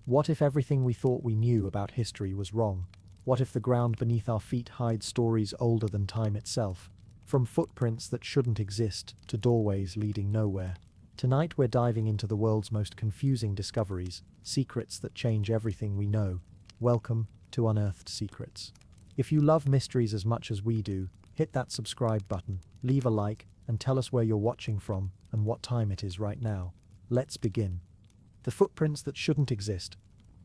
What if everything we thought we knew about history was wrong? What if the ground beneath our feet hides stories older than time itself? From footprints that shouldn't exist to doorways leading nowhere. Tonight we're diving into the world's most confusing discoveries, secrets that change everything we know. Welcome to Unearthed Secrets. If you love mysteries as much as we do, hit that subscribe button, leave a like, and tell us where you're watching from and what time it is right now. Let's begin. The footprints that shouldn't exist.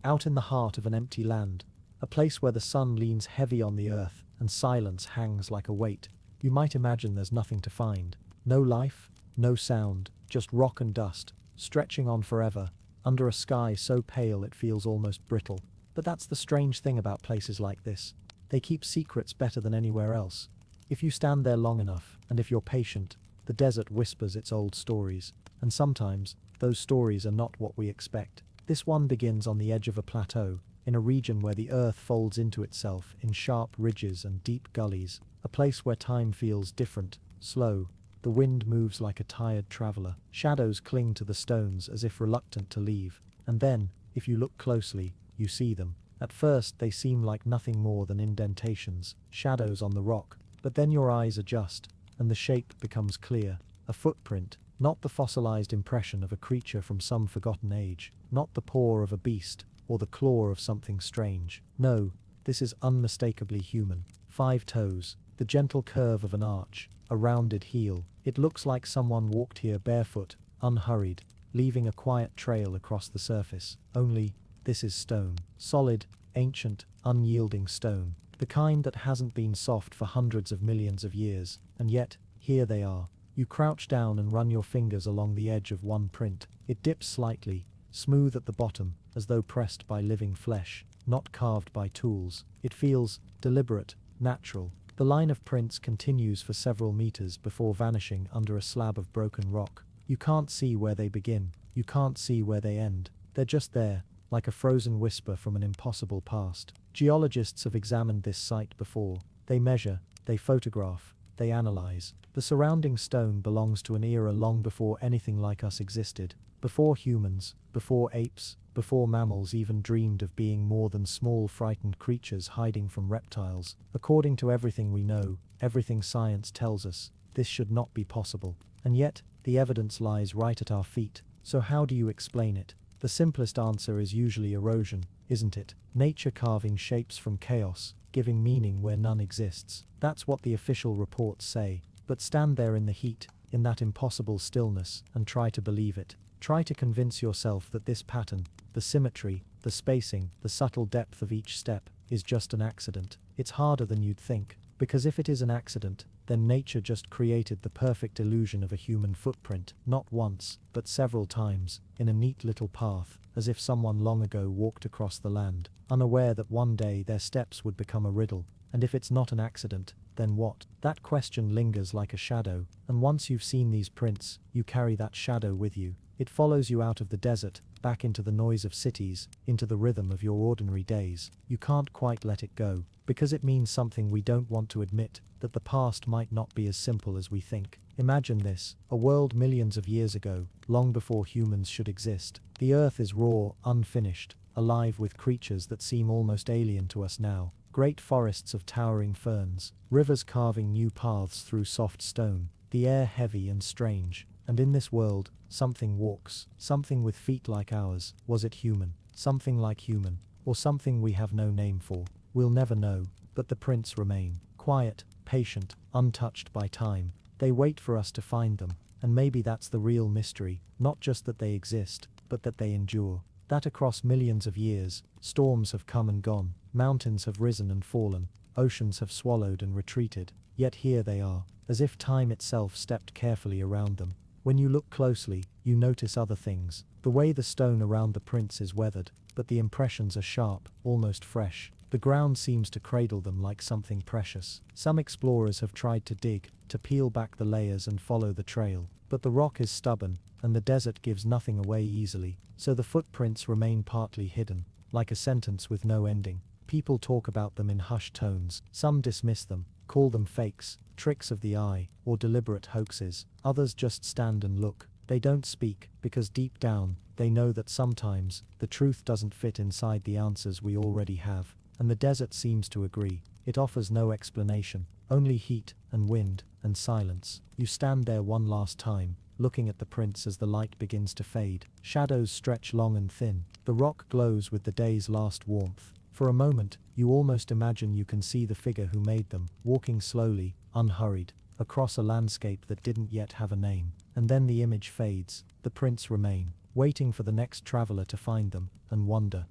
Out in the heart of an empty land, a place where the sun leans heavy on the earth and silence hangs like a weight. You might imagine there's nothing to find. No life, no sound, just rock and dust, stretching on forever, under a sky so pale it feels almost brittle. But that's the strange thing about places like this. They keep secrets better than anywhere else. If you stand there long enough, and if you're patient, the desert whispers its old stories. And sometimes, those stories are not what we expect. This one begins on the edge of a plateau, in a region where the earth folds into itself in sharp ridges and deep gullies, a place where time feels different, slow. The wind moves like a tired traveler. Shadows cling to the stones as if reluctant to leave. And then, if you look closely, you see them. At first, they seem like nothing more than indentations, shadows on the rock. But then your eyes adjust, and the shape becomes clear. A footprint, not the fossilized impression of a creature from some forgotten age, not the paw of a beast, or the claw of something strange. No, this is unmistakably human. 5 toes, the gentle curve of an arch, a rounded heel. It looks like someone walked here barefoot, unhurried, leaving a quiet trail across the surface. Only, this is stone. Solid, ancient, unyielding stone. The kind that hasn't been soft for hundreds of millions of years. And yet, here they are. You crouch down and run your fingers along the edge of one print. It dips slightly, smooth at the bottom, as though pressed by living flesh, not carved by tools. It feels deliberate, natural. The line of prints continues for several meters before vanishing under a slab of broken rock. You can't see where they begin. You can't see where they end. They're just there, like a frozen whisper from an impossible past. Geologists have examined this site before. They measure, they photograph, they analyze. The surrounding stone belongs to an era long before anything like us existed. Before humans, before apes, before mammals even dreamed of being more than small frightened creatures hiding from reptiles. According to everything we know, everything science tells us, this should not be possible. And yet, the evidence lies right at our feet. So how do you explain it? The simplest answer is usually erosion, isn't it? Nature carving shapes from chaos, giving meaning where none exists. That's what the official reports say. But stand there in the heat, in that impossible stillness, and try to believe it. Try to convince yourself that this pattern, the symmetry, the spacing, the subtle depth of each step, is just an accident. It's harder than you'd think, because if it is an accident, then nature just created the perfect illusion of a human footprint, not once, but several times, in a neat little path, as if someone long ago walked across the land, unaware that one day their steps would become a riddle. And if it's not an accident, then what? That question lingers like a shadow, and once you've seen these prints, you carry that shadow with you. It follows you out of the desert, back into the noise of cities, into the rhythm of your ordinary days. You can't quite let it go, because it means something we don't want to admit, that the past might not be as simple as we think. Imagine this, a world millions of years ago, long before humans should exist. The earth is raw, unfinished, alive with creatures that seem almost alien to us now. Great forests of towering ferns, rivers carving new paths through soft stone, the air heavy and strange. And in this world, something walks, something with feet like ours. Was it human? Something like human, or something we have no name for? We'll never know, but the prints remain. Quiet, patient, untouched by time. They wait for us to find them, and maybe that's the real mystery, not just that they exist, but that they endure. That across millions of years, storms have come and gone, mountains have risen and fallen, oceans have swallowed and retreated, yet here they are, as if time itself stepped carefully around them. When you look closely, you notice other things. The way the stone around the prints is weathered, but the impressions are sharp, almost fresh. The ground seems to cradle them like something precious. Some explorers have tried to dig, to peel back the layers and follow the trail, but the rock is stubborn, and the desert gives nothing away easily, so the footprints remain partly hidden, like a sentence with no ending. People talk about them in hushed tones. Some dismiss them, call them fakes, tricks of the eye, or deliberate hoaxes. Others just stand and look, They don't speak, because deep down, they know that sometimes, the truth doesn't fit inside the answers we already have. And the desert seems to agree. It offers no explanation, only heat, and wind, and silence. You stand there one last time, looking at the prints as the light begins to fade. Shadows stretch long and thin. The rock glows with the day's last warmth. For a moment, you almost imagine you can see the figure who made them, walking slowly, unhurried, across a landscape that didn't yet have a name. And then the image fades, the prints remain, waiting for the next traveler to find them, and wonder.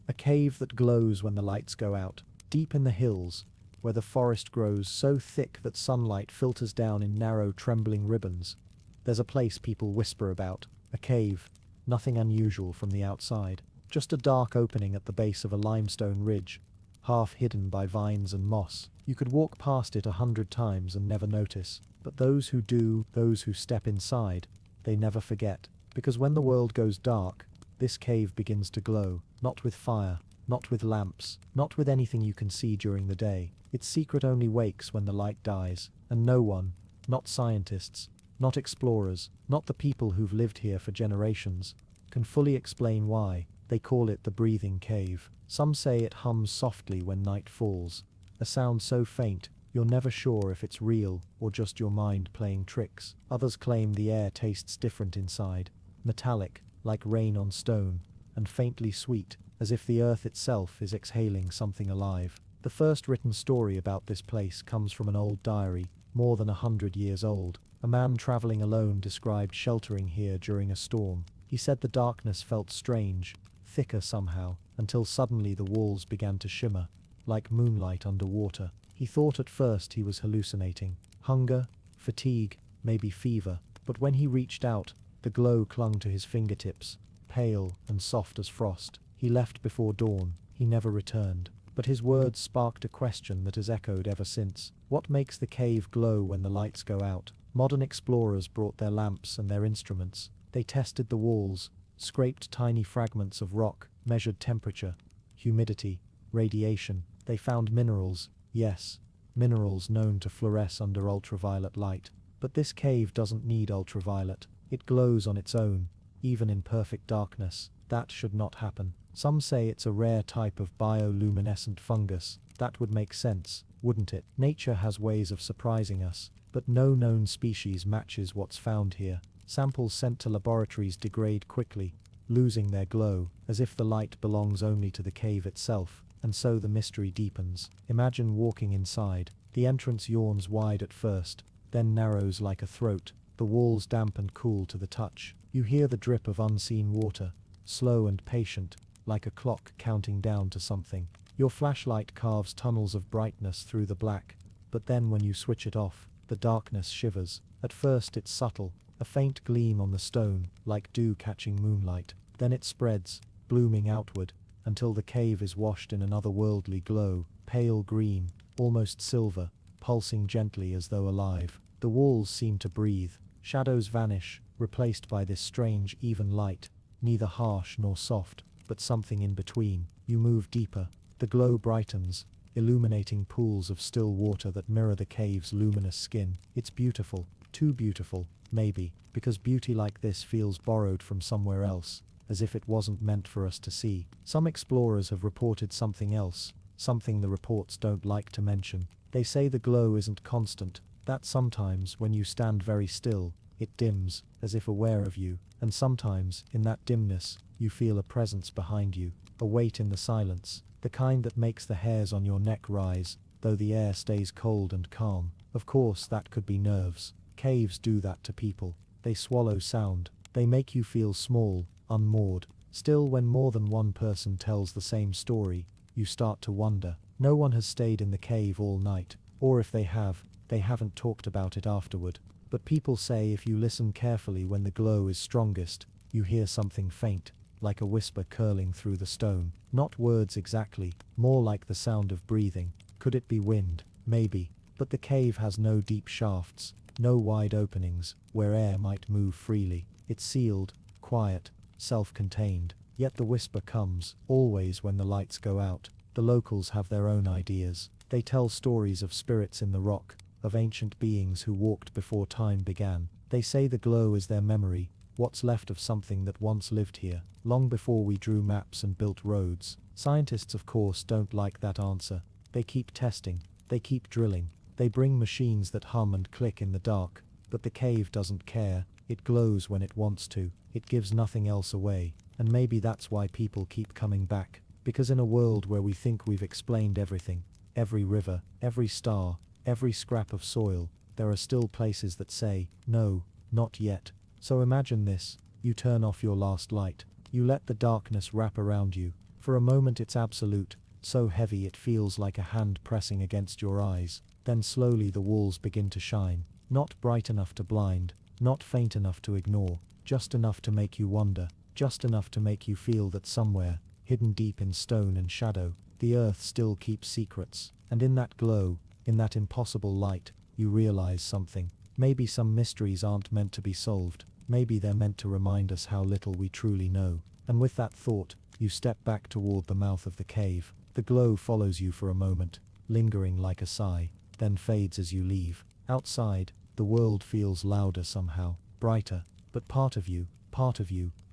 A cave that glows when the lights go out, deep in the hills, where the forest grows so thick that sunlight filters down in narrow, trembling ribbons. There's a place people whisper about, a cave, nothing unusual from the outside, just a dark opening at the base of a limestone ridge, half hidden by vines and moss. You could walk past it 100 times and never notice, but those who do, those who step inside, they never forget, because when the world goes dark, this cave begins to glow, not with fire, not with lamps, not with anything you can see during the day. Its secret only wakes when the light dies, and no one, not scientists, not explorers, not the people who've lived here for generations, can fully explain why. They call it the breathing cave. Some say it hums softly when night falls, a sound so faint you're never sure if it's real or just your mind playing tricks. Others claim the air tastes different inside, metallic, like rain on stone, and faintly sweet, as if the earth itself is exhaling something alive. The first written story about this place comes from an old diary, more than 100 years old. A man traveling alone described sheltering here during a storm. He said the darkness felt strange, thicker somehow, until suddenly the walls began to shimmer, like moonlight underwater. He thought at first he was hallucinating. Hunger, fatigue, maybe fever. But when he reached out, the glow clung to his fingertips, pale and soft as frost. He left before dawn. He never returned. But his words sparked a question that has echoed ever since. What makes the cave glow when the lights go out? Modern explorers brought their lamps and their instruments. They tested the walls, scraped tiny fragments of rock, measured temperature, humidity, radiation. They found minerals, yes, minerals known to fluoresce under ultraviolet light. But this cave doesn't need ultraviolet. It glows on its own, even in perfect darkness. That should not happen. Some say it's a rare type of bioluminescent fungus. That would make sense, wouldn't it? Nature has ways of surprising us, but no known species matches what's found here. Samples sent to laboratories degrade quickly, losing their glow, as if the light belongs only to the cave itself, and so the mystery deepens. Imagine walking inside. The entrance yawns wide at first, then narrows like a throat. The walls damp and cool to the touch. You hear the drip of unseen water, slow and patient, like a clock counting down to something. Your flashlight carves tunnels of brightness through the black, but then when you switch it off, the darkness shivers. At first it's subtle, a faint gleam on the stone, like dew catching moonlight. Then it spreads, blooming outward, until the cave is washed in an otherworldly glow, pale green, almost silver, pulsing gently as though alive. The walls seem to breathe. Shadows vanish, replaced by this strange, even light, neither harsh nor soft, but something in between. You move deeper. The glow brightens, illuminating pools of still water that mirror the cave's luminous skin. It's beautiful, too beautiful, maybe, because beauty like this feels borrowed from somewhere else, as if it wasn't meant for us to see. Some explorers have reported something else, something the reports don't like to mention. They say the glow isn't constant, that sometimes, when you stand very still, it dims, as if aware of you, and sometimes, in that dimness, you feel a presence behind you, a weight in the silence, the kind that makes the hairs on your neck rise, though the air stays cold and calm. Of course, that could be nerves. Caves do that to people. They swallow sound. They make you feel small, unmoored. Still, when more than one person tells the same story, you start to wonder. No one has stayed in the cave all night, or if they have, they haven't talked about it afterward. But people say if you listen carefully when the glow is strongest, you hear something faint, like a whisper curling through the stone. Not words exactly, more like the sound of breathing. Could it be wind? Maybe. But the cave has no deep shafts, no wide openings, where air might move freely. It's sealed, quiet, self-contained. Yet the whisper comes, always when the lights go out. The locals have their own ideas. They tell stories of spirits in the rock, of ancient beings who walked before time began. They say the glow is their memory, What's left of something that once lived here, long before we drew maps and built roads? Scientists, of course, don't like that answer. They keep testing, they keep drilling, they bring machines that hum and click in the dark, but the cave doesn't care. It glows when it wants to, it gives nothing else away, and maybe that's why people keep coming back, because in a world where we think we've explained everything, every river, every star, every scrap of soil, there are still places that say, no, not yet. So imagine this, you turn off your last light, you let the darkness wrap around you, for a moment it's absolute, so heavy it feels like a hand pressing against your eyes, then slowly the walls begin to shine, not bright enough to blind, not faint enough to ignore, just enough to make you wonder, just enough to make you feel that somewhere, hidden deep in stone and shadow, the earth still keeps secrets, and in that glow, in that impossible light, you realize something. Maybe some mysteries aren't meant to be solved, maybe they're meant to remind us how little we truly know, and with that thought, you step back toward the mouth of the cave. The glow follows you for a moment, lingering like a sigh, then fades as you leave. Outside, the world feels louder somehow, brighter, but part of you,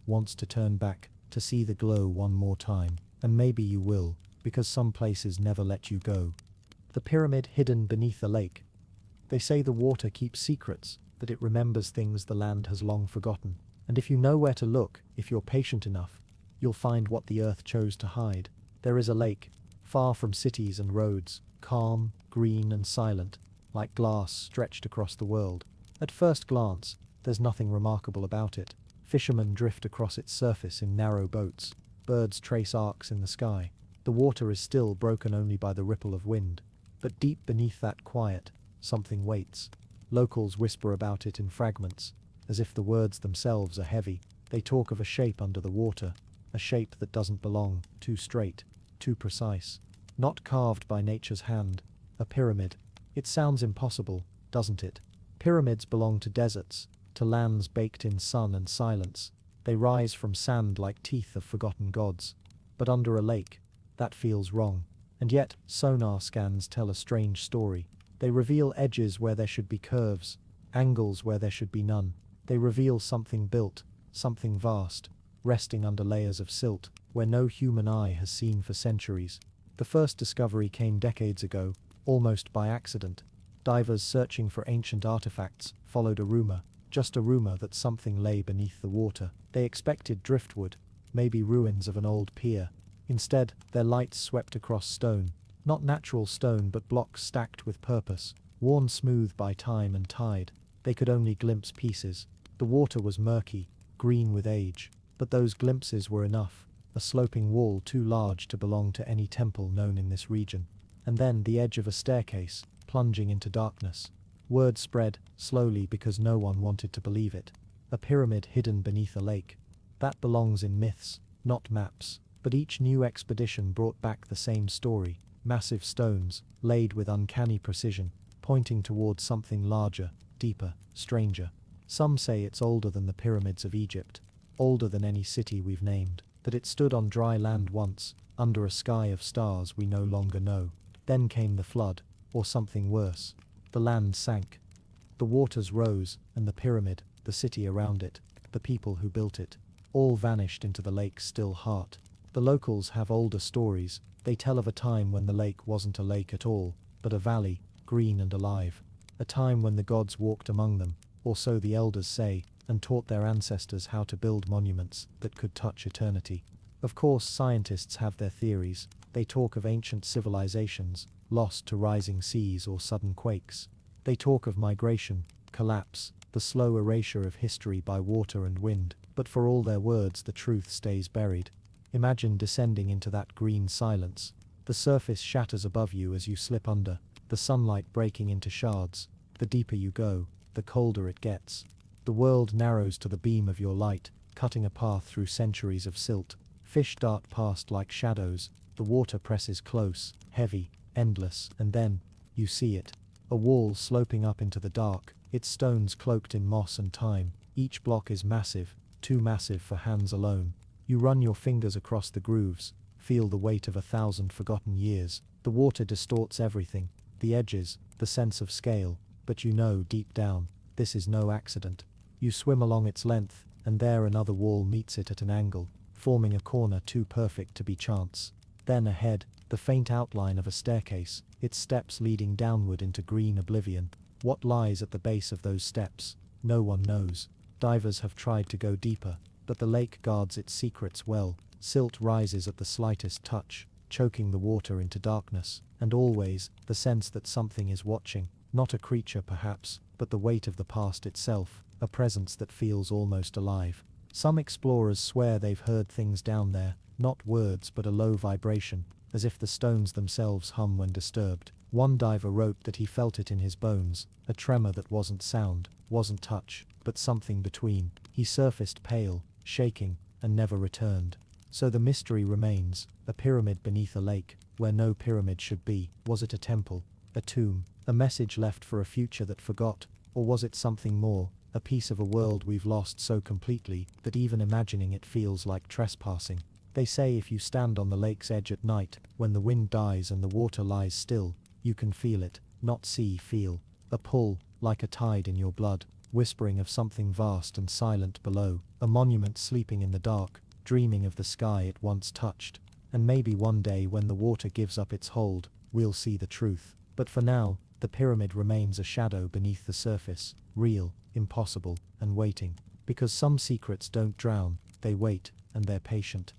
wants to turn back, to see the glow one more time, and maybe you will, because some places never let you go. The pyramid hidden beneath the lake. They say the water keeps secrets, that it remembers things the land has long forgotten, and if you know where to look, if you're patient enough, you'll find what the earth chose to hide. There is a lake, far from cities and roads, calm, green and silent, like glass stretched across the world. At first glance, there's nothing remarkable about it. Fishermen drift across its surface in narrow boats, birds trace arcs in the sky. The water is still, broken only by the ripple of wind. But deep beneath that quiet, something waits. Locals whisper about it in fragments, as if the words themselves are heavy. They talk of a shape under the water, a shape that doesn't belong, too straight, too precise, not carved by nature's hand, a pyramid. It sounds impossible, doesn't it? Pyramids belong to deserts, to lands baked in sun and silence. They rise from sand like teeth of forgotten gods. But under a lake, that feels wrong. And yet, sonar scans tell a strange story. They reveal edges where there should be curves, angles where there should be none. They reveal something built, something vast, resting under layers of silt, where no human eye has seen for centuries. The first discovery came decades ago, almost by accident. Divers searching for ancient artifacts followed a rumor, just a rumor that something lay beneath the water. They expected driftwood, maybe ruins of an old pier. Instead, their lights swept across stone, not natural stone but blocks stacked with purpose, worn smooth by time and tide. They could only glimpse pieces. The water was murky, green with age, but those glimpses were enough, a sloping wall too large to belong to any temple known in this region. And then the edge of a staircase, plunging into darkness. Word spread, slowly because no one wanted to believe it. A pyramid hidden beneath a lake. That belongs in myths, not maps. But each new expedition brought back the same story. Massive stones, laid with uncanny precision, pointing towards something larger, deeper, stranger. Some say it's older than the pyramids of Egypt, older than any city we've named, that it stood on dry land once, under a sky of stars we no longer know. Then came the flood, or something worse. The land sank. The waters rose, and the pyramid, the city around it, the people who built it, all vanished into the lake's still heart. The locals have older stories. They tell of a time when the lake wasn't a lake at all, but a valley, green and alive. A time when the gods walked among them, or so the elders say, and taught their ancestors how to build monuments that could touch eternity. Of course, scientists have their theories. They talk of ancient civilizations, lost to rising seas or sudden quakes. They talk of migration, collapse, the slow erasure of history by water and wind. But for all their words, the truth stays buried. Imagine descending into that green silence. The surface shatters above you as you slip under, the sunlight breaking into shards. The deeper you go, the colder it gets. The world narrows to the beam of your light, cutting a path through centuries of silt. Fish dart past like shadows. The water presses close, heavy, endless, and then, you see it. A wall sloping up into the dark, its stones cloaked in moss and time. Each block is massive, too massive for hands alone. You run your fingers across the grooves, feel the weight of 1,000 forgotten years. The water distorts everything, the edges, the sense of scale, but you know deep down, this is no accident. You swim along its length, and there another wall meets it at an angle, forming a corner too perfect to be chance. Then ahead, the faint outline of a staircase, its steps leading downward into green oblivion. What lies at the base of those steps? No one knows. Divers have tried to go deeper, but the lake guards its secrets well. Silt rises at the slightest touch, choking the water into darkness, and always the sense that something is watching, not a creature perhaps, but the weight of the past itself, a presence that feels almost alive. Some explorers swear they've heard things down there, not words but a low vibration, as if the stones themselves hum when disturbed. One diver wrote that he felt it in his bones, a tremor that wasn't sound, wasn't touch, but something between. He surfaced pale, shaking, and never returned. So the mystery remains, a pyramid beneath a lake, where no pyramid should be. Was it a temple, a tomb, a message left for a future that forgot, or was it something more, a piece of a world we've lost so completely that even imagining it feels like trespassing? They say if you stand on the lake's edge at night, when the wind dies and the water lies still, you can feel it, not see, feel. A pull, like a tide in your blood, whispering of something vast and silent below, a monument sleeping in the dark, dreaming of the sky it once touched. And maybe one day when the water gives up its hold, we'll see the truth. But for now, the pyramid remains a shadow beneath the surface, real, impossible, and waiting. Because some secrets don't drown, they wait, and they're patient.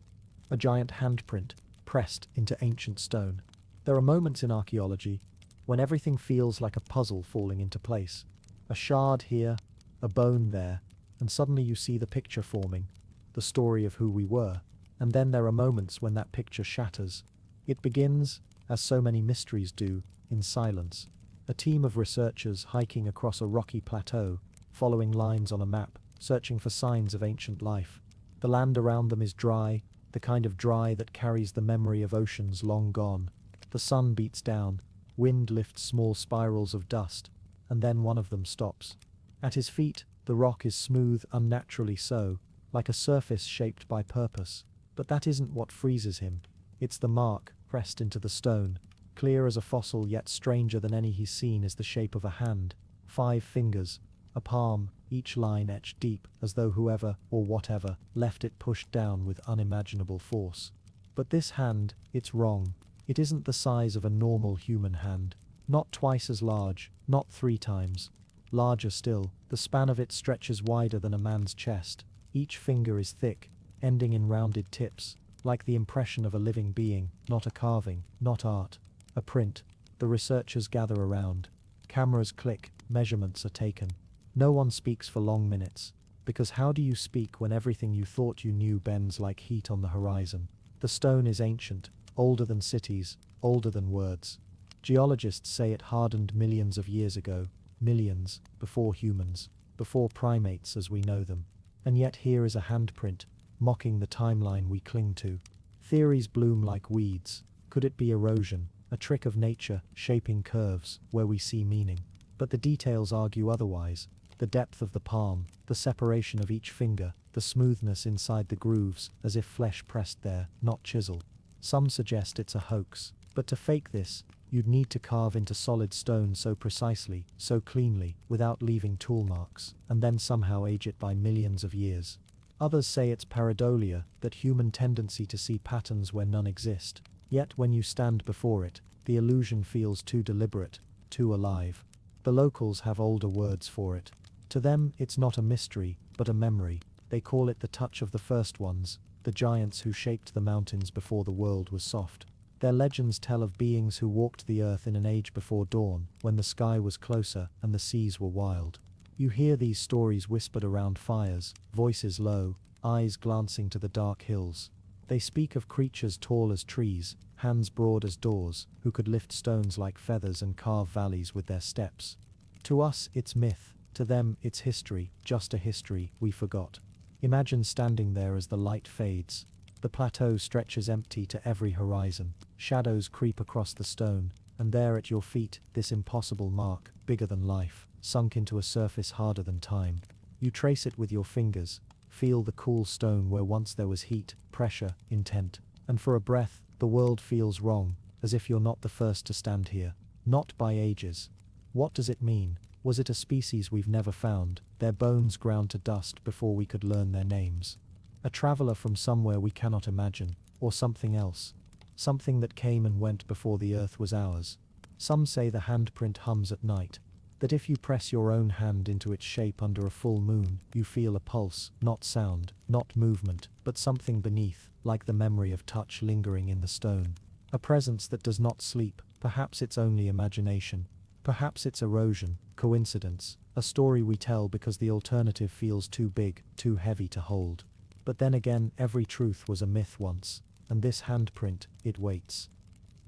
A giant handprint, pressed into ancient stone. There are moments in archaeology when everything feels like a puzzle falling into place. A shard here, a bone there, and suddenly you see the picture forming, the story of who we were. And then there are moments when that picture shatters. It begins, as so many mysteries do, in silence. A team of researchers hiking across a rocky plateau, following lines on a map, searching for signs of ancient life. The land around them is dry, the kind of dry that carries the memory of oceans long gone. The sun beats down, wind lifts small spirals of dust, and then one of them stops. At his feet, the rock is smooth, unnaturally so, like a surface shaped by purpose. But that isn't what freezes him. It's the mark, pressed into the stone. Clear as a fossil, yet stranger than any he's seen, is the shape of a hand. 5 fingers, a palm, each line etched deep, as though whoever, or whatever, left it pushed down with unimaginable force. But this hand, it's wrong. It isn't the size of a normal human hand. Not twice as large, not 3 times. Larger still, the span of it stretches wider than a man's chest. Each finger is thick, ending in rounded tips, like the impression of a living being, not a carving, not art. A print. The researchers gather around. Cameras click, measurements are taken. No one speaks for long minutes, because how do you speak when everything you thought you knew bends like heat on the horizon? The stone is ancient, older than cities, older than words. Geologists say it hardened millions of years ago, millions, before humans, before primates as we know them. And yet here is a handprint, mocking the timeline we cling to. Theories bloom like weeds. Could it be erosion, a trick of nature, shaping curves where we see meaning? But the details argue otherwise. The depth of the palm, the separation of each finger, the smoothness inside the grooves, as if flesh pressed there, not chisel. Some suggest it's a hoax. But to fake this, you'd need to carve into solid stone so precisely, so cleanly, without leaving tool marks, and then somehow age it by millions of years. Others say it's pareidolia, that human tendency to see patterns where none exist. Yet when you stand before it, the illusion feels too deliberate, too alive. The locals have older words for it. To them, it's not a mystery, but a memory. They call it the touch of the first ones, the giants who shaped the mountains before the world was soft. Their legends tell of beings who walked the earth in an age before dawn, when the sky was closer and the seas were wild. You hear these stories whispered around fires, voices low, eyes glancing to the dark hills. They speak of creatures tall as trees, hands broad as doors, who could lift stones like feathers and carve valleys with their steps. To us, it's myth. To them, it's history, just a history we forgot. Imagine standing there as the light fades. The plateau stretches empty to every horizon. Shadows creep across the stone, and there at your feet, this impossible mark, bigger than life, sunk into a surface harder than time. You trace it with your fingers, feel the cool stone where once there was heat, pressure, intent. And for a breath, the world feels wrong, as if you're not the first to stand here. Not by ages. What does it mean? Was it a species we've never found, their bones ground to dust before we could learn their names? A traveler from somewhere we cannot imagine, or something else? Something that came and went before the earth was ours. Some say the handprint hums at night, that if you press your own hand into its shape under a full moon, you feel a pulse, not sound, not movement, but something beneath, like the memory of touch lingering in the stone. A presence that does not sleep, perhaps it's only imagination, perhaps it's erosion, coincidence, a story we tell because the alternative feels too big, too heavy to hold. But then again, every truth was a myth once, and this handprint, it waits.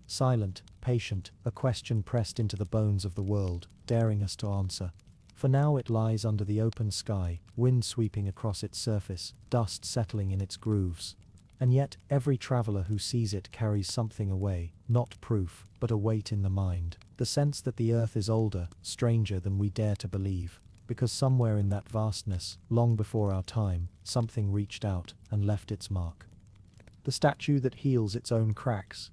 Silent, patient, a question pressed into the bones of the world, daring us to answer. For now it lies under the open sky, wind sweeping across its surface, dust settling in its grooves. And yet, every traveler who sees it carries something away, not proof, but a weight in the mind. The sense that the earth is older, stranger than we dare to believe. Because somewhere in that vastness, long before our time, something reached out and left its mark. The statue that heals its own cracks.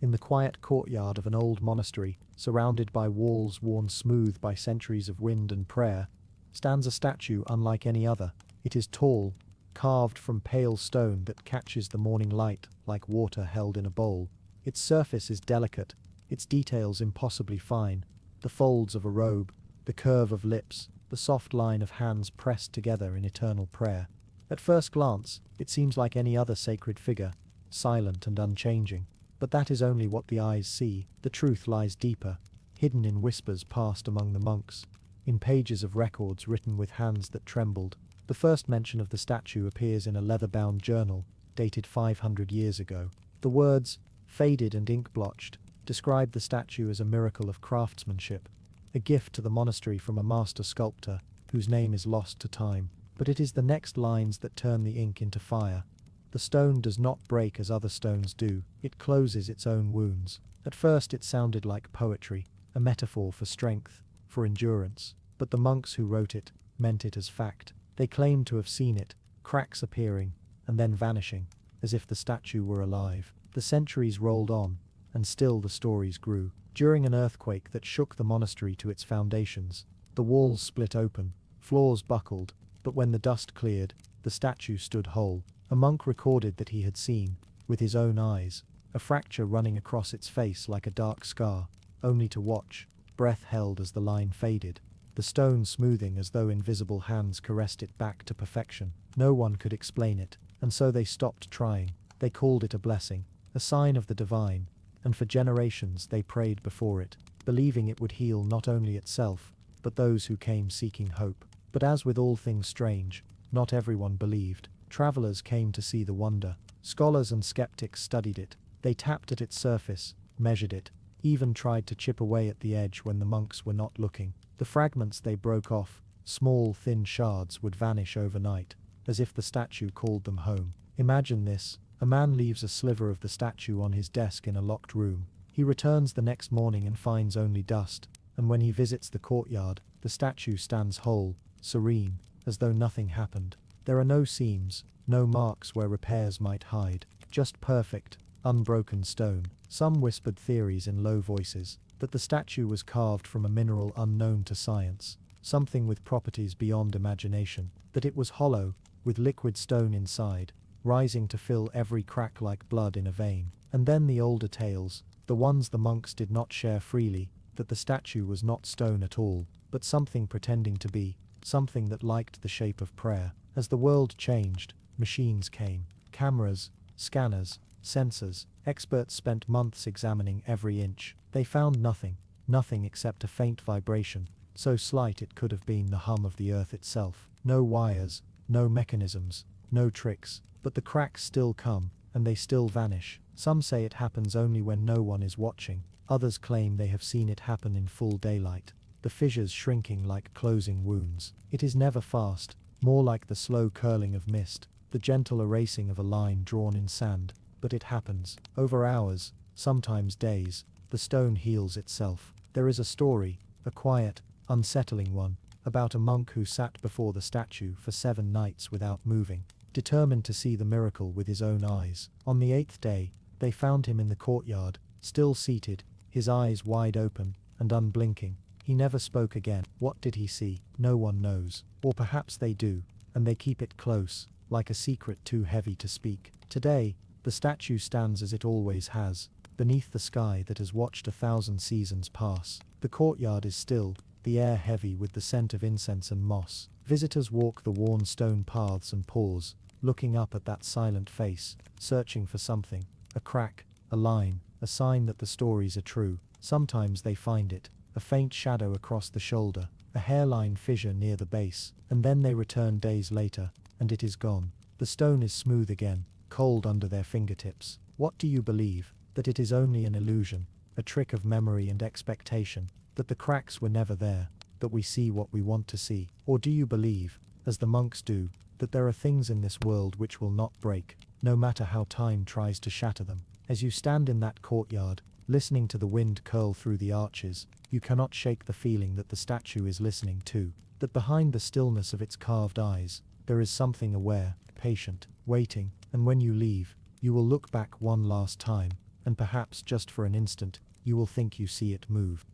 In the quiet courtyard of an old monastery, surrounded by walls worn smooth by centuries of wind and prayer, stands a statue unlike any other. It is tall, carved from pale stone that catches the morning light like water held in a bowl. Its surface is delicate, its details impossibly fine, the folds of a robe, the curve of lips, the soft line of hands pressed together in eternal prayer. At first glance, it seems like any other sacred figure, silent and unchanging. But that is only what the eyes see. The truth lies deeper, hidden in whispers passed among the monks, in pages of records written with hands that trembled. The first mention of the statue appears in a leather-bound journal, dated 500 years ago. The words, faded and ink-blotched, describe the statue as a miracle of craftsmanship, a gift to the monastery from a master sculptor, whose name is lost to time. But it is the next lines that turn the ink into fire. The stone does not break as other stones do, it closes its own wounds. At first it sounded like poetry, a metaphor for strength, for endurance, but the monks who wrote it meant it as fact. They claimed to have seen it, cracks appearing, and then vanishing, as if the statue were alive. The centuries rolled on, and still the stories grew. During an earthquake that shook the monastery to its foundations, the walls split open, floors buckled, but when the dust cleared, the statue stood whole. A monk recorded that he had seen, with his own eyes, a fracture running across its face like a dark scar, only to watch, breath held as the line faded, the stone smoothing as though invisible hands caressed it back to perfection. No one could explain it, and so they stopped trying. They called it a blessing, a sign of the divine, and for generations they prayed before it, believing it would heal not only itself, but those who came seeking hope. But as with all things strange, not everyone believed. Travelers came to see the wonder. Scholars and skeptics studied it. They tapped at its surface, measured it, even tried to chip away at the edge when the monks were not looking. The fragments they broke off, small thin shards, would vanish overnight, as if the statue called them home. Imagine this: a man leaves a sliver of the statue on his desk in a locked room. He returns the next morning and finds only dust, and when he visits the courtyard, the statue stands whole, serene, as though nothing happened. There are no seams, no marks where repairs might hide, just perfect, unbroken stone. Some whispered theories in low voices, that the statue was carved from a mineral unknown to science, something with properties beyond imagination, that it was hollow, with liquid stone inside, rising to fill every crack like blood in a vein. And then the older tales, the ones the monks did not share freely, that the statue was not stone at all, but something pretending to be, something that liked the shape of prayer. As the world changed, machines came. Cameras, scanners, sensors. Experts spent months examining every inch. They found nothing, nothing except a faint vibration, so slight it could have been the hum of the earth itself. No wires, no mechanisms, no tricks. But the cracks still come, and they still vanish. Some say it happens only when no one is watching. Others claim they have seen it happen in full daylight, the fissures shrinking like closing wounds. It is never fast, more like the slow curling of mist, the gentle erasing of a line drawn in sand, but it happens. Over hours, sometimes days, the stone heals itself. There is a story, a quiet, unsettling one, about a monk who sat before the statue for 7 nights without moving, determined to see the miracle with his own eyes. On the 8th day, they found him in the courtyard, still seated, his eyes wide open and unblinking. He never spoke again. What did he see? No one knows. Or perhaps they do, and they keep it close, like a secret too heavy to speak. Today, the statue stands as it always has, beneath the sky that has watched 1,000 seasons pass. The courtyard is still, the air heavy with the scent of incense and moss. Visitors walk the worn stone paths and pause, looking up at that silent face, searching for something, a crack, a line, a sign that the stories are true. Sometimes they find it, a faint shadow across the shoulder, a hairline fissure near the base, and then they return days later, and it is gone. The stone is smooth again, cold under their fingertips. What do you believe? That it is only an illusion, a trick of memory and expectation, that the cracks were never there, that we see what we want to see? Or do you believe, as the monks do, that there are things in this world which will not break, no matter how time tries to shatter them? As you stand in that courtyard, listening to the wind curl through the arches, you cannot shake the feeling that the statue is listening too, that behind the stillness of its carved eyes, there is something aware, patient, waiting, and when you leave, you will look back one last time, and perhaps just for an instant, you will think you see it move.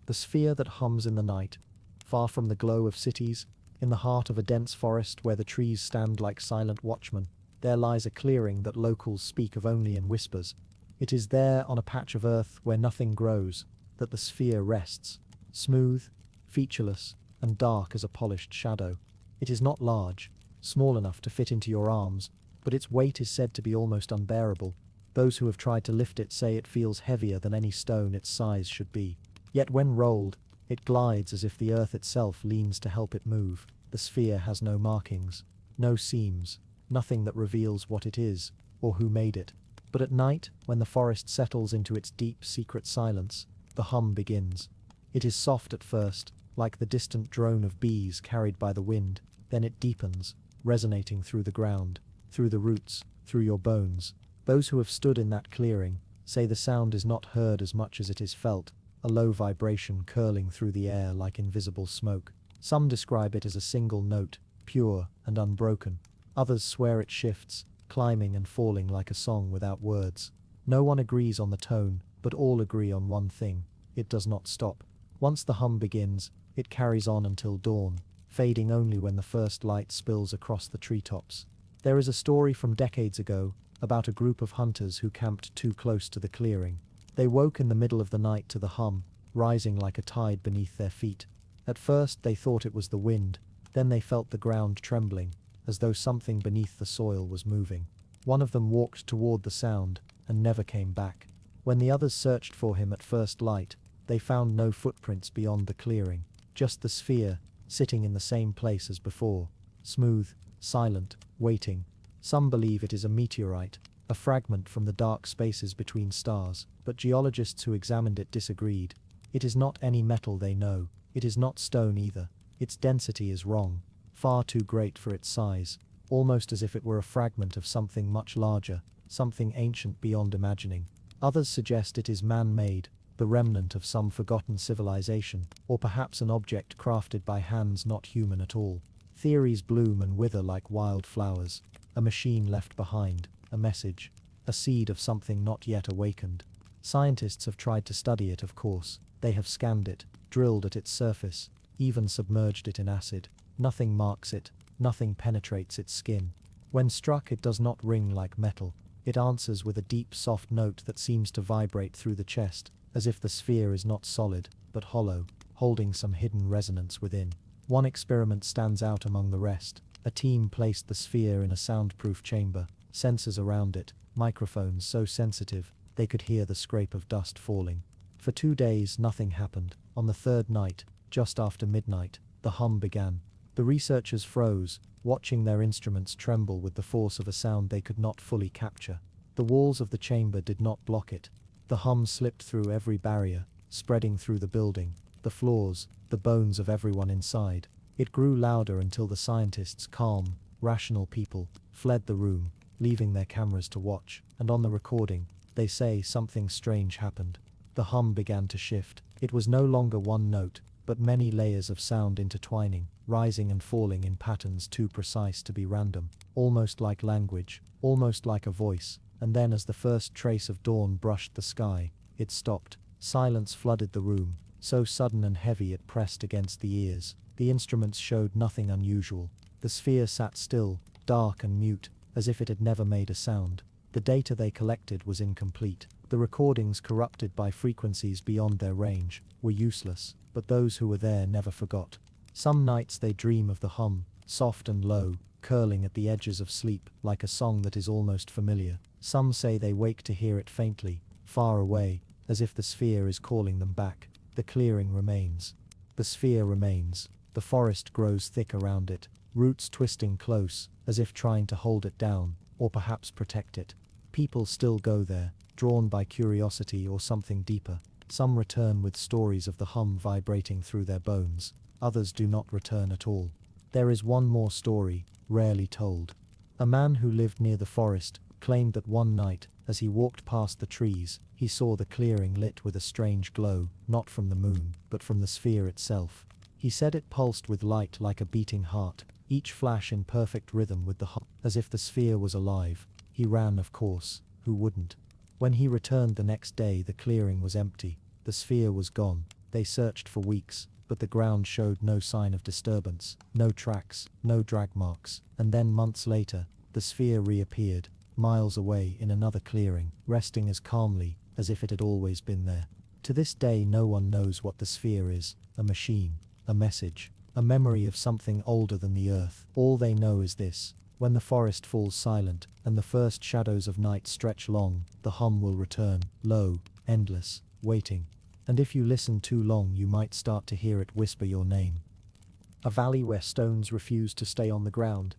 The sphere that hums in the night, far from the glow of cities, in the heart of a dense forest where the trees stand like silent watchmen, there lies a clearing that locals speak of only in whispers. It is there on a patch of earth where nothing grows, that the sphere rests, smooth, featureless, and dark as a polished shadow. It is not large, small enough to fit into your arms, but its weight is said to be almost unbearable. Those who have tried to lift it say it feels heavier than any stone its size should be. Yet when rolled, it glides as if the earth itself leans to help it move. The sphere has no markings, no seams, nothing that reveals what it is, or who made it. But at night, when the forest settles into its deep, secret silence, the hum begins. It is soft at first, like the distant drone of bees carried by the wind, then it deepens, resonating through the ground, through the roots, through your bones. Those who have stood in that clearing say the sound is not heard as much as it is felt, a low vibration curling through the air like invisible smoke. Some describe it as a single note, pure and unbroken. Others swear it shifts, climbing and falling like a song without words. No one agrees on the tone, but all agree on one thing: it does not stop. Once the hum begins, it carries on until dawn, fading only when the first light spills across the treetops. There is a story from decades ago about a group of hunters who camped too close to the clearing. They woke in the middle of the night to the hum, rising like a tide beneath their feet. At first they thought it was the wind, then they felt the ground trembling, as though something beneath the soil was moving. One of them walked toward the sound, and never came back. When the others searched for him at first light, they found no footprints beyond the clearing, just the sphere, sitting in the same place as before, smooth, silent, waiting. Some believe it is a meteorite, a fragment from the dark spaces between stars, but geologists who examined it disagreed. It is not any metal they know, it is not stone either. Its density is wrong, far too great for its size, almost as if it were a fragment of something much larger, something ancient beyond imagining. Others suggest it is man-made, the remnant of some forgotten civilization, or perhaps an object crafted by hands not human at all. Theories bloom and wither like wild flowers. A machine left behind, a message, a seed of something not yet awakened. Scientists have tried to study it, of course. They have scanned it, drilled at its surface, even submerged it in acid. Nothing marks it, nothing penetrates its skin. When struck, it does not ring like metal. It answers with a deep, soft note that seems to vibrate through the chest, as if the sphere is not solid, but hollow, holding some hidden resonance within. One experiment stands out among the rest. A team placed the sphere in a soundproof chamber, sensors around it, microphones so sensitive they could hear the scrape of dust falling. For 2 days nothing happened. On the third night, just after midnight, the hum began. The researchers froze, watching their instruments tremble with the force of a sound they could not fully capture. The walls of the chamber did not block it. The hum slipped through every barrier, spreading through the building, the floors, the bones of everyone inside. It grew louder until the scientists, calm, rational people, fled the room, leaving their cameras to watch, and on the recording, they say something strange happened. The hum began to shift. It was no longer one note, but many layers of sound intertwining, rising and falling in patterns too precise to be random, almost like language, almost like a voice. And then as the first trace of dawn brushed the sky, it stopped. Silence flooded the room, so sudden and heavy it pressed against the ears. The instruments showed nothing unusual. The sphere sat still, dark and mute, as if it had never made a sound. The data they collected was incomplete. The recordings, corrupted by frequencies beyond their range, were useless, but those who were there never forgot. Some nights they dream of the hum, soft and low, curling at the edges of sleep, like a song that is almost familiar. Some say they wake to hear it faintly, far away, as if the sphere is calling them back. The clearing remains. The sphere remains. The forest grows thick around it, roots twisting close, as if trying to hold it down, or perhaps protect it. People still go there, drawn by curiosity or something deeper. Some return with stories of the hum vibrating through their bones. Others do not return at all. There is one more story, rarely told. A man who lived near the forest claimed that one night, as he walked past the trees, he saw the clearing lit with a strange glow, not from the moon, but from the sphere itself. He said it pulsed with light like a beating heart, each flash in perfect rhythm with the hum, as if the sphere was alive. He ran, of course, who wouldn't? When he returned the next day, the clearing was empty. The sphere was gone. They searched for weeks, but the ground showed no sign of disturbance, no tracks, no drag marks. And then months later, the sphere reappeared, miles away in another clearing, resting as calmly as if it had always been there. To this day no one knows what the sphere is, a machine, a message, a memory of something older than the earth. All they know is this: when the forest falls silent, and the first shadows of night stretch long, the hum will return, low, endless, waiting. And if you listen too long you might start to hear it whisper your name. A valley where stones refuse to stay on the ground.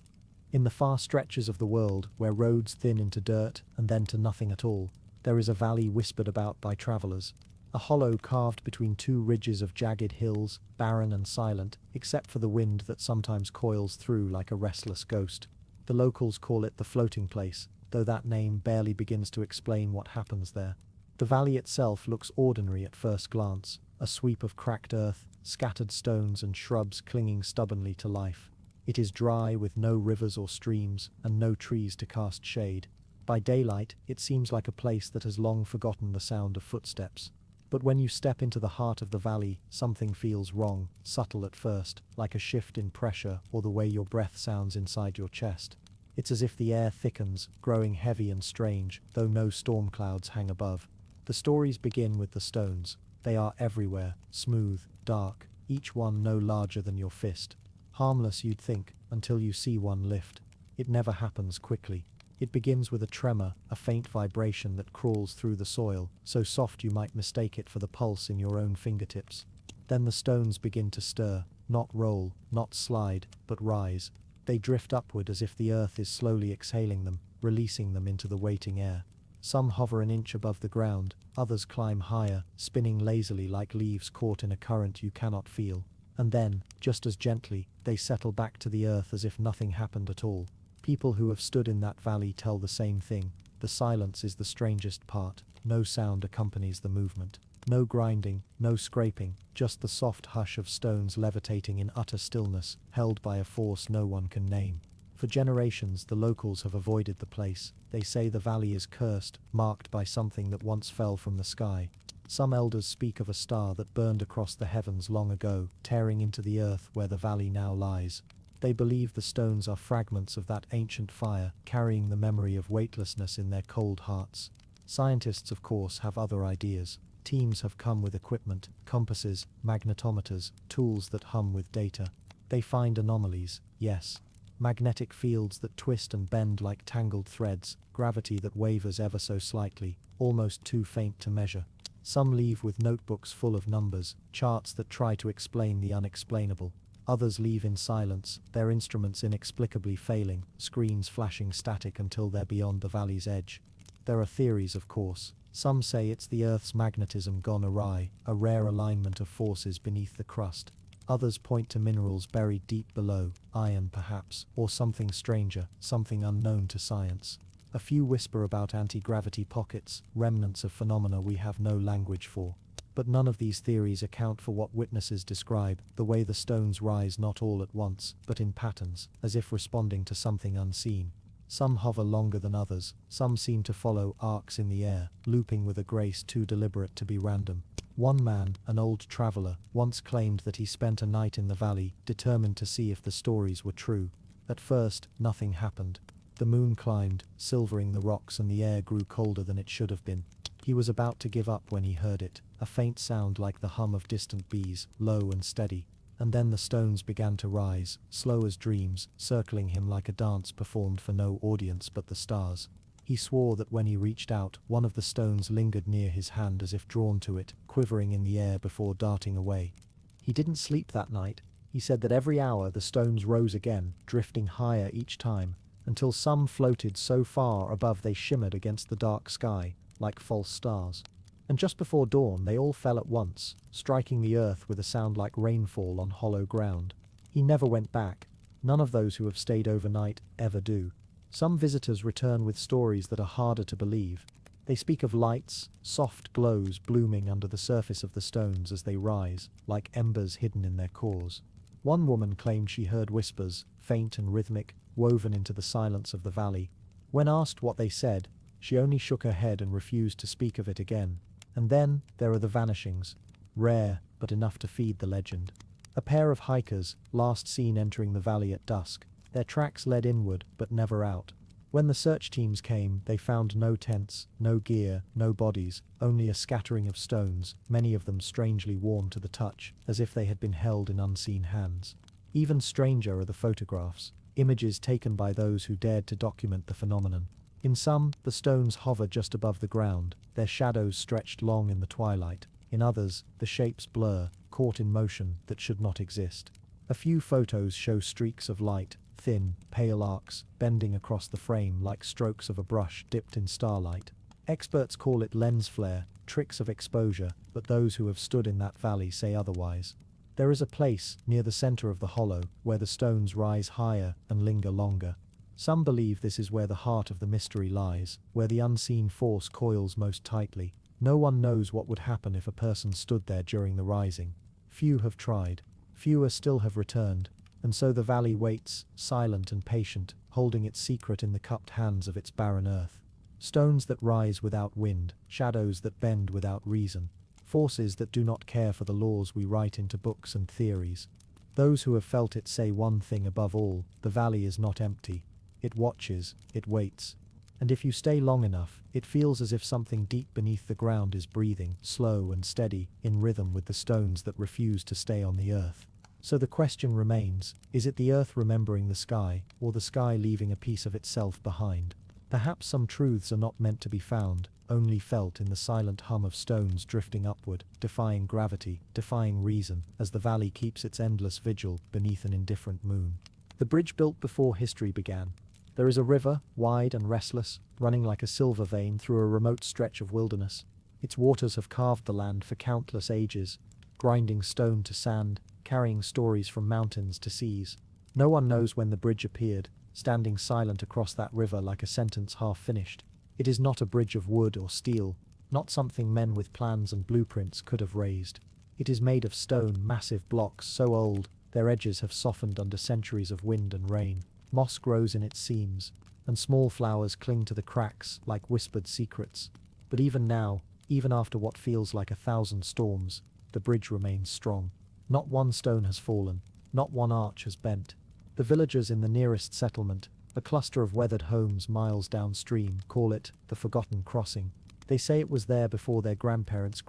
In the far stretches of the world, where roads thin into dirt and then to nothing at all, there is a valley whispered about by travelers. A hollow carved between two ridges of jagged hills, barren and silent, except for the wind that sometimes coils through like a restless ghost. The locals call it the floating place, though that name barely begins to explain what happens there. The valley itself looks ordinary at first glance, a sweep of cracked earth, scattered stones and shrubs clinging stubbornly to life. It is dry, with no rivers or streams, and no trees to cast shade. By daylight, it seems like a place that has long forgotten the sound of footsteps. But when you step into the heart of the valley, something feels wrong, subtle at first, like a shift in pressure or the way your breath sounds inside your chest. It's as if the air thickens, growing heavy and strange, though no storm clouds hang above. The stories begin with the stones. They are everywhere, smooth, dark, each one no larger than your fist. Harmless, you'd think, until you see one lift. It never happens quickly. It begins with a tremor, a faint vibration that crawls through the soil, so soft you might mistake it for the pulse in your own fingertips. Then the stones begin to stir, not roll, not slide, but rise. They drift upward as if the earth is slowly exhaling them, releasing them into the waiting air. Some hover an inch above the ground, others climb higher, spinning lazily like leaves caught in a current you cannot feel. And then, just as gently, they settle back to the earth as if nothing happened at all. People who have stood in that valley tell the same thing. The silence is the strangest part. No sound accompanies the movement. No grinding, no scraping, just the soft hush of stones levitating in utter stillness, held by a force no one can name. For generations the locals have avoided the place. They say the valley is cursed, marked by something that once fell from the sky. Some elders speak of a star that burned across the heavens long ago, tearing into the earth where the valley now lies. They believe the stones are fragments of that ancient fire, carrying the memory of weightlessness in their cold hearts. Scientists, of course, have other ideas. Teams have come with equipment, compasses, magnetometers, tools that hum with data. They find anomalies, yes. Magnetic fields that twist and bend like tangled threads, gravity that wavers ever so slightly, almost too faint to measure. Some leave with notebooks full of numbers, charts that try to explain the unexplainable. Others leave in silence, their instruments inexplicably failing, screens flashing static until they're beyond the valley's edge. There are theories, of course. Some say it's the Earth's magnetism gone awry, a rare alignment of forces beneath the crust. Others point to minerals buried deep below, iron perhaps, or something stranger, something unknown to science. A few whisper about anti-gravity pockets, remnants of phenomena we have no language for. But none of these theories account for what witnesses describe, the way the stones rise not all at once, but in patterns, as if responding to something unseen. Some hover longer than others, some seem to follow arcs in the air, looping with a grace too deliberate to be random. One man, an old traveler, once claimed that he spent a night in the valley, determined to see if the stories were true. At first, nothing happened. The moon climbed, silvering the rocks, and the air grew colder than it should have been. He was about to give up when he heard it, a faint sound like the hum of distant bees, low and steady. And then the stones began to rise, slow as dreams, circling him like a dance performed for no audience but the stars. He swore that when he reached out, one of the stones lingered near his hand as if drawn to it, quivering in the air before darting away. He didn't sleep that night. He said that every hour the stones rose again, drifting higher each time, until some floated so far above they shimmered against the dark sky, like false stars. And just before dawn they all fell at once, striking the earth with a sound like rainfall on hollow ground. He never went back. None of those who have stayed overnight ever do. Some visitors return with stories that are harder to believe. They speak of lights, soft glows blooming under the surface of the stones as they rise, like embers hidden in their cores. One woman claimed she heard whispers, faint and rhythmic, woven into the silence of the valley. When asked what they said, she only shook her head and refused to speak of it again. And then there are the vanishings, rare but enough to feed the legend. A pair of hikers, last seen entering the valley at dusk. Their tracks led inward, but never out. When the search teams came, they found no tents, no gear, no bodies, only a scattering of stones, many of them strangely warm to the touch, as if they had been held in unseen hands. Even stranger are the photographs, images taken by those who dared to document the phenomenon. In some, the stones hover just above the ground, their shadows stretched long in the twilight. In others, the shapes blur, caught in motion that should not exist. A few photos show streaks of light, thin, pale arcs, bending across the frame like strokes of a brush dipped in starlight. Experts call it lens flare, tricks of exposure, but those who have stood in that valley say otherwise. There is a place, near the center of the hollow, where the stones rise higher and linger longer. Some believe this is where the heart of the mystery lies, where the unseen force coils most tightly. No one knows what would happen if a person stood there during the rising. Few have tried. Fewer still have returned, and so the valley waits, silent and patient, holding its secret in the cupped hands of its barren earth. Stones that rise without wind, shadows that bend without reason, forces that do not care for the laws we write into books and theories. Those who have felt it say one thing above all: the valley is not empty. It watches, it waits. And if you stay long enough, it feels as if something deep beneath the ground is breathing, slow and steady, in rhythm with the stones that refuse to stay on the earth. So the question remains, is it the earth remembering the sky, or the sky leaving a piece of itself behind? Perhaps some truths are not meant to be found, only felt in the silent hum of stones drifting upward, defying gravity, defying reason, as the valley keeps its endless vigil beneath an indifferent moon. The bridge built before history began. There is a river, wide and restless, running like a silver vein through a remote stretch of wilderness. Its waters have carved the land for countless ages, grinding stone to sand, carrying stories from mountains to seas. No one knows when the bridge appeared, standing silent across that river like a sentence half finished. It is not a bridge of wood or steel, not something men with plans and blueprints could have raised. It is made of stone, massive blocks so old, their edges have softened under centuries of wind and rain. Moss grows in its seams, and small flowers cling to the cracks like whispered secrets. But even now, even after what feels like 1,000 storms, the bridge remains strong. Not one stone has fallen, not one arch has bent. The villagers in the nearest settlement, a cluster of weathered homes miles downstream, call it the Forgotten Crossing. They say it was there before their grandparents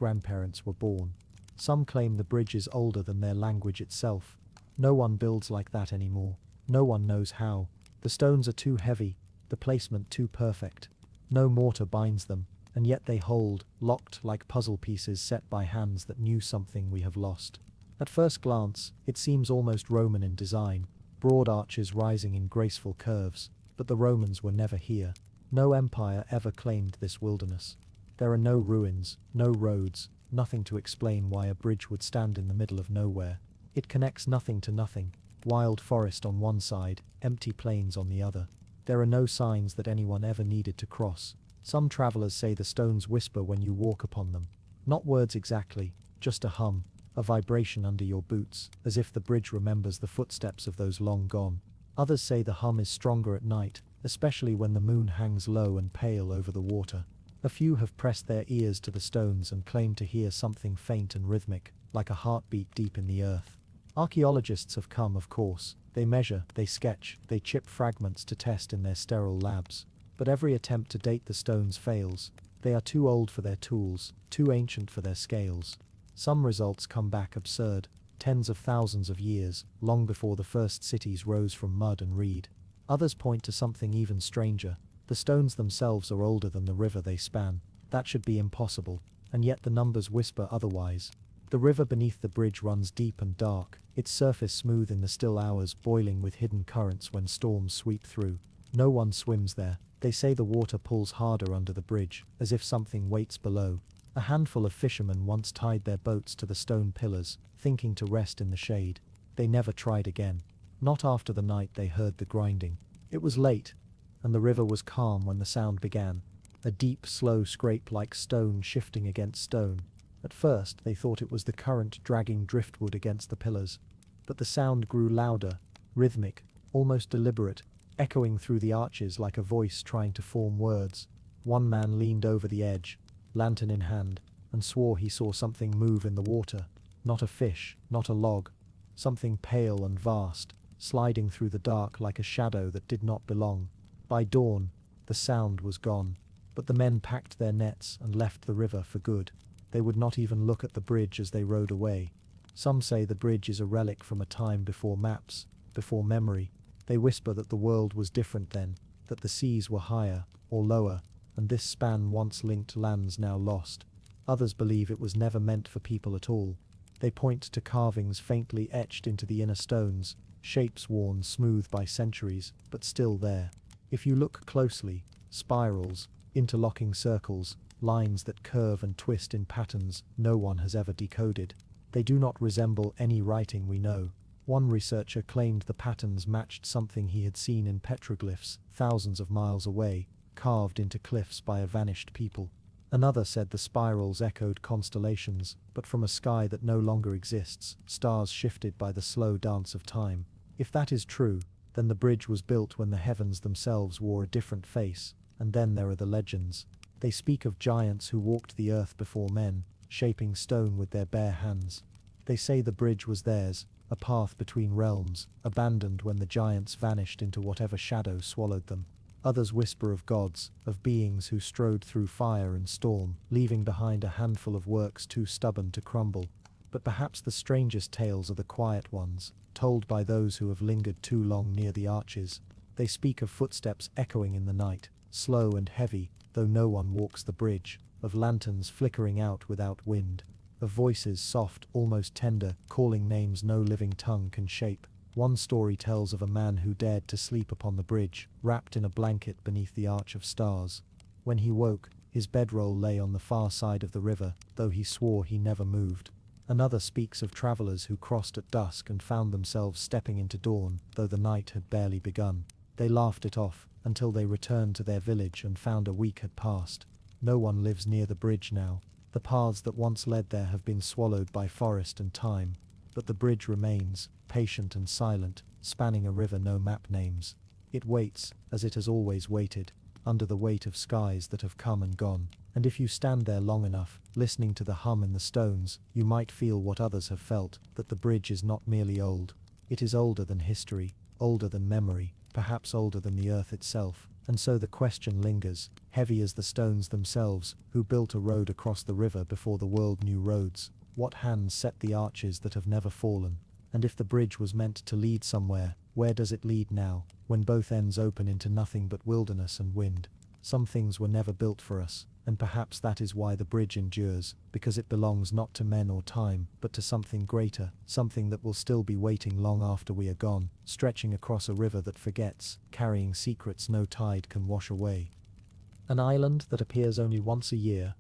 were born. Some claim the bridge is older than their language itself. No one builds like that anymore. No one knows how. The stones are too heavy, the placement too perfect. No mortar binds them, and yet they hold, locked like puzzle pieces set by hands that knew something we have lost. At first glance, it seems almost Roman in design, broad arches rising in graceful curves, but the Romans were never here. No empire ever claimed this wilderness. There are no ruins, no roads, nothing to explain why a bridge would stand in the middle of nowhere. It connects nothing to nothing. Wild forest on one side, empty plains on the other. There are no signs that anyone ever needed to cross. Some travelers say the stones whisper when you walk upon them. Not words exactly, just a hum, a vibration under your boots, as if the bridge remembers the footsteps of those long gone. Others say the hum is stronger at night, especially when the moon hangs low and pale over the water. A few have pressed their ears to the stones and claimed to hear something faint and rhythmic, like a heartbeat deep in the earth. Archaeologists have come, of course. They measure, they sketch, they chip fragments to test in their sterile labs. But every attempt to date the stones fails. They are too old for their tools, too ancient for their scales. Some results come back absurd, tens of thousands of years, long before the first cities rose from mud and reed. Others point to something even stranger. The stones themselves are older than the river they span. That should be impossible, and yet the numbers whisper otherwise. The river beneath the bridge runs deep and dark, its surface smooth in the still hours, boiling with hidden currents when storms sweep through. No one swims there. They say the water pulls harder under the bridge, as if something waits below. A handful of fishermen once tied their boats to the stone pillars, thinking to rest in the shade. They never tried again. Not after the night they heard the grinding. It was late, and the river was calm when the sound began. A deep, slow scrape like stone shifting against stone. At first they thought it was the current dragging driftwood against the pillars. But the sound grew louder, rhythmic, almost deliberate, echoing through the arches like a voice trying to form words. One man leaned over the edge, lantern in hand, and swore he saw something move in the water. Not a fish, not a log. Something pale and vast, sliding through the dark like a shadow that did not belong. By dawn, the sound was gone. But the men packed their nets and left the river for good. They would not even look at the bridge as they rowed away. Some say the bridge is a relic from a time before maps, before memory. They whisper that the world was different then, that the seas were higher, or lower, and this span once linked lands now lost. Others believe it was never meant for people at all. They point to carvings faintly etched into the inner stones, shapes worn smooth by centuries, but still there. If you look closely, spirals, interlocking circles, lines that curve and twist in patterns no one has ever decoded. They do not resemble any writing we know. One researcher claimed the patterns matched something he had seen in petroglyphs thousands of miles away, carved into cliffs by a vanished people. Another said the spirals echoed constellations, but from a sky that no longer exists, stars shifted by the slow dance of time. If that is true, then the bridge was built when the heavens themselves wore a different face. And then there are the legends. They speak of giants who walked the earth before men, shaping stone with their bare hands. They say the bridge was theirs, a path between realms, abandoned when the giants vanished into whatever shadow swallowed them. Others whisper of gods, of beings who strode through fire and storm, leaving behind a handful of works too stubborn to crumble. But perhaps the strangest tales are the quiet ones, told by those who have lingered too long near the arches. They speak of footsteps echoing in the night, slow and heavy, though no one walks the bridge, of lanterns flickering out without wind, of voices soft, almost tender, calling names no living tongue can shape. One story tells of a man who dared to sleep upon the bridge, wrapped in a blanket beneath the arch of stars. When he woke, his bedroll lay on the far side of the river, though he swore he never moved. Another speaks of travelers who crossed at dusk and found themselves stepping into dawn, though the night had barely begun. They laughed it off, until they returned to their village and found a week had passed. No one lives near the bridge now. The paths that once led there have been swallowed by forest and time. But the bridge remains, patient and silent, spanning a river no map names. It waits, as it has always waited, under the weight of skies that have come and gone. And if you stand there long enough, listening to the hum in the stones, you might feel what others have felt, that the bridge is not merely old. It is older than history, older than memory, perhaps older than the earth itself. And so the question lingers, heavy as the stones themselves, who built a road across the river before the world knew roads? What hands set the arches that have never fallen? And if the bridge was meant to lead somewhere, where does it lead now, when both ends open into nothing but wilderness and wind? Some things were never built for us, and perhaps that is why the bridge endures, because it belongs not to men or time, but to something greater, something that will still be waiting long after we are gone, stretching across a river that forgets, carrying secrets no tide can wash away. An island that appears only once a year.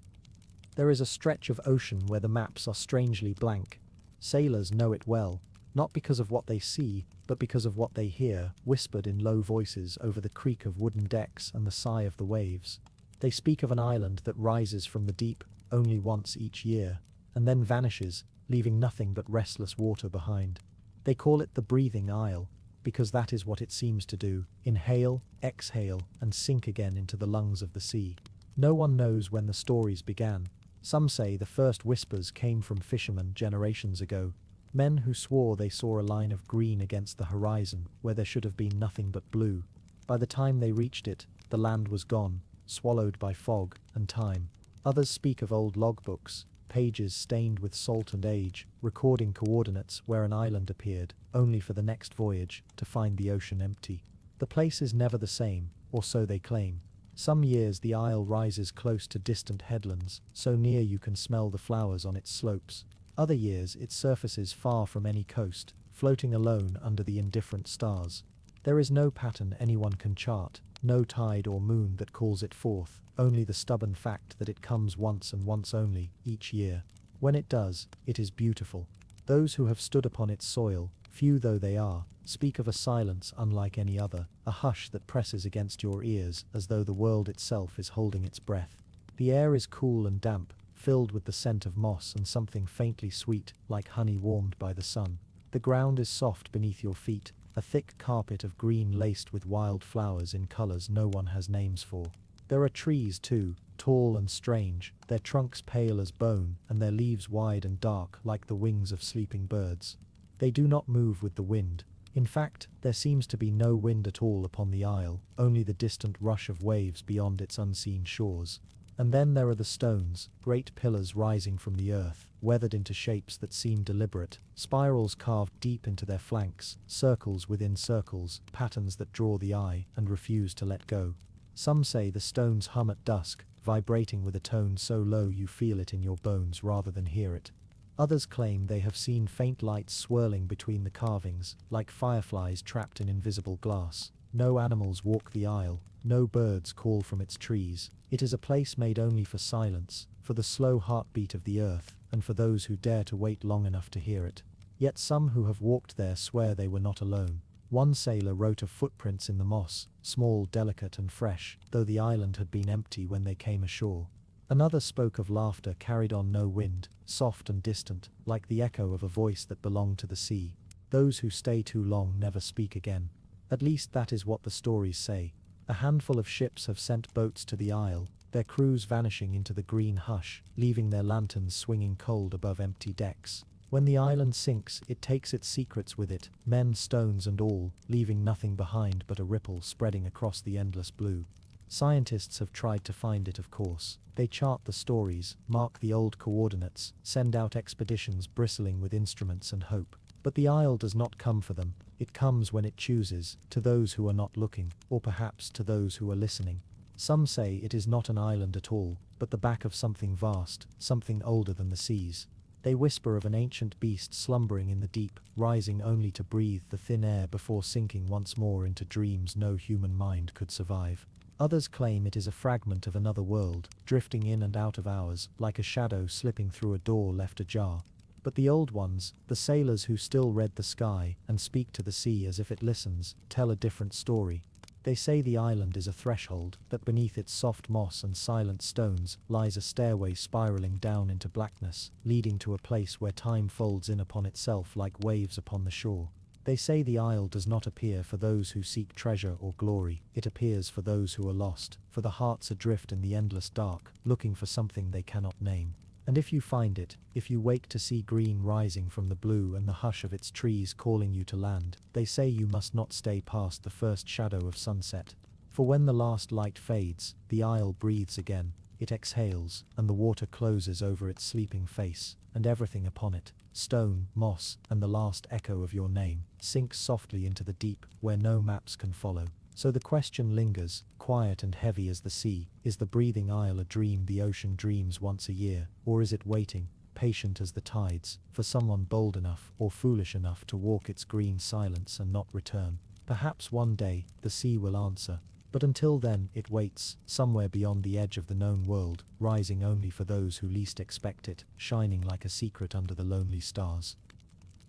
There is a stretch of ocean where the maps are strangely blank. Sailors know it well, not because of what they see, but because of what they hear, whispered in low voices over the creak of wooden decks and the sigh of the waves. They speak of an island that rises from the deep only once each year, and then vanishes, leaving nothing but restless water behind. They call it the breathing isle, because that is what it seems to do, inhale, exhale, and sink again into the lungs of the sea. No one knows when the stories began. Some say the first whispers came from fishermen generations ago, men who swore they saw a line of green against the horizon where there should have been nothing but blue. By the time they reached it, the land was gone, swallowed by fog and time. Others speak of old logbooks, pages stained with salt and age, recording coordinates where an island appeared, only for the next voyage to find the ocean empty. The place is never the same, or so they claim. Some years the isle rises close to distant headlands, so near you can smell the flowers on its slopes. Other years it surfaces far from any coast, floating alone under the indifferent stars. There is no pattern anyone can chart, no tide or moon that calls it forth, only the stubborn fact that it comes once and once only, each year. When it does, it is beautiful. Those who have stood upon its soil, few though they are, speak of a silence unlike any other, a hush that presses against your ears as though the world itself is holding its breath. The air is cool and damp, filled with the scent of moss and something faintly sweet, like honey warmed by the sun. The ground is soft beneath your feet, a thick carpet of green laced with wild flowers in colors no one has names for. There are trees too, tall and strange, their trunks pale as bone and their leaves wide and dark like the wings of sleeping birds. They do not move with the wind. In fact, there seems to be no wind at all upon the isle, only the distant rush of waves beyond its unseen shores. And then there are the stones, great pillars rising from the earth, weathered into shapes that seem deliberate, spirals carved deep into their flanks, circles within circles, patterns that draw the eye and refuse to let go. Some say the stones hum at dusk, vibrating with a tone so low you feel it in your bones rather than hear it. Others claim they have seen faint lights swirling between the carvings, like fireflies trapped in invisible glass. No animals walk the isle, no birds call from its trees. It is a place made only for silence, for the slow heartbeat of the earth, and for those who dare to wait long enough to hear it. Yet some who have walked there swear they were not alone. One sailor wrote of footprints in the moss, small, delicate and fresh, though the island had been empty when they came ashore. Another spoke of laughter carried on no wind, soft and distant, like the echo of a voice that belonged to the sea. Those who stay too long never speak again. At least that is what the stories say. A handful of ships have sent boats to the isle, their crews vanishing into the green hush, leaving their lanterns swinging cold above empty decks. When the island sinks, it takes its secrets with it, men, stones and all, leaving nothing behind but a ripple spreading across the endless blue. Scientists have tried to find it, of course. They chart the stories, mark the old coordinates, send out expeditions bristling with instruments and hope. But the isle does not come for them. It comes when it chooses, to those who are not looking, or perhaps to those who are listening. Some say it is not an island at all, but the back of something vast, something older than the seas. They whisper of an ancient beast slumbering in the deep, rising only to breathe the thin air before sinking once more into dreams no human mind could survive. Others claim it is a fragment of another world, drifting in and out of ours, like a shadow slipping through a door left ajar. But the old ones, the sailors who still read the sky and speak to the sea as if it listens, tell a different story. They say the island is a threshold, that beneath its soft moss and silent stones lies a stairway spiraling down into blackness, leading to a place where time folds in upon itself like waves upon the shore. They say the isle does not appear for those who seek treasure or glory, it appears for those who are lost, for the hearts adrift in the endless dark, looking for something they cannot name. And if you find it, if you wake to see green rising from the blue and the hush of its trees calling you to land, they say you must not stay past the first shadow of sunset. For when the last light fades, the isle breathes again, it exhales, and the water closes over its sleeping face, and everything upon it, stone, moss, and the last echo of your name, sinks softly into the deep, where no maps can follow. So the question lingers, quiet and heavy as the sea, is the breathing isle a dream the ocean dreams once a year, or is it waiting, patient as the tides, for someone bold enough or foolish enough to walk its green silence and not return? Perhaps one day, the sea will answer. But until then, it waits, somewhere beyond the edge of the known world, rising only for those who least expect it, shining like a secret under the lonely stars.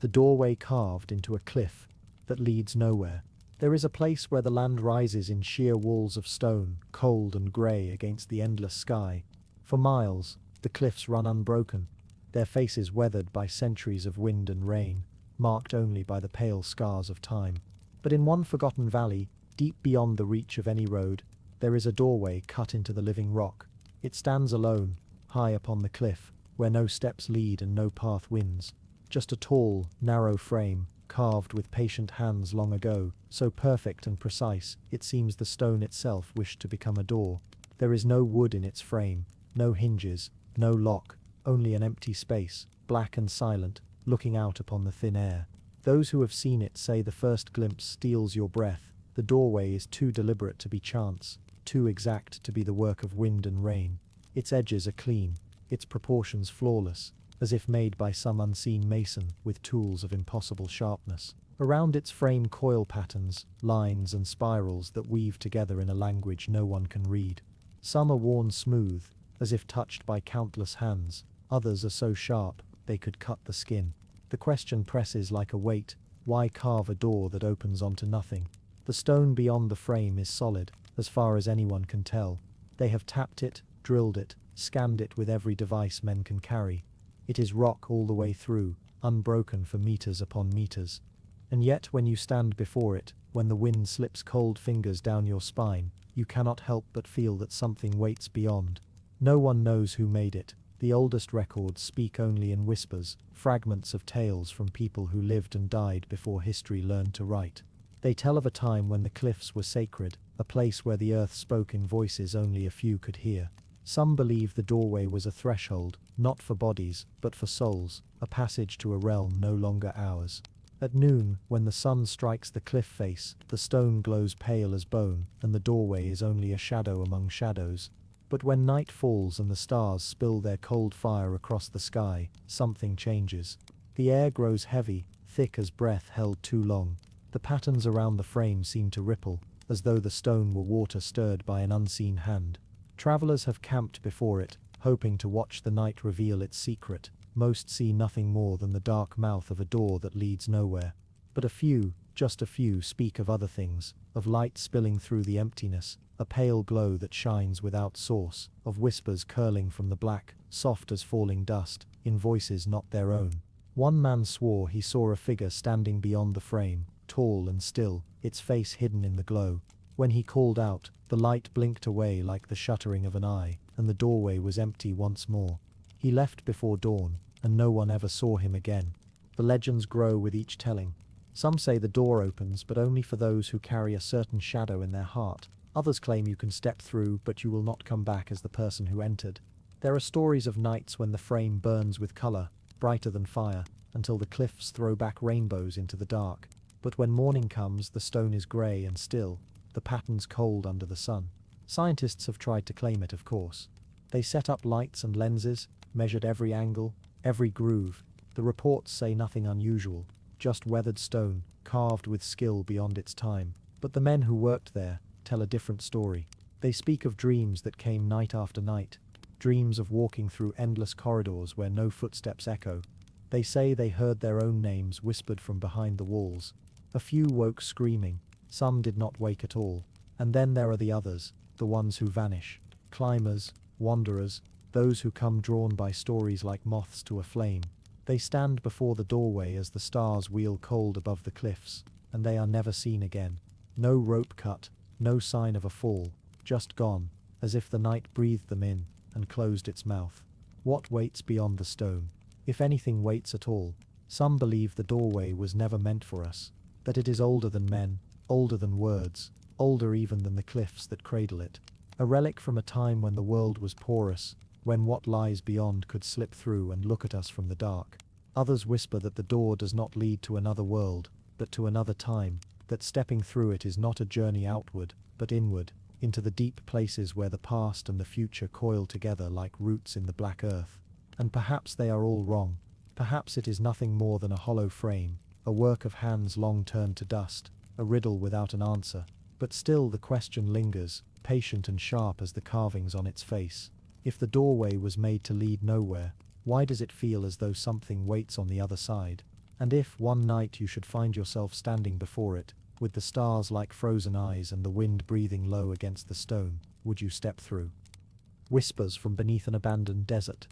The doorway carved into a cliff that leads nowhere. There is a place where the land rises in sheer walls of stone, cold and grey against the endless sky. For miles, the cliffs run unbroken, their faces weathered by centuries of wind and rain, marked only by the pale scars of time. But in one forgotten valley, deep beyond the reach of any road, there is a doorway cut into the living rock, It stands alone, high upon the cliff, where no steps lead and no path wins. Just a tall, narrow frame, carved with patient hands long ago, so perfect and precise, it seems the stone itself wished to become a door. There is no wood in its frame, no hinges, no lock, only an empty space, black and silent, looking out upon the thin air. Those who have seen it say the first glimpse steals your breath. The doorway is too deliberate to be chance, too exact to be the work of wind and rain. Its edges are clean, its proportions flawless, as if made by some unseen mason with tools of impossible sharpness. Around its frame coil patterns, lines and spirals that weave together in a language no one can read. Some are worn smooth, as if touched by countless hands, others are so sharp they could cut the skin. The question presses like a weight: why carve a door that opens onto nothing? The stone beyond the frame is solid, as far as anyone can tell. They have tapped it, drilled it, scanned it with every device men can carry. It is rock all the way through, unbroken for meters upon meters. And yet when you stand before it, when the wind slips cold fingers down your spine, you cannot help but feel that something waits beyond. No one knows who made it. The oldest records speak only in whispers, fragments of tales from people who lived and died before history learned to write. They tell of a time when the cliffs were sacred, a place where the earth spoke in voices only a few could hear. Some believe the doorway was a threshold, not for bodies, but for souls, a passage to a realm no longer ours. At noon, when the sun strikes the cliff face, the stone glows pale as bone, and the doorway is only a shadow among shadows. But when night falls and the stars spill their cold fire across the sky, something changes. The air grows heavy, thick as breath held too long. The patterns around the frame seem to ripple, as though the stone were water stirred by an unseen hand. Travelers have camped before it, hoping to watch the night reveal its secret. Most see nothing more than the dark mouth of a door that leads nowhere. But a few, just a few, speak of other things, of light spilling through the emptiness, a pale glow that shines without source, of whispers curling from the black, soft as falling dust, in voices not their own. One man swore he saw a figure standing beyond the frame, tall and still, its face hidden in the glow. When he called out, the light blinked away like the shuttering of an eye, and the doorway was empty once more. He left before dawn, and no one ever saw him again. The legends grow with each telling. Some say the door opens, but only for those who carry a certain shadow in their heart. Others claim you can step through, but you will not come back as the person who entered. There are stories of nights when the frame burns with color, brighter than fire, until the cliffs throw back rainbows into the dark. But when morning comes, the stone is gray and still, the patterns cold under the sun. Scientists have tried to claim it, of course. They set up lights and lenses, measured every angle, every groove. The reports say nothing unusual, just weathered stone, carved with skill beyond its time. But the men who worked there tell a different story. They speak of dreams that came night after night, dreams of walking through endless corridors where no footsteps echo. They say they heard their own names whispered from behind the walls. A few woke screaming, some did not wake at all. And then there are the others, the ones who vanish. Climbers, wanderers, those who come drawn by stories like moths to a flame. They stand before the doorway as the stars wheel cold above the cliffs, and they are never seen again. No rope cut, no sign of a fall, just gone, as if the night breathed them in and closed its mouth. What waits beyond the stone? If anything waits at all. Some believe the doorway was never meant for us, that it is older than men, older than words, older even than the cliffs that cradle it. A relic from a time when the world was porous, when what lies beyond could slip through and look at us from the dark. Others whisper that the door does not lead to another world, but to another time, that stepping through it is not a journey outward, but inward, into the deep places where the past and the future coil together like roots in the black earth. And perhaps they are all wrong. Perhaps it is nothing more than a hollow frame, a work of hands long turned to dust, a riddle without an answer. But still the question lingers, patient and sharp as the carvings on its face. If the doorway was made to lead nowhere, why does it feel as though something waits on the other side? And if one night you should find yourself standing before it, with the stars like frozen eyes and the wind breathing low against the stone, would you step through? Whispers from beneath an abandoned desert.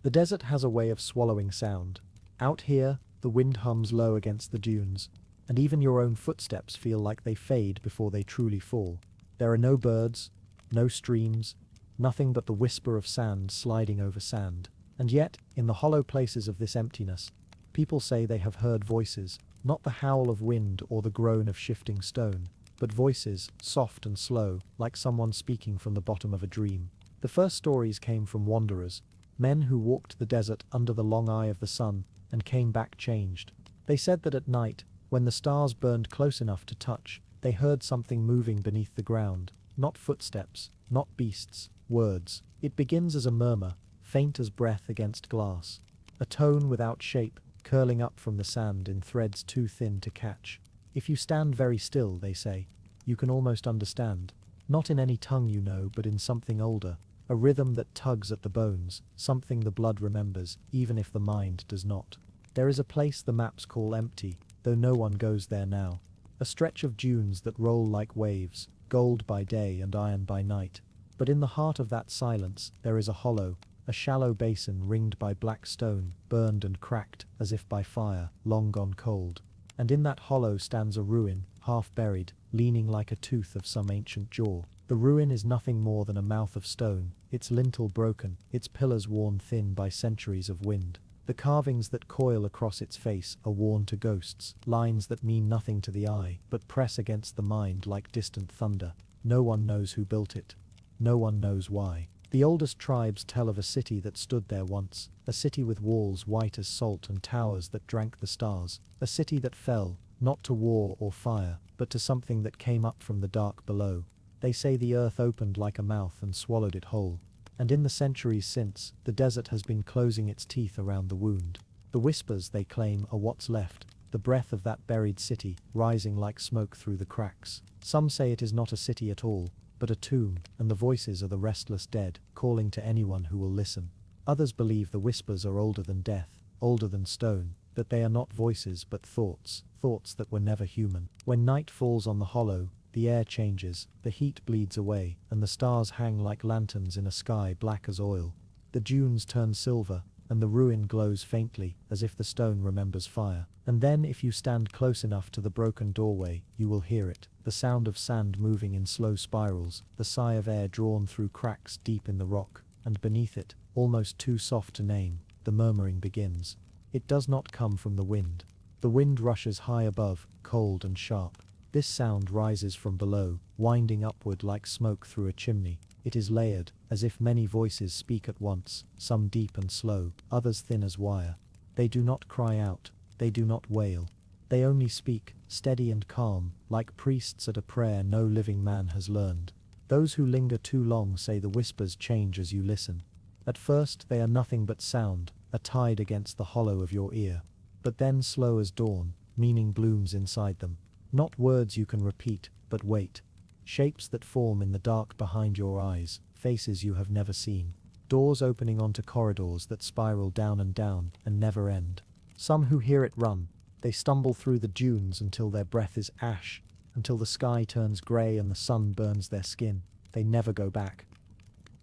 The desert has a way of swallowing sound. Out here, the wind hums low against the dunes, and even your own footsteps feel like they fade before they truly fall. There are no birds, no streams, nothing but the whisper of sand sliding over sand. And yet, in the hollow places of this emptiness, people say they have heard voices, not the howl of wind or the groan of shifting stone, but voices, soft and slow, like someone speaking from the bottom of a dream. The first stories came from wanderers, men who walked the desert under the long eye of the sun and came back changed. They said that at night, when the stars burned close enough to touch, they heard something moving beneath the ground, not footsteps, not beasts, words. It begins as a murmur, faint as breath against glass, a tone without shape, curling up from the sand in threads too thin to catch. If you stand very still, they say, you can almost understand, not in any tongue you know, but in something older, a rhythm that tugs at the bones, something the blood remembers, even if the mind does not. There is a place the maps call empty, though no one goes there now. A stretch of dunes that roll like waves, gold by day and iron by night. But in the heart of that silence, there is a hollow, a shallow basin ringed by black stone, burned and cracked, as if by fire, long gone cold. And in that hollow stands a ruin, half buried, leaning like a tooth of some ancient jaw. The ruin is nothing more than a mouth of stone, its lintel broken, its pillars worn thin by centuries of wind. The carvings that coil across its face are worn to ghosts, lines that mean nothing to the eye, but press against the mind like distant thunder. No one knows who built it. No one knows why. The oldest tribes tell of a city that stood there once, a city with walls white as salt and towers that drank the stars, a city that fell, not to war or fire, but to something that came up from the dark below. They say the earth opened like a mouth and swallowed it whole. And in the centuries since, the desert has been closing its teeth around the wound. The whispers, they claim, are what's left, the breath of that buried city, rising like smoke through the cracks. Some say it is not a city at all, but a tomb, and the voices are the restless dead, calling to anyone who will listen. Others believe the whispers are older than death, older than stone, that they are not voices but thoughts, thoughts that were never human. When night falls on the hollow, the air changes, the heat bleeds away, and the stars hang like lanterns in a sky black as oil. The dunes turn silver, and the ruin glows faintly, as if the stone remembers fire. And then, if you stand close enough to the broken doorway, you will hear it, the sound of sand moving in slow spirals, the sigh of air drawn through cracks deep in the rock, and beneath it, almost too soft to name, the murmuring begins. It does not come from the wind. The wind rushes high above, cold and sharp. This sound rises from below, winding upward like smoke through a chimney. It is layered, as if many voices speak at once, some deep and slow, others thin as wire. They do not cry out, they do not wail. They only speak, steady and calm, like priests at a prayer no living man has learned. Those who linger too long say the whispers change as you listen. At first they are nothing but sound, a tide against the hollow of your ear. But then, slow as dawn, meaning blooms inside them. Not words you can repeat, but wait. Shapes that form in the dark behind your eyes, faces you have never seen. Doors opening onto corridors that spiral down and never end. Some who hear it run. They stumble through the dunes until their breath is ash, until the sky turns grey and the sun burns their skin. They never go back.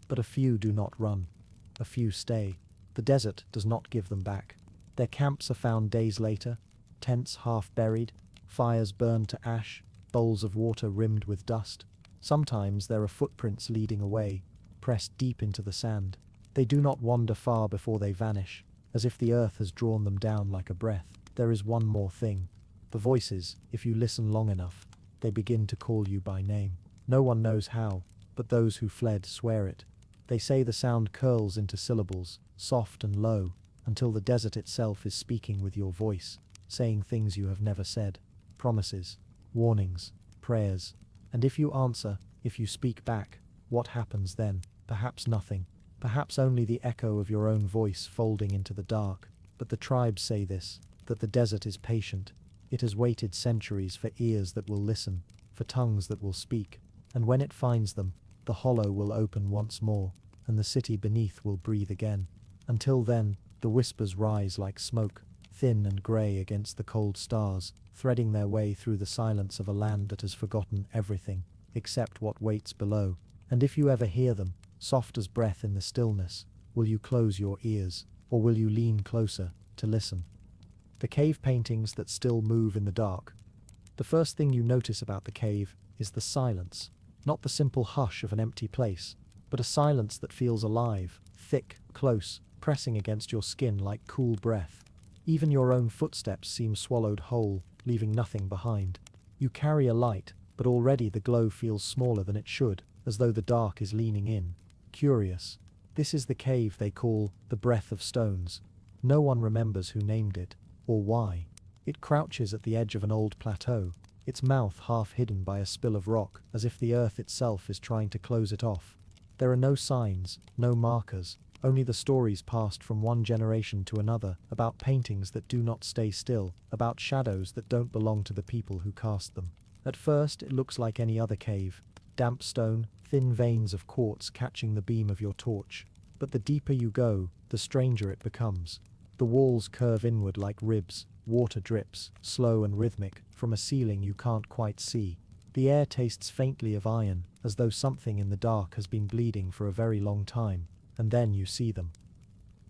But a few do not run. A few stay. The desert does not give them back. Their camps are found days later, tents half buried, fires burned to ash, bowls of water rimmed with dust. Sometimes there are footprints leading away, pressed deep into the sand. They do not wander far before they vanish, as if the earth has drawn them down like a breath. There is one more thing. The voices, if you listen long enough, they begin to call you by name. No one knows how, but those who fled swear it. They say the sound curls into syllables, soft and low, until the desert itself is speaking with your voice, saying things you have never said. Promises, warnings, prayers. And if you answer, if you speak back, what happens then? Perhaps nothing. Perhaps only the echo of your own voice folding into the dark. But the tribes say this, that the desert is patient. It has waited centuries for ears that will listen, for tongues that will speak. And when it finds them, the hollow will open once more, and the city beneath will breathe again. Until then, the whispers rise like smoke, thin and grey against the cold stars, threading their way through the silence of a land that has forgotten everything, except what waits below. And if you ever hear them, soft as breath in the stillness, will you close your ears, or will you lean closer to listen? The cave paintings that still move in the dark. The first thing you notice about the cave is the silence, not the simple hush of an empty place, but a silence that feels alive, thick, close, pressing against your skin like cool breath. Even your own footsteps seem swallowed whole, leaving nothing behind. You carry a light, but already the glow feels smaller than it should, as though the dark is leaning in. Curious. This is the cave they call the Breath of Stones. No one remembers who named it, or why. It crouches at the edge of an old plateau, its mouth half hidden by a spill of rock, as if the earth itself is trying to close it off. There are no signs, no markers, only the stories passed from one generation to another, about paintings that do not stay still, about shadows that don't belong to the people who cast them. At first it looks like any other cave, damp stone, thin veins of quartz catching the beam of your torch. But the deeper you go, the stranger it becomes. The walls curve inward like ribs, water drips, slow and rhythmic, from a ceiling you can't quite see. The air tastes faintly of iron, as though something in the dark has been bleeding for a very long time, and then you see them.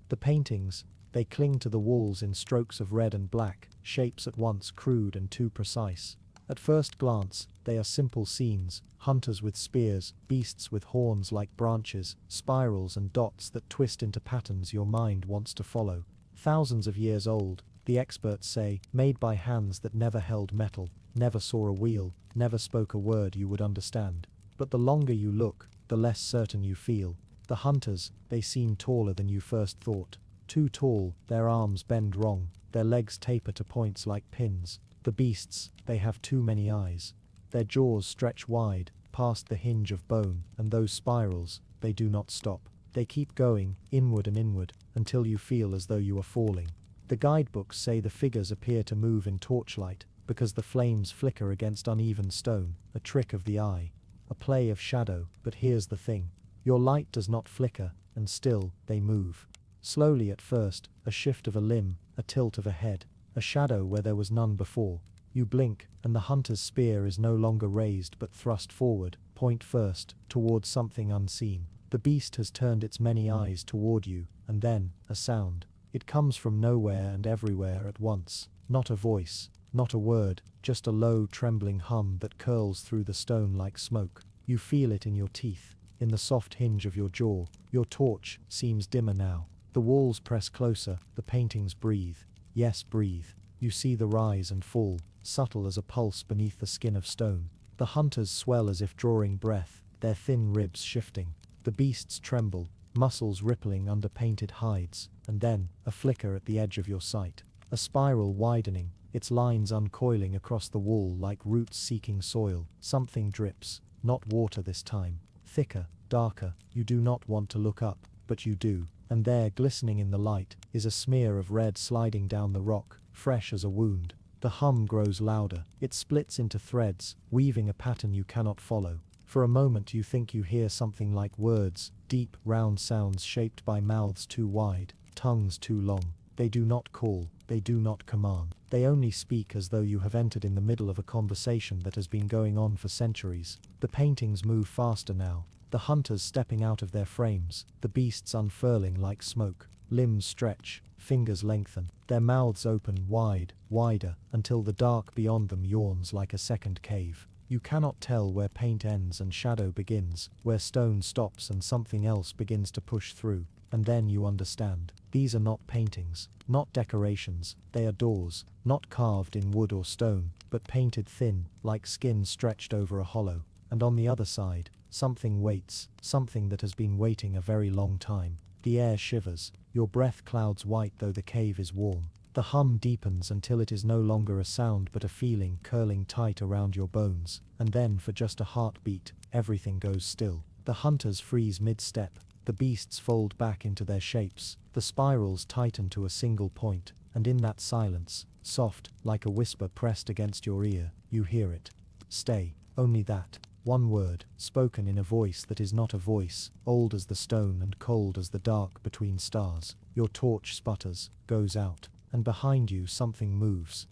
The paintings, they cling to the walls in strokes of red and black, shapes at once crude and too precise. At first glance, they are simple scenes, hunters with spears, beasts with horns like branches, spirals and dots that twist into patterns your mind wants to follow. Thousands of years old, the experts say, made by hands that never held metal, never saw a wheel, never spoke a word you would understand. But the longer you look, the less certain you feel. The hunters, they seem taller than you first thought. Too tall, their arms bend wrong, their legs taper to points like pins. The beasts, they have too many eyes. Their jaws stretch wide, past the hinge of bone, and those spirals, they do not stop. They keep going, inward and inward, until you feel as though you are falling. The guidebooks say the figures appear to move in torchlight, because the flames flicker against uneven stone, a trick of the eye, a play of shadow. But here's the thing. Your light does not flicker, and still, they move. Slowly at first, a shift of a limb, a tilt of a head, a shadow where there was none before. You blink, and the hunter's spear is no longer raised but thrust forward, point first, towards something unseen. The beast has turned its many eyes toward you, and then, a sound. It comes from nowhere and everywhere at once. Not a voice, not a word, just a low, trembling hum that curls through the stone like smoke. You feel it in your teeth, in the soft hinge of your jaw. Your torch seems dimmer now. The walls press closer, the paintings breathe. Yes, breathe. You see the rise and fall, subtle as a pulse beneath the skin of stone. The hunters swell as if drawing breath, their thin ribs shifting. The beasts tremble, muscles rippling under painted hides, and then, a flicker at the edge of your sight. A spiral widening, its lines uncoiling across the wall like roots seeking soil. Something drips, not water this time. Thicker, darker. You do not want to look up, but you do. And there, glistening in the light, is a smear of red sliding down the rock, fresh as a wound. The hum grows louder. It splits into threads, weaving a pattern you cannot follow. For a moment you think you hear something like words, deep, round sounds shaped by mouths too wide, tongues too long. They do not call, they do not command. They only speak as though you have entered in the middle of a conversation that has been going on for centuries. The paintings move faster now, the hunters stepping out of their frames, the beasts unfurling like smoke. Limbs stretch, fingers lengthen, their mouths open wide, wider, until the dark beyond them yawns like a second cave. You cannot tell where paint ends and shadow begins, where stone stops and something else begins to push through. And then you understand. These are not paintings, not decorations, they are doors, not carved in wood or stone, but painted thin, like skin stretched over a hollow. And on the other side, something waits, something that has been waiting a very long time. The air shivers, your breath clouds white though the cave is warm. The hum deepens until it is no longer a sound but a feeling curling tight around your bones. And then for just a heartbeat, everything goes still. The hunters freeze mid-step. The beasts fold back into their shapes, the spirals tighten to a single point, and in that silence, soft, like a whisper pressed against your ear, you hear it. Stay. Only that. One word, spoken in a voice that is not a voice, old as the stone and cold as the dark between stars. Your torch sputters, goes out, and behind you something moves.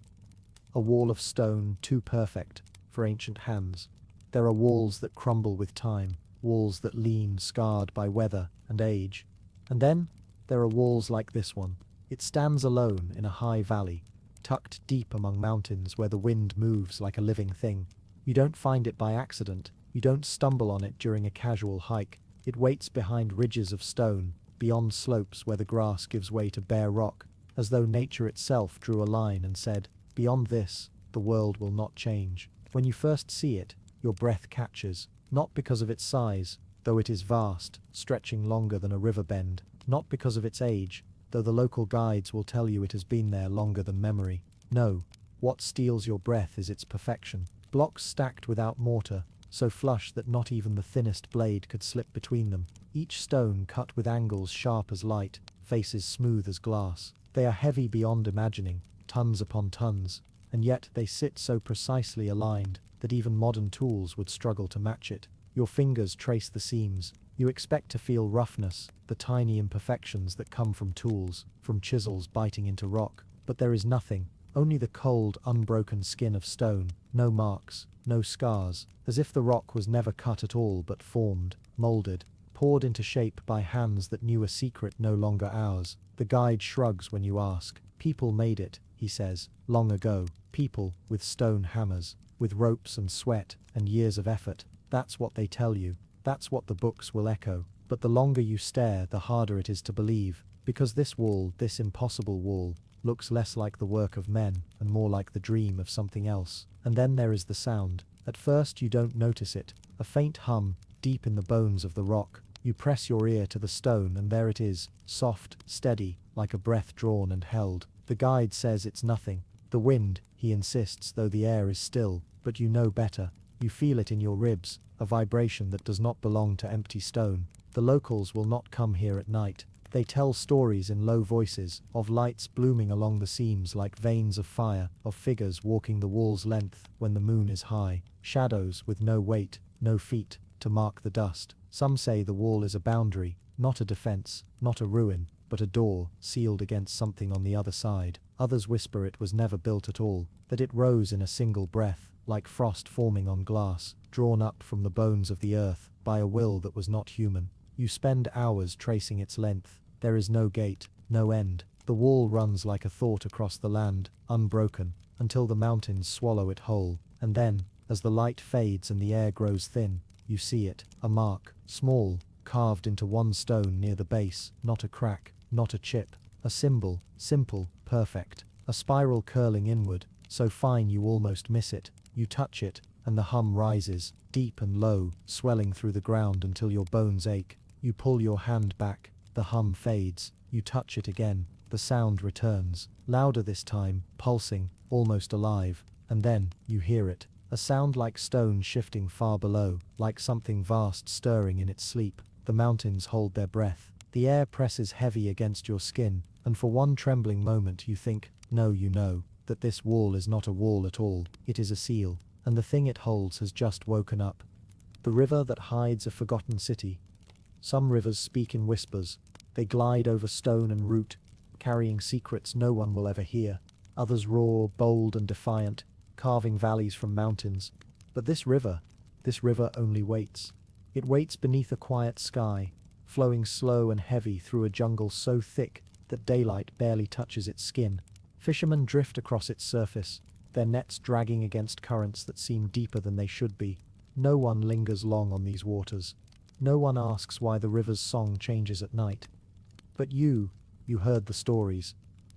A wall of stone too perfect for ancient hands. There are walls that crumble with time, walls that lean, scarred by weather and age. And then, there are walls like this one. It stands alone in a high valley, tucked deep among mountains where the wind moves like a living thing. You don't find it by accident, you don't stumble on it during a casual hike. It waits behind ridges of stone, beyond slopes where the grass gives way to bare rock, as though nature itself drew a line and said, "Beyond this, the world will not change." When you first see it, your breath catches, not because of its size, though it is vast, stretching longer than a river bend, not because of its age, though the local guides will tell you it has been there longer than memory. No, what steals your breath is its perfection. Blocks stacked without mortar, so flush that not even the thinnest blade could slip between them. Each stone cut with angles sharp as light, faces smooth as glass. They are heavy beyond imagining, tons upon tons, and yet they sit so precisely aligned that even modern tools would struggle to match it. Your fingers trace the seams. You expect to feel roughness, the tiny imperfections that come from tools, from chisels biting into rock, but there is nothing, only the cold, unbroken skin of stone, no marks, no scars, as if the rock was never cut at all but formed, molded, poured into shape by hands that knew a secret no longer ours. The guide shrugs when you ask. People made it, he says, long ago. People, with stone hammers, with ropes and sweat, and years of effort. That's what they tell you. That's what the books will echo. But the longer you stare, the harder it is to believe, because this wall, this impossible wall, looks less like the work of men, and more like the dream of something else. And then there is the sound. At first you don't notice it, a faint hum, deep in the bones of the rock. You press your ear to the stone and there it is, soft, steady, like a breath drawn and held. The guide says it's nothing. The wind, he insists, though the air is still, but you know better. You feel it in your ribs, a vibration that does not belong to empty stone. The locals will not come here at night. They tell stories in low voices, of lights blooming along the seams like veins of fire, of figures walking the wall's length when the moon is high, shadows with no weight, no feet, to mark the dust. Some say the wall is a boundary, not a defense, not a ruin, but a door, sealed against something on the other side. Others whisper it was never built at all, that it rose in a single breath, like frost forming on glass, drawn up from the bones of the earth, by a will that was not human. You spend hours tracing its length. There is no gate, no end. The wall runs like a thought across the land, unbroken, until the mountains swallow it whole. And then, as the light fades and the air grows thin, you see it, a mark, small, carved into one stone near the base, not a crack, not a chip, a symbol, simple, perfect, a spiral curling inward, so fine you almost miss it. You touch it, and the hum rises, deep and low, swelling through the ground until your bones ache. You pull your hand back, the hum fades, you touch it again, the sound returns, louder this time, pulsing, almost alive, and then, you hear it, a sound like stone shifting far below, like something vast stirring in its sleep. The mountains hold their breath, the air presses heavy against your skin, and for one trembling moment you think, no, you know, that this wall is not a wall at all, it is a seal, and the thing it holds has just woken up. The river that hides a forgotten city. Some rivers speak in whispers. They glide over stone and root, carrying secrets no one will ever hear. Others roar, bold and defiant, carving valleys from mountains. But this river only waits. It waits beneath a quiet sky, flowing slow and heavy through a jungle so thick that daylight barely touches its skin. Fishermen drift across its surface, their nets dragging against currents that seem deeper than they should be. No one lingers long on these waters. No one asks why the river's song changes at night. But you heard the stories.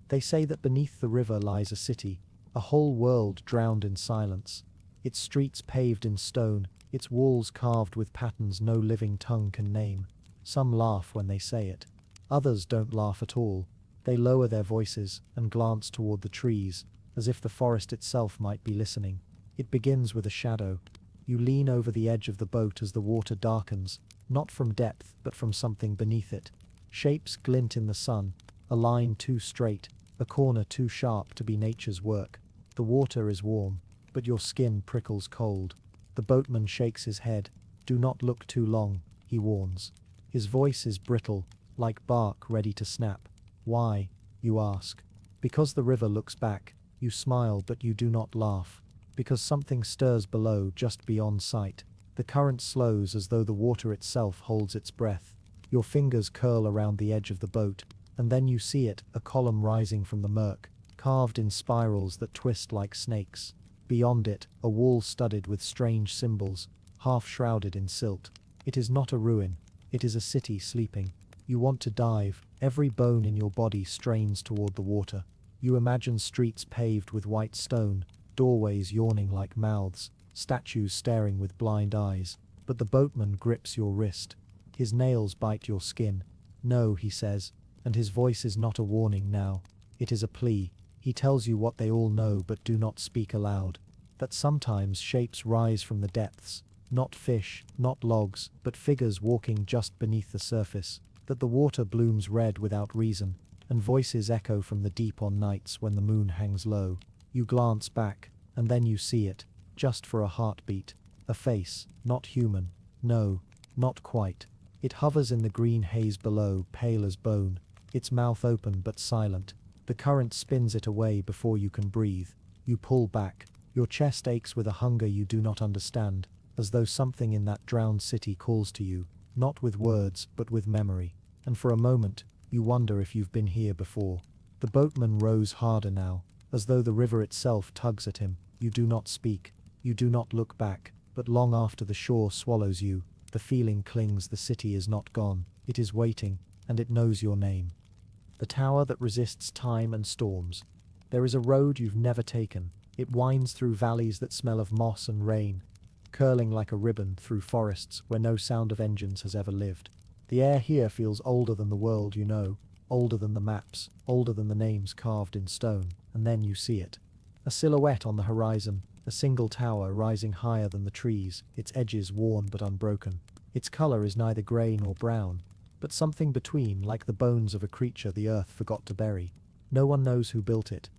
They say that beneath the river lies a city, a whole world drowned in silence. Its streets paved in stone, its walls carved with patterns no living tongue can name. Some laugh when they say it. Others don't laugh at all. They lower their voices and glance toward the trees, as if the forest itself might be listening. It begins with a shadow. You lean over the edge of the boat as the water darkens, not from depth, but from something beneath it. Shapes glint in the sun, a line too straight, a corner too sharp to be nature's work. The water is warm, but your skin prickles cold. The boatman shakes his head. Do not look too long, he warns. His voice is brittle, like bark ready to snap. Why, you ask? Because the river looks back. You smile, but you do not laugh. Because something stirs below, just beyond sight. The current slows as though the water itself holds its breath. Your fingers curl around the edge of the boat, and then you see it, a column rising from the murk, carved in spirals that twist like snakes. Beyond it, a wall studded with strange symbols, half shrouded in silt. It is not a ruin. It is a city sleeping. You want to dive, every bone in your body strains toward the water. You imagine streets paved with white stone, doorways yawning like mouths, statues staring with blind eyes. But the boatman grips your wrist. His nails bite your skin. No, he says, and his voice is not a warning now. It is a plea. He tells you what they all know but do not speak aloud. That sometimes shapes rise from the depths. Not fish, not logs, but figures walking just beneath the surface. That the water blooms red without reason, and voices echo from the deep on nights when the moon hangs low. You glance back, and then you see it, just for a heartbeat. A face, not human. No, not quite. It hovers in the green haze below, pale as bone, its mouth open but silent. The current spins it away before you can breathe. You pull back. Your chest aches with a hunger you do not understand, as though something in that drowned city calls to you, not with words but with memory. And for a moment, you wonder if you've been here before. The boatman rows harder now, as though the river itself tugs at him. You do not speak. You do not look back. But long after the shore swallows you, the feeling clings. The city is not gone. It is waiting, and it knows your name. The tower that resists time and storms. There is a road you've never taken. It winds through valleys that smell of moss and rain, curling like a ribbon through forests where no sound of engines has ever lived. The air here feels older than the world you know, older than the maps, older than the names carved in stone, and then you see it. A silhouette on the horizon, a single tower rising higher than the trees, its edges worn but unbroken. Its color is neither grey nor brown, but something between, like the bones of a creature the earth forgot to bury. No one knows who built it.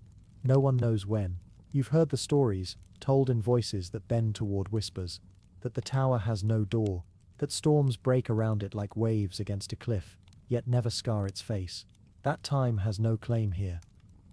No one knows when. You've heard the stories, told in voices that bend toward whispers, that the tower has no door, that storms break around it like waves against a cliff, yet never scar its face. That time has no claim here.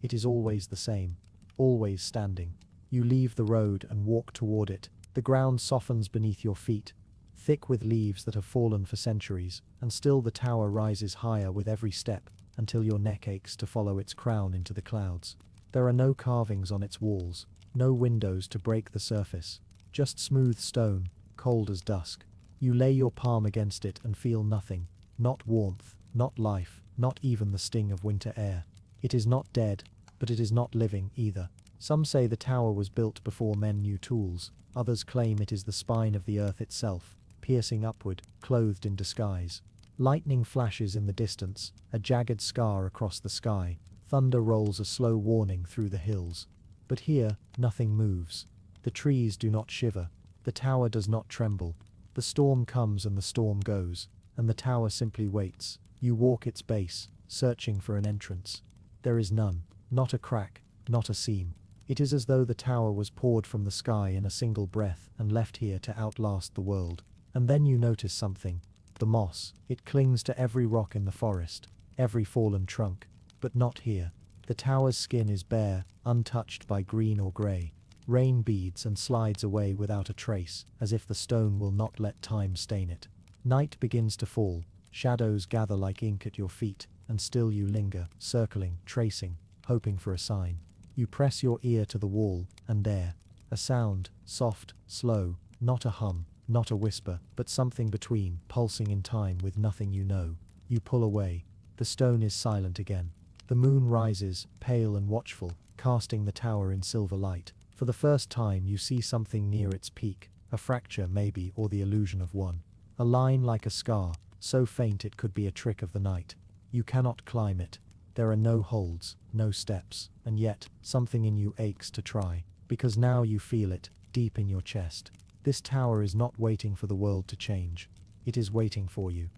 It is always the same, always standing. You leave the road and walk toward it. The ground softens beneath your feet, thick with leaves that have fallen for centuries, and still the tower rises higher with every step, until your neck aches to follow its crown into the clouds. There are no carvings on its walls, no windows to break the surface, just smooth stone, cold as dusk. You lay your palm against it and feel nothing, not warmth, not life, not even the sting of winter air. It is not dead, but it is not living either. Some say the tower was built before men knew tools, others claim it is the spine of the earth itself, piercing upward, clothed in disguise. Lightning flashes in the distance, a jagged scar across the sky. Thunder rolls a slow warning through the hills. But here, nothing moves. The trees do not shiver. The tower does not tremble. The storm comes and the storm goes, and the tower simply waits. You walk its base, searching for an entrance. There is none, not a crack, not a seam. It is as though the tower was poured from the sky in a single breath and left here to outlast the world. And then you notice something. The moss. It clings to every rock in the forest, every fallen trunk. But not here. The tower's skin is bare, untouched by green or grey. Rain beads and slides away without a trace, as if the stone will not let time stain it. Night begins to fall. Shadows gather like ink at your feet, and still you linger, circling, tracing, hoping for a sign. You press your ear to the wall, and there. A sound, soft, slow, not a hum, not a whisper, but something between, pulsing in time with nothing you know. You pull away. The stone is silent again. The moon rises, pale and watchful, casting the tower in silver light. For the first time you see something near its peak, a fracture maybe, or the illusion of one. A line like a scar, so faint it could be a trick of the night. You cannot climb it. There are no holds, no steps, and yet, something in you aches to try, because now you feel it, deep in your chest. This tower is not waiting for the world to change. It is waiting for you.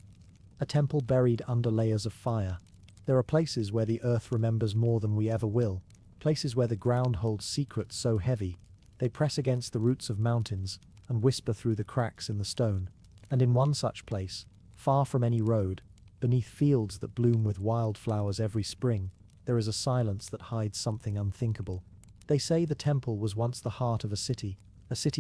A temple buried under layers of fire. There are places where the earth remembers more than we ever will, places where the ground holds secrets so heavy, they press against the roots of mountains and whisper through the cracks in the stone. And in one such place, far from any road, beneath fields that bloom with wildflowers every spring, there is a silence that hides something unthinkable. They say the temple was once the heart of a city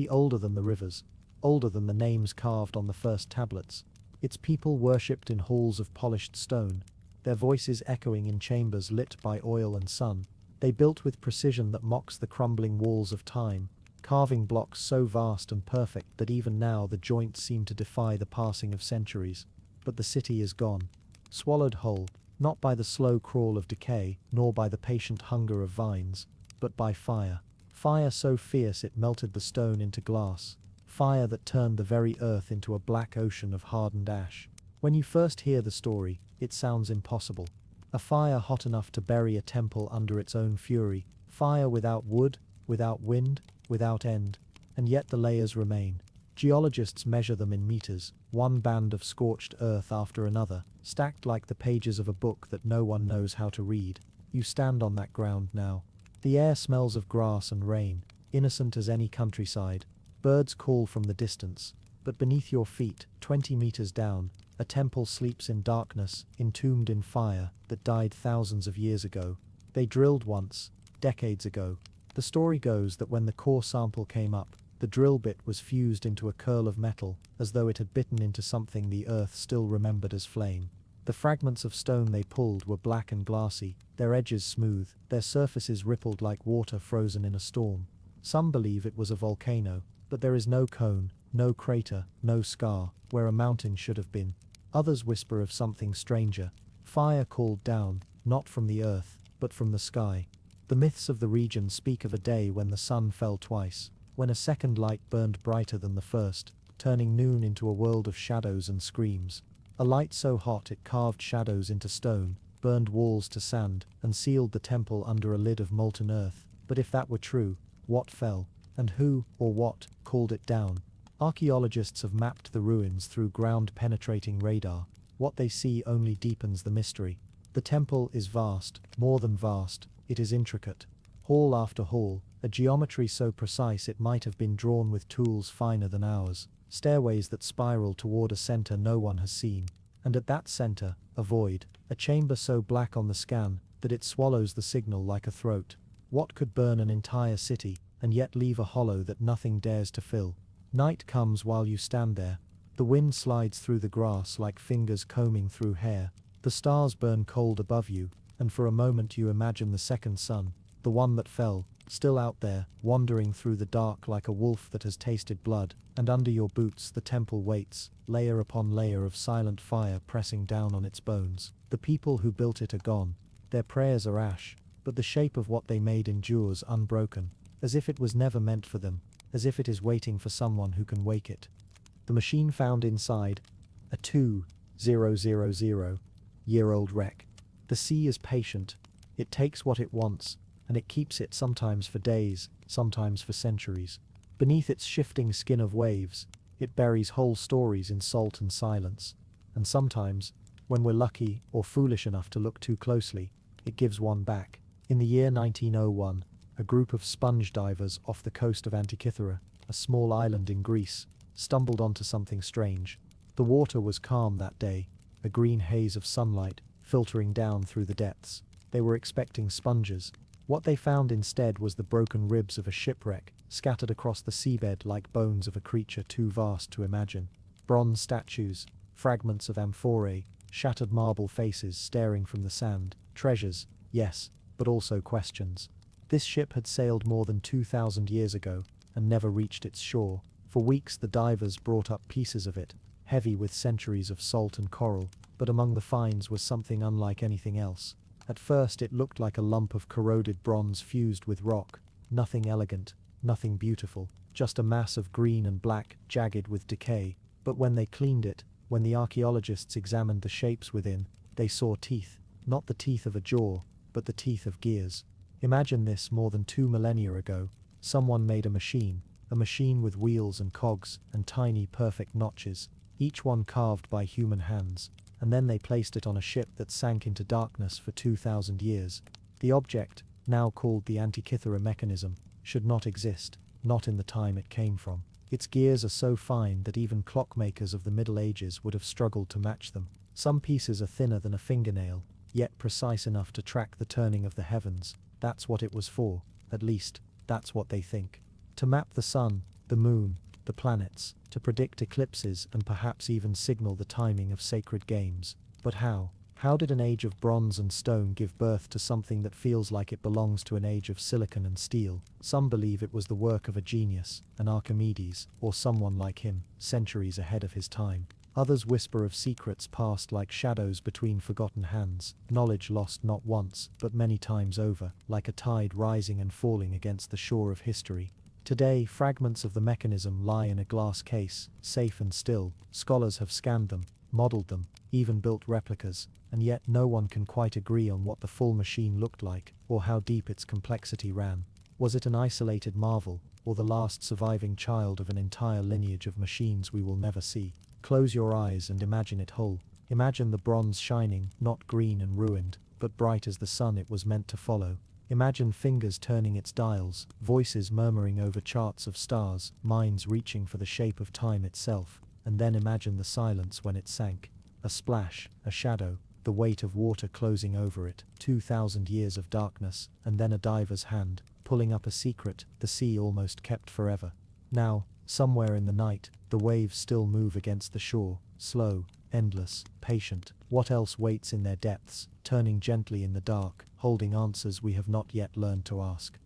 older than the rivers, older than the names carved on the first tablets. Its people worshipped in halls of polished stone, their voices echoing in chambers lit by oil and sun. They built with precision that mocks the crumbling walls of time, carving blocks so vast and perfect that even now the joints seem to defy the passing of centuries. but the city is gone. Swallowed whole, not by the slow crawl of decay, nor by the patient hunger of vines, but by fire. Fire so fierce it melted the stone into glass. Fire that turned the very earth into a black ocean of hardened ash. When you first hear the story, it sounds impossible. A fire hot enough to bury a temple under its own fury. Fire without wood, without wind, without end. And yet the layers remain. Geologists measure them in meters, one band of scorched earth after another, stacked like the pages of a book that no one knows how to read. You stand on that ground now. The air smells of grass and rain, innocent as any countryside. Birds call from the distance. But beneath your feet, 20 meters down, a temple sleeps in darkness, entombed in fire, that died thousands of years ago. They drilled once, decades ago. The story goes that when the core sample came up, the drill bit was fused into a curl of metal, as though it had bitten into something the earth still remembered as flame. The fragments of stone they pulled were black and glassy, their edges smooth, their surfaces rippled like water frozen in a storm. Some believe it was a volcano, but there is no cone, no crater, no scar, where a mountain should have been. Others whisper of something stranger. Fire called down, not from the earth, but from the sky. The myths of the region speak of a day when the sun fell twice, when a second light burned brighter than the first, turning noon into a world of shadows and screams. A light so hot it carved shadows into stone, burned walls to sand, and sealed the temple under a lid of molten earth. But if that were true, what fell? And who, or what, called it down? Archaeologists have mapped the ruins through ground-penetrating radar. What they see only deepens the mystery. The temple is vast, more than vast, it is intricate. Hall after hall, a geometry so precise it might have been drawn with tools finer than ours. Stairways that spiral toward a center no one has seen. And at that center, a void, a chamber so black on the scan that it swallows the signal like a throat. What could burn an entire city, and yet leave a hollow that nothing dares to fill? Night comes while you stand there. The wind slides through the grass like fingers combing through hair. The stars burn cold above you, and for a moment you imagine the second sun, the one that fell, still out there, wandering through the dark like a wolf that has tasted blood, and under your boots the temple waits, layer upon layer of silent fire pressing down on its bones. The people who built it are gone. Their prayers are ash, but the shape of what they made endures unbroken, as if it was never meant for them, as if it is waiting for someone who can wake it. The machine found inside, a 2,000-year-old wreck. The sea is patient. It takes what it wants, and it keeps it sometimes for days, sometimes for centuries. Beneath its shifting skin of waves, it buries whole stories in salt and silence. And sometimes, when we're lucky or foolish enough to look too closely, it gives one back. In the year 1901, a group of sponge divers off the coast of Antikythera, a small island in Greece, stumbled onto something strange. The water was calm that day, a green haze of sunlight filtering down through the depths. They were expecting sponges. What they found instead was the broken ribs of a shipwreck, scattered across the seabed like bones of a creature too vast to imagine. Bronze statues, fragments of amphorae, shattered marble faces staring from the sand. Treasures, yes, but also questions. This ship had sailed more than 2,000 years ago, and never reached its shore. For weeks the divers brought up pieces of it, heavy with centuries of salt and coral, but among the finds was something unlike anything else. At first it looked like a lump of corroded bronze fused with rock, nothing elegant, nothing beautiful, just a mass of green and black, jagged with decay. But when they cleaned it, when the archaeologists examined the shapes within, they saw teeth, not the teeth of a jaw, but the teeth of gears. Imagine this more than 2 millennia ago. Someone made a machine with wheels and cogs and tiny perfect notches, each one carved by human hands, and then they placed it on a ship that sank into darkness for 2,000 years. The object, now called the Antikythera mechanism, should not exist, not in the time it came from. Its gears are so fine that even clockmakers of the Middle Ages would have struggled to match them. Some pieces are thinner than a fingernail, yet precise enough to track the turning of the heavens. That's what it was for, at least, that's what they think. To map the sun, the moon, the planets, to predict eclipses and perhaps even signal the timing of sacred games. But how? How did an age of bronze and stone give birth to something that feels like it belongs to an age of silicon and steel? Some believe it was the work of a genius, an Archimedes, or someone like him, centuries ahead of his time. Others whisper of secrets past like shadows between forgotten hands, knowledge lost not once, but many times over, like a tide rising and falling against the shore of history. Today, fragments of the mechanism lie in a glass case, safe and still. Scholars have scanned them, modeled them, even built replicas, and yet no one can quite agree on what the full machine looked like, or how deep its complexity ran. Was it an isolated marvel, or the last surviving child of an entire lineage of machines we will never see? Close your eyes and imagine it whole. Imagine the bronze shining, not green and ruined, but bright as the sun it was meant to follow. Imagine fingers turning its dials, voices murmuring over charts of stars, minds reaching for the shape of time itself, and then imagine the silence when it sank. A splash, a shadow, the weight of water closing over it, 2,000 years of darkness, and then a diver's hand, pulling up a secret the sea almost kept forever. Now, somewhere in the night, the waves still move against the shore, slow, endless, patient. What else waits in their depths, turning gently in the dark, holding answers we have not yet learned to ask?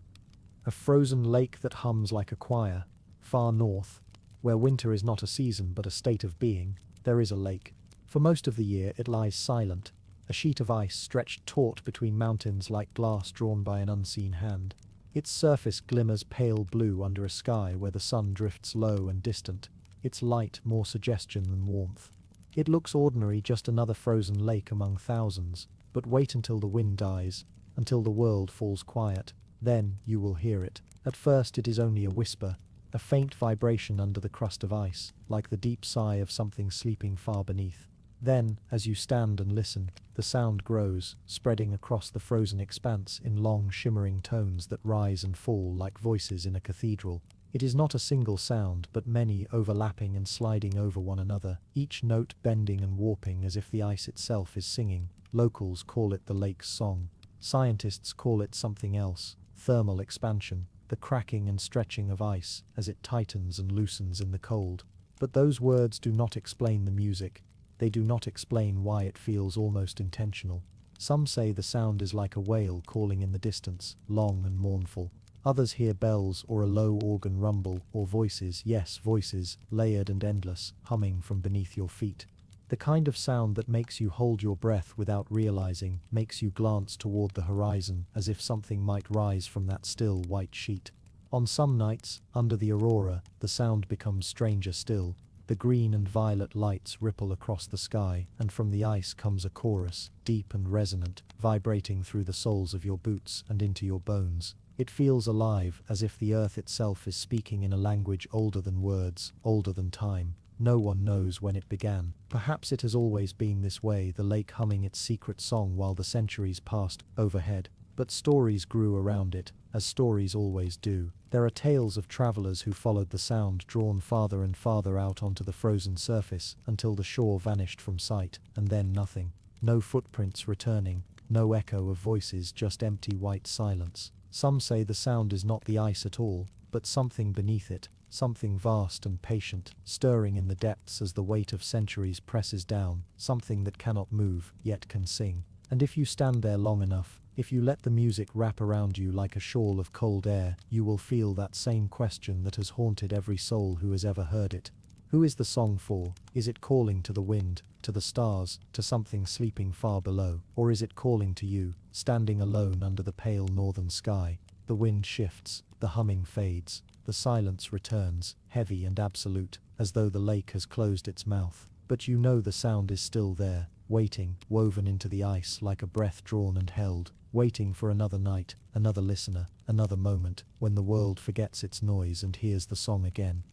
A frozen lake that hums like a choir. Far north, where winter is not a season but a state of being, there is a lake. For most of the year it lies silent, a sheet of ice stretched taut between mountains like glass drawn by an unseen hand. Its surface glimmers pale blue under a sky where the sun drifts low and distant, its light more suggestion than warmth. It looks ordinary, just another frozen lake among thousands, but wait until the wind dies, until the world falls quiet, then you will hear it. At first it is only a whisper, a faint vibration under the crust of ice, like the deep sigh of something sleeping far beneath. Then, as you stand and listen, the sound grows, spreading across the frozen expanse in long shimmering tones that rise and fall like voices in a cathedral. It is not a single sound, but many overlapping and sliding over one another, each note bending and warping as if the ice itself is singing. Locals call it the lake's song. Scientists call it something else, thermal expansion, the cracking and stretching of ice as it tightens and loosens in the cold. But those words do not explain the music. They do not explain why it feels almost intentional. Some say the sound is like a whale calling in the distance, long and mournful. Others hear bells or a low organ rumble, or voices, yes, voices, layered and endless, humming from beneath your feet. The kind of sound that makes you hold your breath without realizing, makes you glance toward the horizon as if something might rise from that still white sheet. On some nights, under the aurora, the sound becomes stranger still. The green and violet lights ripple across the sky, and from the ice comes a chorus, deep and resonant, vibrating through the soles of your boots and into your bones. It feels alive, as if the earth itself is speaking in a language older than words, older than time. No one knows when it began. Perhaps it has always been this way, the lake humming its secret song while the centuries passed overhead. But stories grew around it, as stories always do. There are tales of travelers who followed the sound drawn farther and farther out onto the frozen surface until the shore vanished from sight, and then nothing. No footprints returning, no echo of voices, just empty white silence. Some say the sound is not the ice at all, but something beneath it, something vast and patient, stirring in the depths as the weight of centuries presses down, something that cannot move, yet can sing. And if you stand there long enough, if you let the music wrap around you like a shawl of cold air, you will feel that same question that has haunted every soul who has ever heard it. Who is the song for? Is it calling to the wind, to the stars, to something sleeping far below? Or is it calling to you, standing alone under the pale northern sky? The wind shifts, the humming fades, the silence returns, heavy and absolute, as though the lake has closed its mouth. But you know the sound is still there, waiting, woven into the ice like a breath drawn and held, waiting for another night, another listener, another moment, when the world forgets its noise and hears the song again.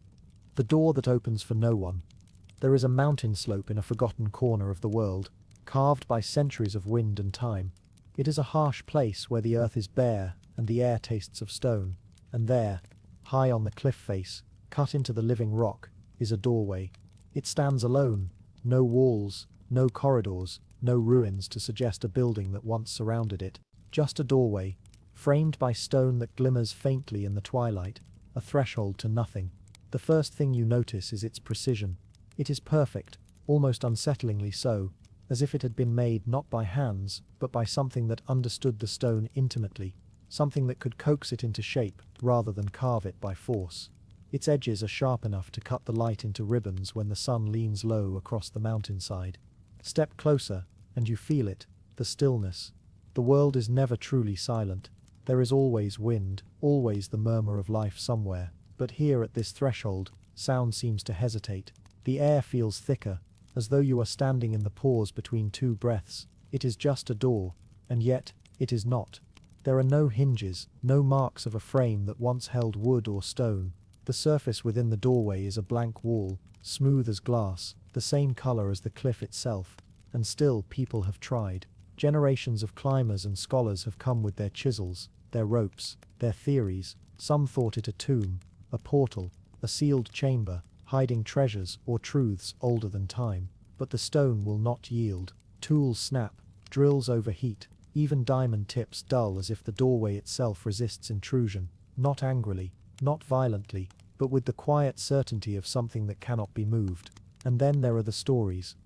The door that opens for no one. There is a mountain slope in a forgotten corner of the world, carved by centuries of wind and time. It is a harsh place where the earth is bare and the air tastes of stone, and there, high on the cliff face, cut into the living rock, is a doorway. It stands alone, no walls, no corridors, no ruins to suggest a building that once surrounded it, just a doorway, framed by stone that glimmers faintly in the twilight, a threshold to nothing. The first thing you notice is its precision. It is perfect, almost unsettlingly so, as if it had been made not by hands, but by something that understood the stone intimately, something that could coax it into shape rather than carve it by force. Its edges are sharp enough to cut the light into ribbons when the sun leans low across the mountainside. Step closer, and you feel it, the stillness. The world is never truly silent. There is always wind, always the murmur of life somewhere. But here at this threshold, sound seems to hesitate. The air feels thicker, as though you are standing in the pause between two breaths. It is just a door, and yet, it is not. There are no hinges, no marks of a frame that once held wood or stone. The surface within the doorway is a blank wall, smooth as glass, the same color as the cliff itself. And still people have tried. Generations of climbers and scholars have come with their chisels, their ropes, their theories. Some thought it a tomb, a portal, a sealed chamber, hiding treasures or truths older than time. But the stone will not yield. Tools snap, drills overheat, even diamond tips dull as if the doorway itself resists intrusion, not angrily, not violently, but with the quiet certainty of something that cannot be moved. And then there are the stories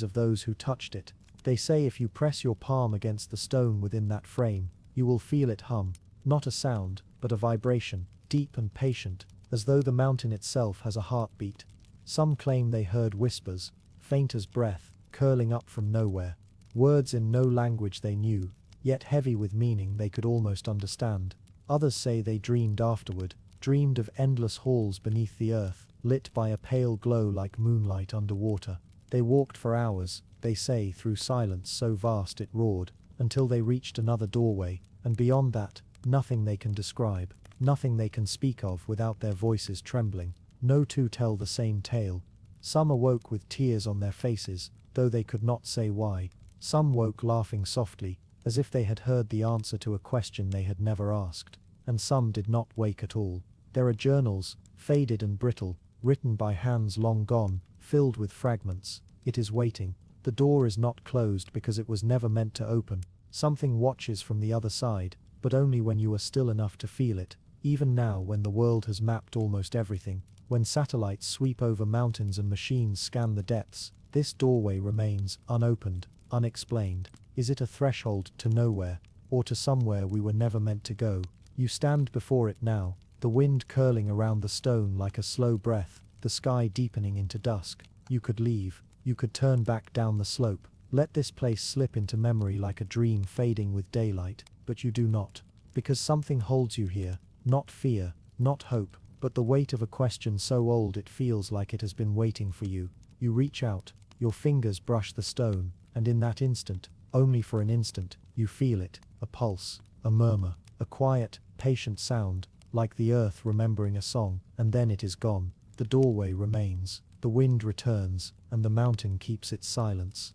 of those who touched it. They say if you press your palm against the stone within that frame, you will feel it hum, not a sound, but a vibration, deep and patient, as though the mountain itself has a heartbeat. Some claim they heard whispers, faint as breath, curling up from nowhere. Words in no language they knew, yet heavy with meaning they could almost understand. Others say they dreamed afterward, dreamed of endless halls beneath the earth, lit by a pale glow like moonlight underwater. They walked for hours, they say, through silence so vast it roared, until they reached another doorway, and beyond that, nothing they can describe, nothing they can speak of without their voices trembling. No two tell the same tale. Some awoke with tears on their faces, though they could not say why. Some woke laughing softly, as if they had heard the answer to a question they had never asked. And some did not wake at all. There are journals, faded and brittle, written by hands long gone, filled with fragments. It is waiting. The door is not closed because it was never meant to open. Something watches from the other side, but only when you are still enough to feel it. Even now, when the world has mapped almost everything, when satellites sweep over mountains and machines scan the depths, this doorway remains unopened, unexplained. Is it a threshold to nowhere, or to somewhere we were never meant to go? You stand before it now, the wind curling around the stone like a slow breath, the sky deepening into dusk. You could leave. You could turn back down the slope, let this place slip into memory like a dream fading with daylight, but you do not. Because something holds you here, not fear, not hope, but the weight of a question so old it feels like it has been waiting for you. You reach out, your fingers brush the stone, and in that instant, only for an instant, you feel it, a pulse, a murmur, a quiet, patient sound, like the earth remembering a song, and then it is gone. The doorway remains. The wind returns, and the mountain keeps its silence.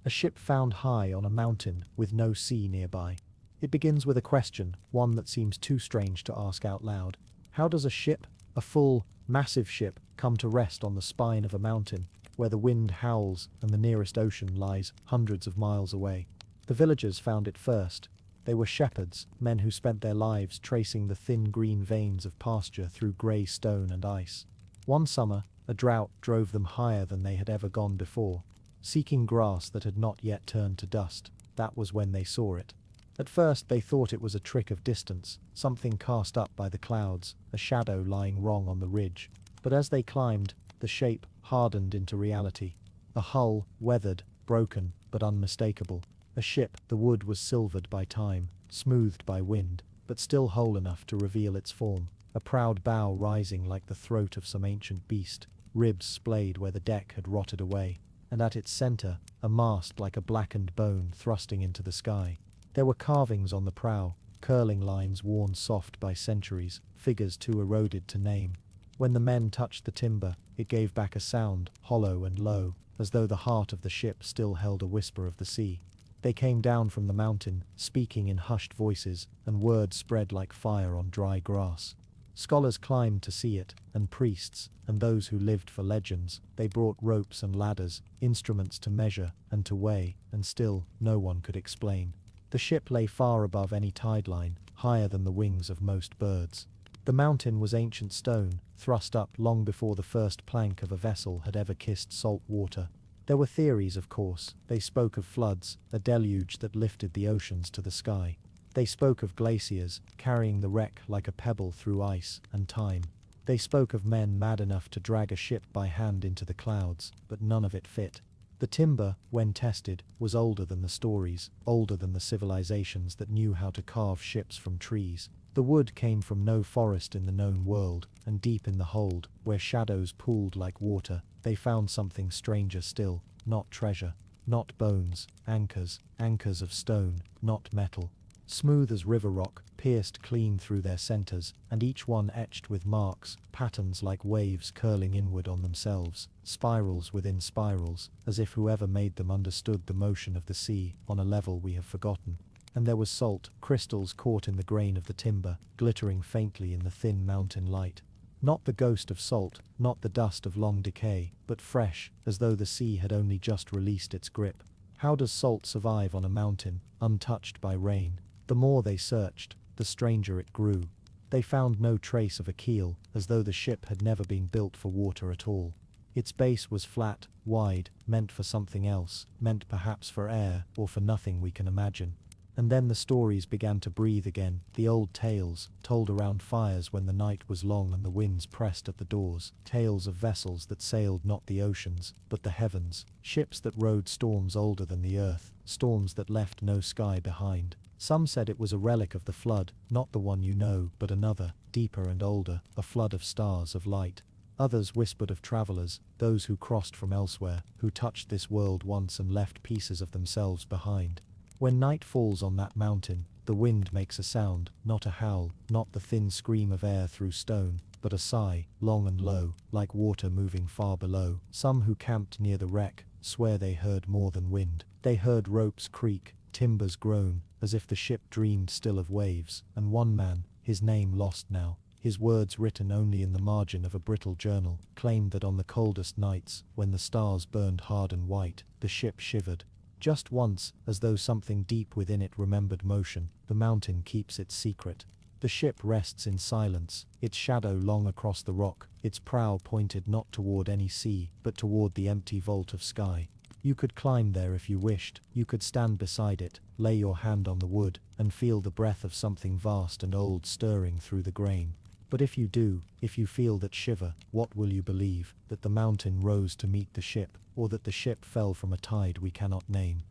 A ship found high on a mountain with no sea nearby. It begins with a question, one that seems too strange to ask out loud. How does a ship, a full, massive ship, come to rest on the spine of a mountain, where the wind howls and the nearest ocean lies hundreds of miles away? The villagers found it first. They were shepherds, men who spent their lives tracing the thin green veins of pasture through grey stone and ice. One summer, a drought drove them higher than they had ever gone before, seeking grass that had not yet turned to dust. That was when they saw it. At first they thought it was a trick of distance, something cast up by the clouds, a shadow lying wrong on the ridge. But as they climbed, the shape hardened into reality. A hull, weathered, broken, but unmistakable. A ship, the wood was silvered by time, smoothed by wind, but still whole enough to reveal its form. A proud bow rising like the throat of some ancient beast, ribs splayed where the deck had rotted away, and at its center, a mast like a blackened bone thrusting into the sky. There were carvings on the prow, curling lines worn soft by centuries, figures too eroded to name. When the men touched the timber, it gave back a sound, hollow and low, as though the heart of the ship still held a whisper of the sea. They came down from the mountain, speaking in hushed voices, and words spread like fire on dry grass. Scholars climbed to see it, and priests, and those who lived for legends. They brought ropes and ladders, instruments to measure and to weigh, and still, no one could explain. The ship lay far above any tide line, higher than the wings of most birds. The mountain was ancient stone, thrust up long before the first plank of a vessel had ever kissed salt water. There were theories, of course. They spoke of floods, a deluge that lifted the oceans to the sky. They spoke of glaciers, carrying the wreck like a pebble through ice and time. They spoke of men mad enough to drag a ship by hand into the clouds, but none of it fit. The timber, when tested, was older than the stories, older than the civilizations that knew how to carve ships from trees. The wood came from no forest in the known world, and deep in the hold, where shadows pooled like water, they found something stranger still, not treasure, not bones, anchors of stone, not metal. Smooth as river rock, pierced clean through their centers, and each one etched with marks, patterns like waves curling inward on themselves, spirals within spirals, as if whoever made them understood the motion of the sea on a level we have forgotten. And there was salt, crystals caught in the grain of the timber, glittering faintly in the thin mountain light. Not the ghost of salt, not the dust of long decay, but fresh, as though the sea had only just released its grip. How does salt survive on a mountain, untouched by rain? The more they searched, the stranger it grew. They found no trace of a keel, as though the ship had never been built for water at all. Its base was flat, wide, meant for something else, meant perhaps for air, or for nothing we can imagine. And then the stories began to breathe again, the old tales, told around fires when the night was long and the winds pressed at the doors, tales of vessels that sailed not the oceans, but the heavens, ships that rode storms older than the earth, storms that left no sky behind. Some said it was a relic of the flood, not the one you know, but another, deeper and older, a flood of stars of light. Others whispered of travelers, those who crossed from elsewhere, who touched this world once and left pieces of themselves behind. When night falls on that mountain, the wind makes a sound, not a howl, not the thin scream of air through stone, but a sigh, long and low, like water moving far below. Some who camped near the wreck swear they heard more than wind. They heard ropes creak, timbers groan, as if the ship dreamed still of waves, and one man, his name lost now, his words written only in the margin of a brittle journal, claimed that on the coldest nights, when the stars burned hard and white, the ship shivered. Just once, as though something deep within it remembered motion, the mountain keeps its secret. The ship rests in silence, its shadow long across the rock, its prow pointed not toward any sea, but toward the empty vault of sky. You could climb there if you wished, you could stand beside it, lay your hand on the wood, and feel the breath of something vast and old stirring through the grain. But if you do, if you feel that shiver, what will you believe? That the mountain rose to meet the ship, or that the ship fell from a tide we cannot name?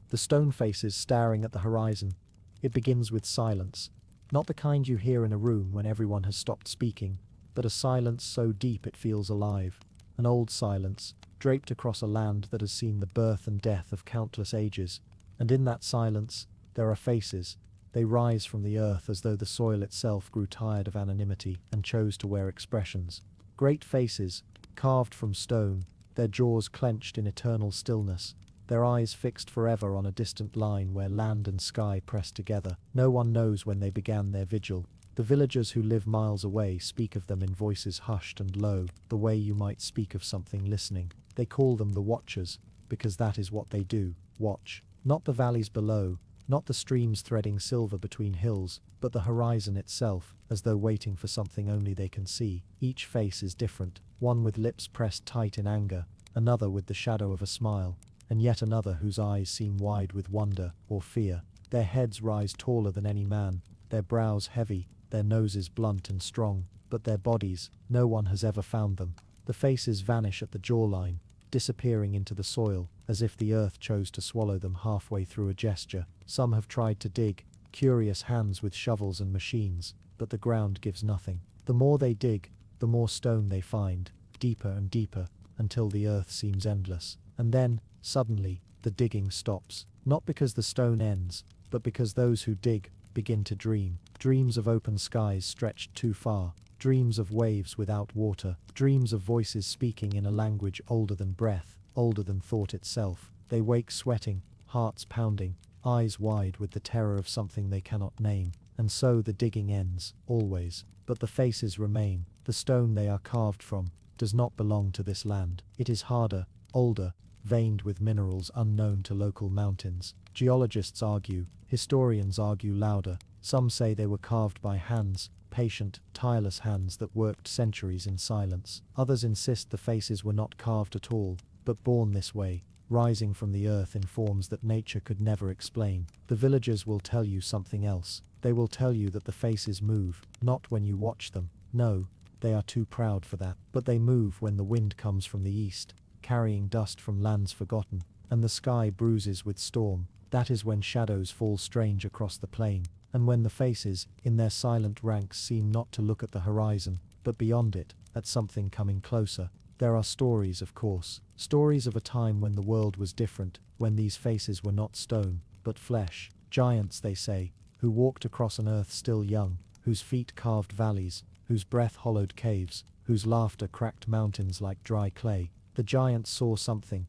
The stone faces staring at the horizon. It begins with silence. Not the kind you hear in a room when everyone has stopped speaking, but a silence so deep it feels alive. An old silence, draped across a land that has seen the birth and death of countless ages. And in that silence, there are faces. They rise from the earth as though the soil itself grew tired of anonymity and chose to wear expressions. Great faces, carved from stone, their jaws clenched in eternal stillness, their eyes fixed forever on a distant line where land and sky press together. No one knows when they began their vigil. The villagers who live miles away speak of them in voices hushed and low, the way you might speak of something listening. They call them the Watchers, because that is what they do, watch. Not the valleys below, not the streams threading silver between hills, but the horizon itself, as though waiting for something only they can see. Each face is different, one with lips pressed tight in anger, another with the shadow of a smile, and yet another whose eyes seem wide with wonder or fear. Their heads rise taller than any man, their brows heavy, their noses blunt and strong, but their bodies, no one has ever found them. The faces vanish at the jawline, disappearing into the soil, as if the earth chose to swallow them halfway through a gesture. Some have tried to dig, curious hands with shovels and machines, but the ground gives nothing. The more they dig, the more stone they find, deeper and deeper, until the earth seems endless. And then, suddenly, the digging stops, not because the stone ends, but because those who dig begin to dream. Dreams of open skies stretched too far, dreams of waves without water, dreams of voices speaking in a language older than breath, older than thought itself. They wake sweating, hearts pounding, eyes wide with the terror of something they cannot name. And so the digging ends, always. But the faces remain. The stone they are carved from does not belong to this land. It is harder, older, veined with minerals unknown to local mountains. Geologists argue, historians argue louder. Some say they were carved by hands, patient, tireless hands that worked centuries in silence. Others insist the faces were not carved at all, but born this way, rising from the earth in forms that nature could never explain. The villagers will tell you something else. They will tell you that the faces move, not when you watch them. No, they are too proud for that. But they move when the wind comes from the east, carrying dust from lands forgotten, and the sky bruises with storm. That is when shadows fall strange across the plain, and when the faces, in their silent ranks, seem not to look at the horizon, but beyond it, at something coming closer. There are stories, of course, stories of a time when the world was different, when these faces were not stone, but flesh. Giants, they say, who walked across an earth still young, whose feet carved valleys, whose breath hollowed caves, whose laughter cracked mountains like dry clay. The giants saw something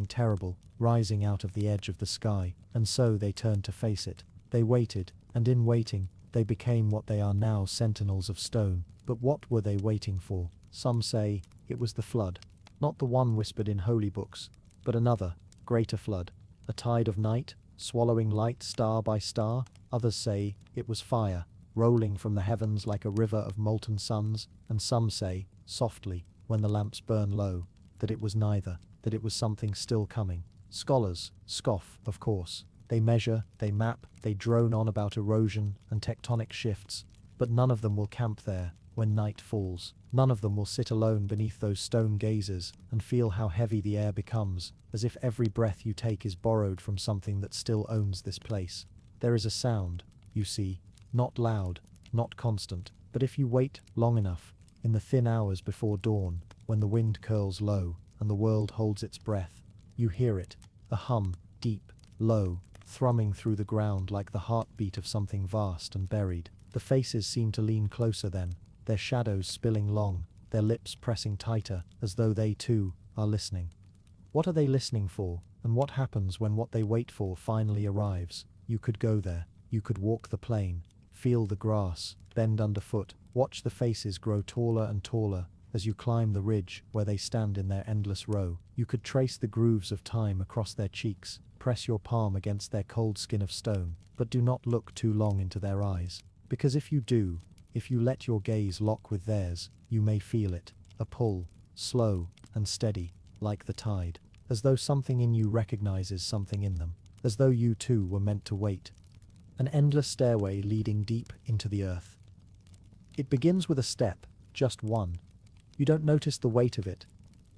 terrible, rising out of the edge of the sky, and so they turned to face it. They waited, and in waiting, they became what they are now, sentinels of stone. But what were they waiting for? Some say it was the flood. Not the one whispered in holy books, but another, greater flood. A tide of night, swallowing light star by star. Others say it was fire, rolling from the heavens like a river of molten suns. And some say, softly, when the lamps burn low, that it was neither, that it was something still coming. Scholars scoff, of course. They measure, they map, they drone on about erosion and tectonic shifts, but none of them will camp there when night falls. None of them will sit alone beneath those stone gazers and feel how heavy the air becomes, as if every breath you take is borrowed from something that still owns this place. There is a sound, you see, not loud, not constant, but if you wait long enough, in the thin hours before dawn, when the wind curls low and the world holds its breath, you hear it, a hum, deep, low, thrumming through the ground like the heartbeat of something vast and buried. The faces seem to lean closer then, their shadows spilling long, their lips pressing tighter, as though they too are listening. What are they listening for, and what happens when what they wait for finally arrives? You could go there, you could walk the plain, feel the grass, bend underfoot, watch the faces grow taller and taller as you climb the ridge where they stand in their endless row. You could trace the grooves of time across their cheeks, press your palm against their cold skin of stone, but do not look too long into their eyes, because if you do, if you let your gaze lock with theirs, you may feel it, a pull, slow and steady, like the tide, as though something in you recognizes something in them, as though you too were meant to wait. An endless stairway leading deep into the earth. It begins with a step, just one. You don't notice the weight of it,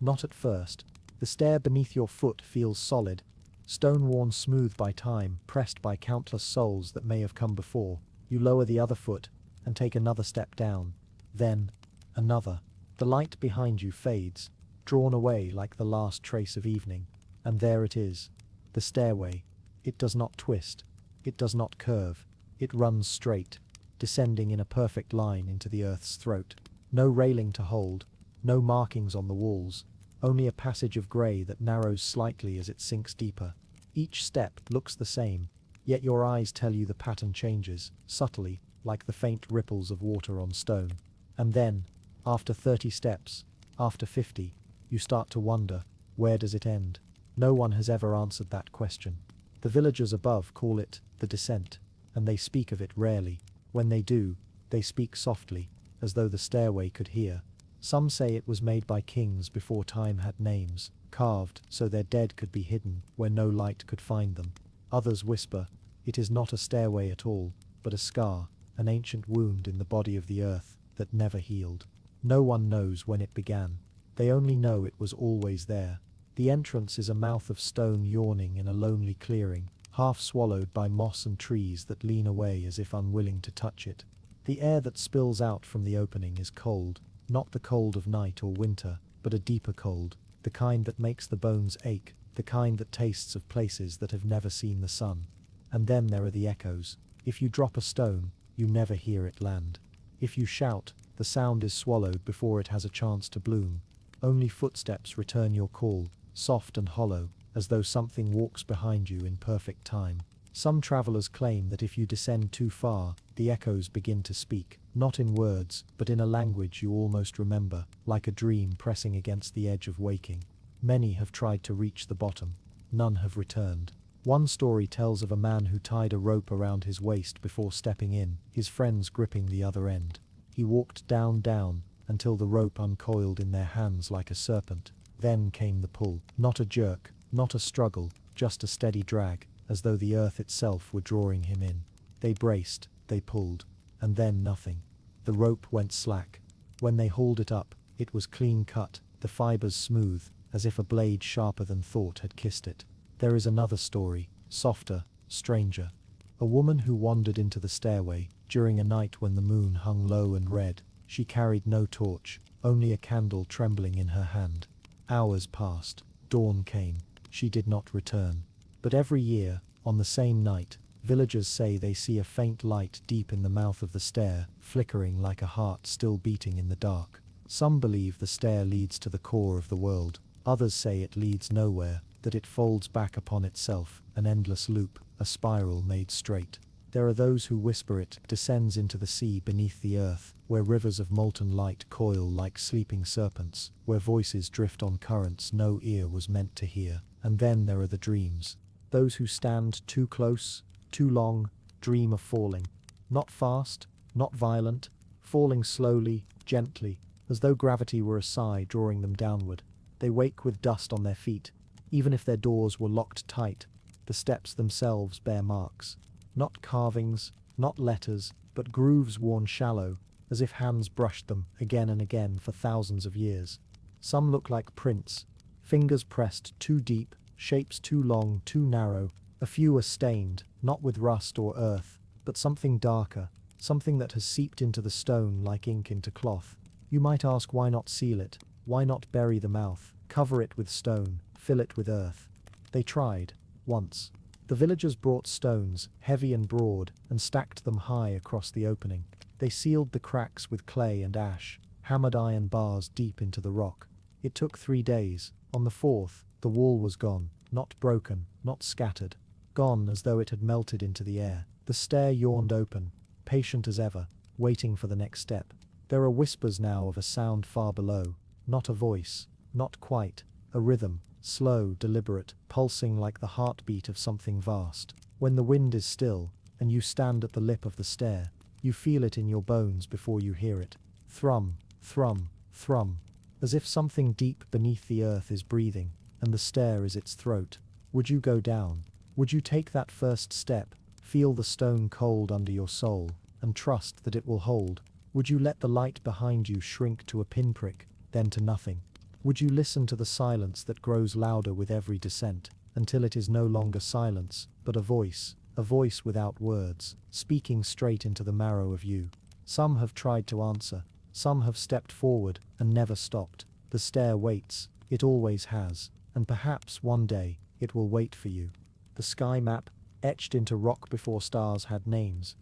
not at first. The stair beneath your foot feels solid, stone-worn smooth by time, pressed by countless souls that may have come before. You lower the other foot and take another step down, then another. The light behind you fades, drawn away like the last trace of evening, and there it is, the stairway. It does not twist, it does not curve, it runs straight, descending in a perfect line into the earth's throat. No railing to hold, no markings on the walls, only a passage of grey that narrows slightly as it sinks deeper. Each step looks the same, yet your eyes tell you the pattern changes, subtly, like the faint ripples of water on stone. And then, after 30 steps, after 50, you start to wonder, where does it end? No one has ever answered that question. The villagers above call it the descent, and they speak of it rarely. When they do, they speak softly, as though the stairway could hear. Some say it was made by kings before time had names, carved so their dead could be hidden where no light could find them. Others whisper, it is not a stairway at all, but a scar, an ancient wound in the body of the earth that never healed. No one knows when it began. They only know it was always there. The entrance is a mouth of stone yawning in a lonely clearing, half swallowed by moss and trees that lean away as if unwilling to touch it. The air that spills out from the opening is cold, not the cold of night or winter, but a deeper cold, the kind that makes the bones ache, the kind that tastes of places that have never seen the sun. And then there are the echoes. If you drop a stone, you never hear it land. If you shout, the sound is swallowed before it has a chance to bloom. Only footsteps return your call, soft and hollow, as though something walks behind you in perfect time. Some travelers claim that if you descend too far, the echoes begin to speak, not in words, but in a language you almost remember, like a dream pressing against the edge of waking. Many have tried to reach the bottom. None have returned. One story tells of a man who tied a rope around his waist before stepping in, his friends gripping the other end. He walked down, until the rope uncoiled in their hands like a serpent. Then came the pull. Not a jerk, not a struggle, just a steady drag, as though the earth itself were drawing him in. They braced, they pulled, and then nothing. The rope went slack. When they hauled it up, it was clean cut, the fibers smooth, as if a blade sharper than thought had kissed it. There is another story, softer, stranger. A woman who wandered into the stairway, during a night when the moon hung low and red. She carried no torch, only a candle trembling in her hand. Hours passed, dawn came, she did not return. But every year, on the same night, villagers say they see a faint light deep in the mouth of the stair, flickering like a heart still beating in the dark. Some believe the stair leads to the core of the world, others say it leads nowhere, that it folds back upon itself, an endless loop, a spiral made straight. There are those who whisper it descends into the sea beneath the earth, where rivers of molten light coil like sleeping serpents, where voices drift on currents no ear was meant to hear. And then there are the dreams. Those who stand too close, too long, dream of falling. Not fast, not violent, falling slowly, gently, as though gravity were a sigh drawing them downward. They wake with dust on their feet, even if their doors were locked tight. The steps themselves bear marks. Not carvings, not letters, but grooves worn shallow, as if hands brushed them again and again for thousands of years. Some look like prints, fingers pressed too deep, shapes too long, too narrow. A few are stained, not with rust or earth, but something darker, something that has seeped into the stone like ink into cloth. You might ask, why not seal it? Why not bury the mouth, cover it with stone, fill it with earth? They tried, once. The villagers brought stones, heavy and broad, and stacked them high across the opening. They sealed the cracks with clay and ash, hammered iron bars deep into the rock. It took 3 days. On the 4th, the wall was gone, not broken, not scattered. Gone as though it had melted into the air. The stair yawned open, patient as ever, waiting for the next step. There are whispers now of a sound far below, not a voice, not quite, a rhythm, slow, deliberate, pulsing like the heartbeat of something vast. When the wind is still, and you stand at the lip of the stair, you feel it in your bones before you hear it. Thrum, thrum, thrum, as if something deep beneath the earth is breathing, and the stair is its throat. Would you go down? Would you take that first step, feel the stone cold under your soul, and trust that it will hold? Would you let the light behind you shrink to a pinprick, then to nothing? Would you listen to the silence that grows louder with every descent, until it is no longer silence, but a voice without words, speaking straight into the marrow of you? Some have tried to answer, some have stepped forward and never stopped. The stair waits, it always has, and perhaps one day it will wait for you. The sky map, etched into rock before stars had names.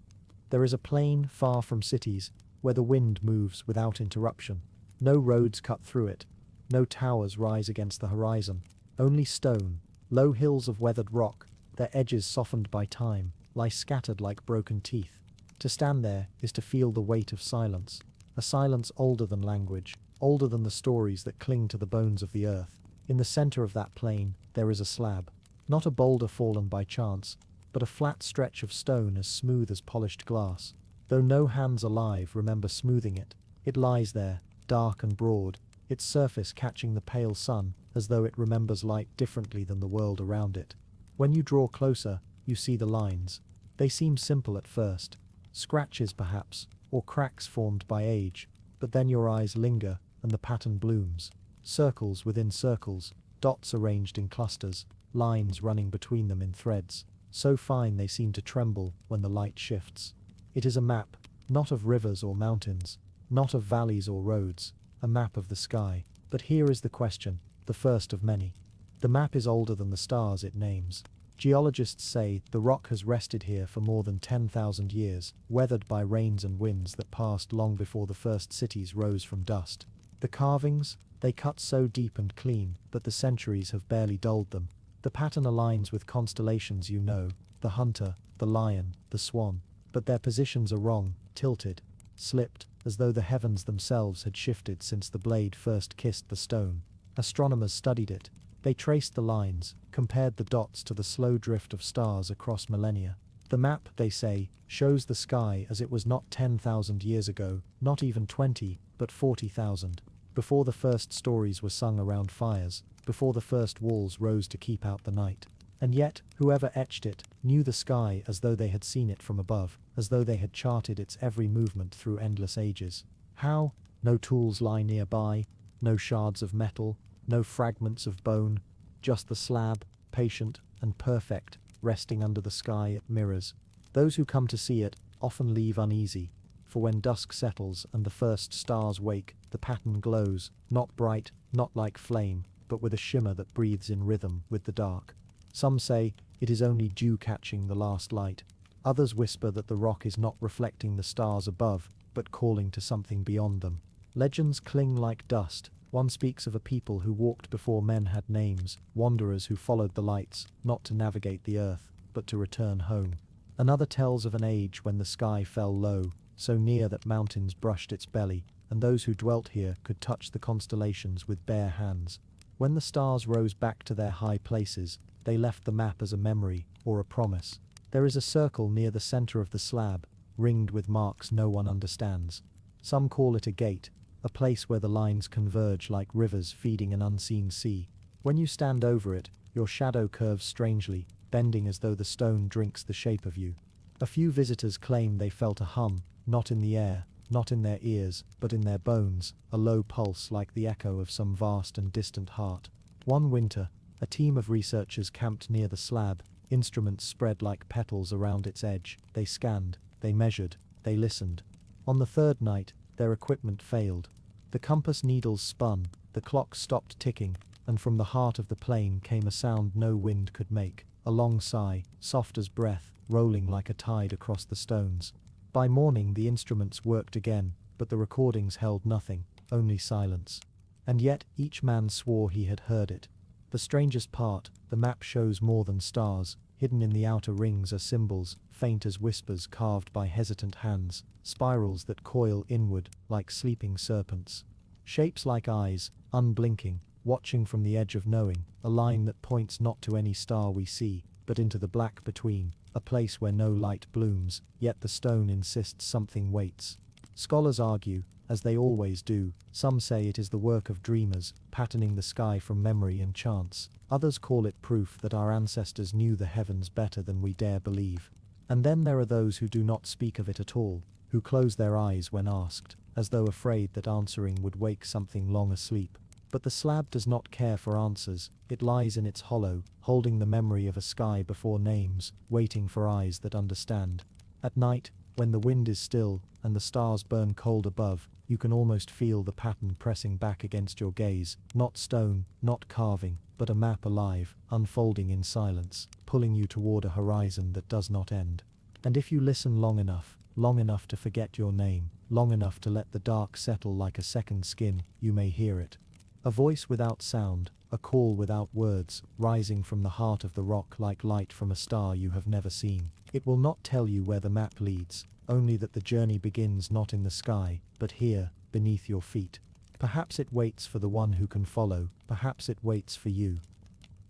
There is a plain far from cities, where the wind moves without interruption. No roads cut through it. No towers rise against the horizon, only stone, low hills of weathered rock, their edges softened by time, lie scattered like broken teeth. To stand there is to feel the weight of silence, a silence older than language, older than the stories that cling to the bones of the earth. In the center of that plain, there is a slab, not a boulder fallen by chance, but a flat stretch of stone as smooth as polished glass. Though no hands alive remember smoothing it, it lies there, dark and broad, its surface catching the pale sun, as though it remembers light differently than the world around it. When you draw closer, you see the lines. They seem simple at first, scratches perhaps, or cracks formed by age, but then your eyes linger, and the pattern blooms. Circles within circles, dots arranged in clusters, lines running between them in threads, so fine they seem to tremble when the light shifts. It is a map, not of rivers or mountains, not of valleys or roads, a map of the sky. But here is the question, the first of many. The map is older than the stars it names. Geologists say the rock has rested here for more than 10,000 years, weathered by rains and winds that passed long before the first cities rose from dust. The carvings, they cut so deep and clean that the centuries have barely dulled them. The pattern aligns with constellations you know, the hunter, the lion, the swan, but their positions are wrong, tilted, slipped, as though the heavens themselves had shifted since the blade first kissed the stone. Astronomers studied it. They traced the lines, compared the dots to the slow drift of stars across millennia. The map, they say, shows the sky as it was not 10,000 years ago, not even 20, but 40,000. Before the first stories were sung around fires, before the first walls rose to keep out the night. And yet, whoever etched it, knew the sky as though they had seen it from above, as though they had charted its every movement through endless ages. How? No tools lie nearby, no shards of metal, no fragments of bone, just the slab, patient and perfect, resting under the sky it mirrors. Those who come to see it often leave uneasy, for when dusk settles and the first stars wake, the pattern glows, not bright, not like flame, but with a shimmer that breathes in rhythm with the dark. Some say it is only dew catching the last light. Others whisper that the rock is not reflecting the stars above, but calling to something beyond them. Legends cling like dust. One speaks of a people who walked before men had names, wanderers who followed the lights, not to navigate the earth, but to return home. Another tells of an age when the sky fell low, so near that mountains brushed its belly, and those who dwelt here could touch the constellations with bare hands. When the stars rose back to their high places, they left the map as a memory or a promise. There is a circle near the center of the slab, ringed with marks no one understands. Some call it a gate, a place where the lines converge like rivers feeding an unseen sea. When you stand over it, your shadow curves strangely, bending as though the stone drinks the shape of you. A few visitors claim they felt a hum, not in the air, not in their ears, but in their bones, a low pulse like the echo of some vast and distant heart. One winter, a team of researchers camped near the slab, instruments spread like petals around its edge. They scanned, they measured, they listened. On the third night, their equipment failed. The compass needles spun, the clock stopped ticking, and from the heart of the plain came a sound no wind could make, a long sigh, soft as breath, rolling like a tide across the stones. By morning the instruments worked again, but the recordings held nothing, only silence. And yet each man swore he had heard it. The strangest part, the map shows more than stars. Hidden in the outer rings are symbols, faint as whispers carved by hesitant hands, spirals that coil inward like sleeping serpents. Shapes like eyes, unblinking, watching from the edge of knowing, a line that points not to any star we see, but into the black between, a place where no light blooms, yet the stone insists something waits. Scholars argue, as they always do. Some say it is the work of dreamers, patterning the sky from memory and chance. Others call it proof that our ancestors knew the heavens better than we dare believe. And then there are those who do not speak of it at all, who close their eyes when asked, as though afraid that answering would wake something long asleep. But the slab does not care for answers. It lies in its hollow, holding the memory of a sky before names, waiting for eyes that understand. At night, when the wind is still and the stars burn cold above, you can almost feel the pattern pressing back against your gaze, not stone, not carving, but a map alive, unfolding in silence, pulling you toward a horizon that does not end. And if you listen long enough to forget your name, long enough to let the dark settle like a second skin, you may hear it. A voice without sound, a call without words, rising from the heart of the rock like light from a star you have never seen. It will not tell you where the map leads, only that the journey begins not in the sky, but here, beneath your feet. Perhaps it waits for the one who can follow, perhaps it waits for you.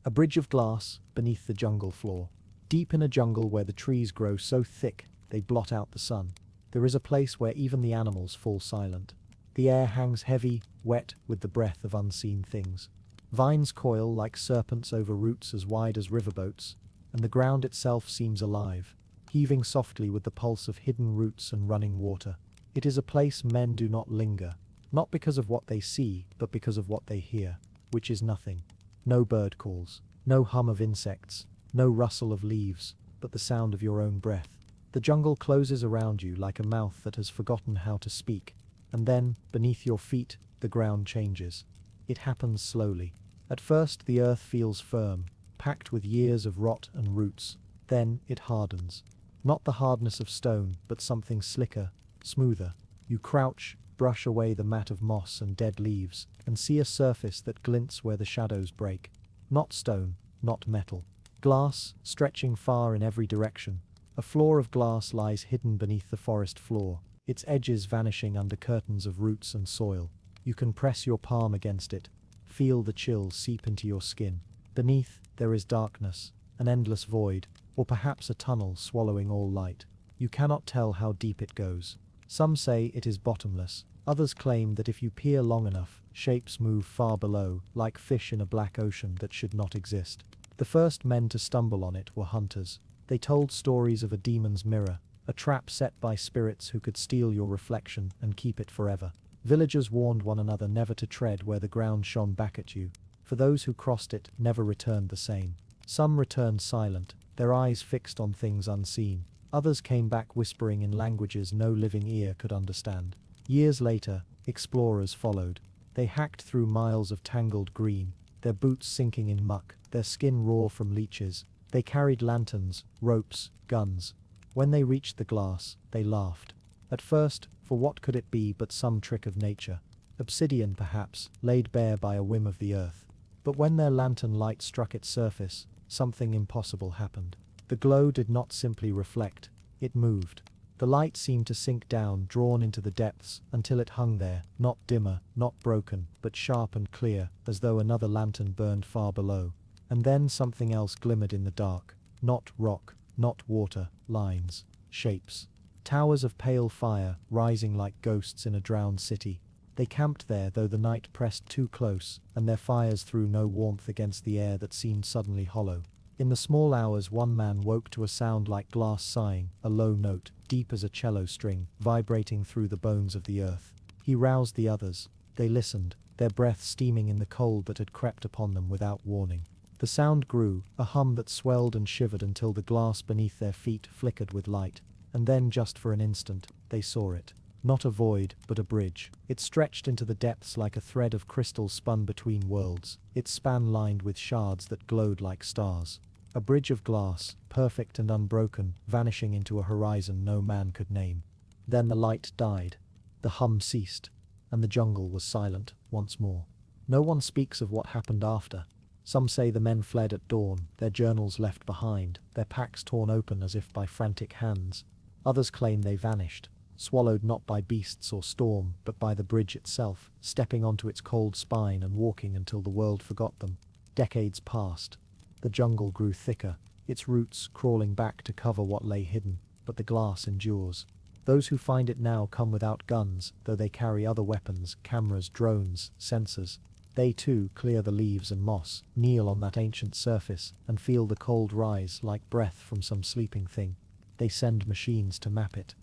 A bridge of glass, beneath the jungle floor. Deep in a jungle where the trees grow so thick, they blot out the sun. There is a place where even the animals fall silent. The air hangs heavy, wet with the breath of unseen things. Vines coil like serpents over roots as wide as riverboats, and the ground itself seems alive, heaving softly with the pulse of hidden roots and running water. It is a place men do not linger, not because of what they see, but because of what they hear, which is nothing. No bird calls, no hum of insects, no rustle of leaves, but the sound of your own breath. The jungle closes around you like a mouth that has forgotten how to speak, and then, beneath your feet, the ground changes. It happens slowly. At first the earth feels firm, packed with years of rot and roots. Then it hardens. Not the hardness of stone, but something slicker, smoother. You crouch, brush away the mat of moss and dead leaves, and see a surface that glints where the shadows break. Not stone, not metal. Glass, stretching far in every direction. A floor of glass lies hidden beneath the forest floor, its edges vanishing under curtains of roots and soil. You can press your palm against it, feel the chill seep into your skin. Beneath, there is darkness, an endless void, or perhaps a tunnel swallowing all light. You cannot tell how deep it goes. Some say it is bottomless. Others claim that if you peer long enough, shapes move far below, like fish in a black ocean that should not exist. The first men to stumble on it were hunters. They told stories of a demon's mirror, a trap set by spirits who could steal your reflection and keep it forever. Villagers warned one another never to tread where the ground shone back at you, for those who crossed it never returned the same. Some returned silent, their eyes fixed on things unseen. Others came back whispering in languages no living ear could understand. Years later, explorers followed. They hacked through miles of tangled green, their boots sinking in muck, their skin raw from leeches. They carried lanterns, ropes, guns. When they reached the glass, they laughed. At first, for what could it be but some trick of nature? Obsidian, perhaps, laid bare by a whim of the earth. But when their lantern light struck its surface, something impossible happened. The glow did not simply reflect, it moved. The light seemed to sink down, drawn into the depths, until it hung there, not dimmer, not broken, but sharp and clear, as though another lantern burned far below. And then something else glimmered in the dark. Not rock, not water, lines, shapes. Towers of pale fire, rising like ghosts in a drowned city. They camped there though the night pressed too close, and their fires threw no warmth against the air that seemed suddenly hollow. In the small hours one man woke to a sound like glass sighing, a low note, deep as a cello string, vibrating through the bones of the earth. He roused the others. They listened, their breath steaming in the cold that had crept upon them without warning. The sound grew, a hum that swelled and shivered until the glass beneath their feet flickered with light. And then, just for an instant, they saw it. Not a void, but a bridge. It stretched into the depths like a thread of crystal spun between worlds, its span lined with shards that glowed like stars. A bridge of glass, perfect and unbroken, vanishing into a horizon no man could name. Then the light died. The hum ceased, and the jungle was silent once more. No one speaks of what happened after. Some say the men fled at dawn, their journals left behind, their packs torn open as if by frantic hands. Others claim they vanished, swallowed not by beasts or storm, but by the bridge itself, stepping onto its cold spine and walking until the world forgot them. Decades passed. The jungle grew thicker, its roots crawling back to cover what lay hidden, but the glass endures. Those who find it now come without guns, though they carry other weapons, cameras, drones, sensors. They too clear the leaves and moss, kneel on that ancient surface, and feel the cold rise like breath from some sleeping thing. They send machines to map it.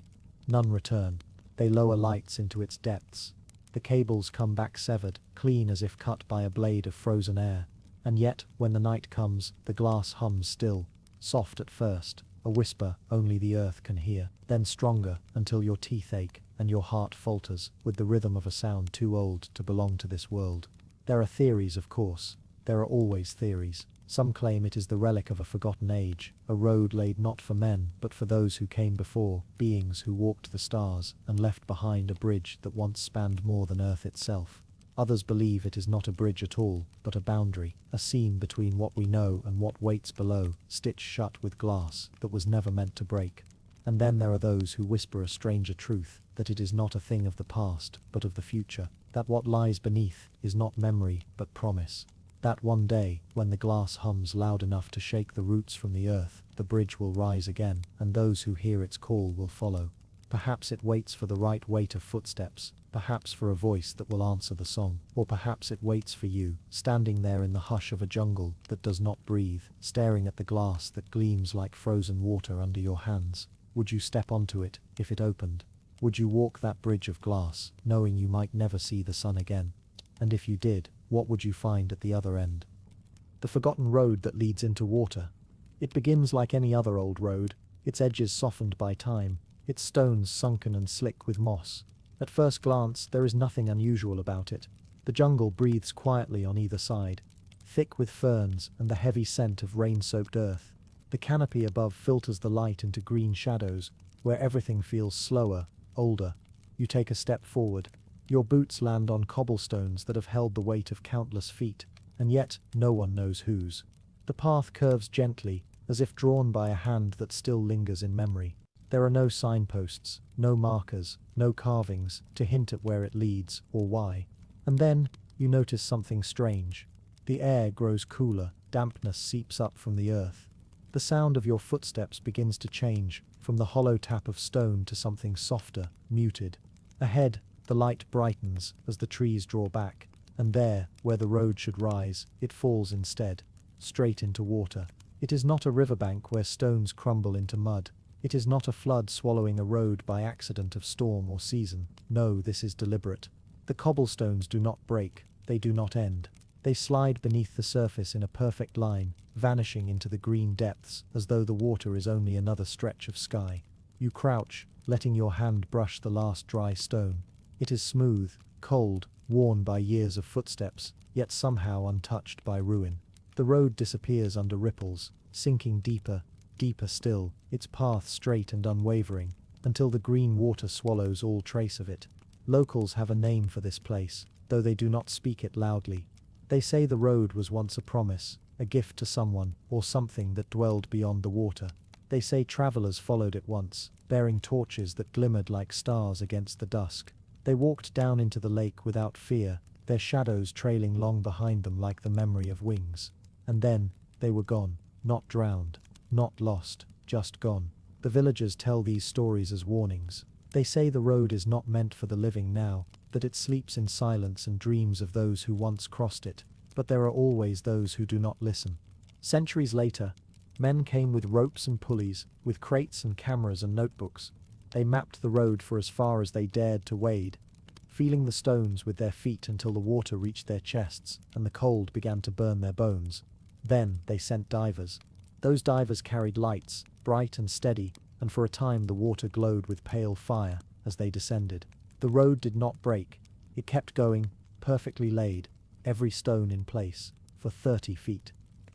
None return. They lower lights into its depths. The cables come back severed, clean as if cut by a blade of frozen air. And yet, when the night comes, the glass hums still, soft at first, a whisper only the earth can hear, then stronger until your teeth ache and your heart falters with the rhythm of a sound too old to belong to this world. There are theories, of course. There are always theories. Some claim it is the relic of a forgotten age, a road laid not for men, but for those who came before, beings who walked the stars and left behind a bridge that once spanned more than Earth itself. Others believe it is not a bridge at all, but a boundary, a seam between what we know and what waits below, stitched shut with glass that was never meant to break. And then there are those who whisper a stranger truth, that it is not a thing of the past, but of the future, that what lies beneath is not memory, but promise. That one day, when the glass hums loud enough to shake the roots from the earth, the bridge will rise again, and those who hear its call will follow. Perhaps it waits for the right weight of footsteps, perhaps for a voice that will answer the song, or perhaps it waits for you, standing there in the hush of a jungle that does not breathe, staring at the glass that gleams like frozen water under your hands. Would you step onto it, if it opened? Would you walk that bridge of glass, knowing you might never see the sun again? And if you did, what would you find at the other end? The forgotten road that leads into water. It begins like any other old road, its edges softened by time, its stones sunken and slick with moss. At first glance, there is nothing unusual about it. The jungle breathes quietly on either side, thick with ferns and the heavy scent of rain-soaked earth. The canopy above filters the light into green shadows, where everything feels slower, older. You take a step forward. Your boots land on cobblestones that have held the weight of countless feet, and yet no one knows whose. The path curves gently, as if drawn by a hand that still lingers in memory. There are no signposts, no markers, no carvings to hint at where it leads or why. And then, you notice something strange. The air grows cooler, dampness seeps up from the earth. The sound of your footsteps begins to change, from the hollow tap of stone to something softer, muted. Ahead, the light brightens as the trees draw back, and there, where the road should rise, it falls instead, straight into water. It is not a riverbank where stones crumble into mud. It is not a flood swallowing a road by accident of storm or season. No, this is deliberate. The cobblestones do not break, they do not end. They slide beneath the surface in a perfect line, vanishing into the green depths as though the water is only another stretch of sky. You crouch, letting your hand brush the last dry stone. It is smooth, cold, worn by years of footsteps, yet somehow untouched by ruin. The road disappears under ripples, sinking deeper, deeper still, its path straight and unwavering, until the green water swallows all trace of it. Locals have a name for this place, though they do not speak it loudly. They say the road was once a promise, a gift to someone, or something that dwelled beyond the water. They say travelers followed it once, bearing torches that glimmered like stars against the dusk. They walked down into the lake without fear, their shadows trailing long behind them like the memory of wings. And then, they were gone, not drowned, not lost, just gone. The villagers tell these stories as warnings. They say the road is not meant for the living now, that it sleeps in silence and dreams of those who once crossed it, but there are always those who do not listen. Centuries later, men came with ropes and pulleys, with crates and cameras and notebooks. They mapped the road for as far as they dared to wade, feeling the stones with their feet until the water reached their chests and the cold began to burn their bones. Then they sent divers. Those divers carried lights, bright and steady, and for a time the water glowed with pale fire as they descended. The road did not break. It kept going, perfectly laid, every stone in place, for 30 feet.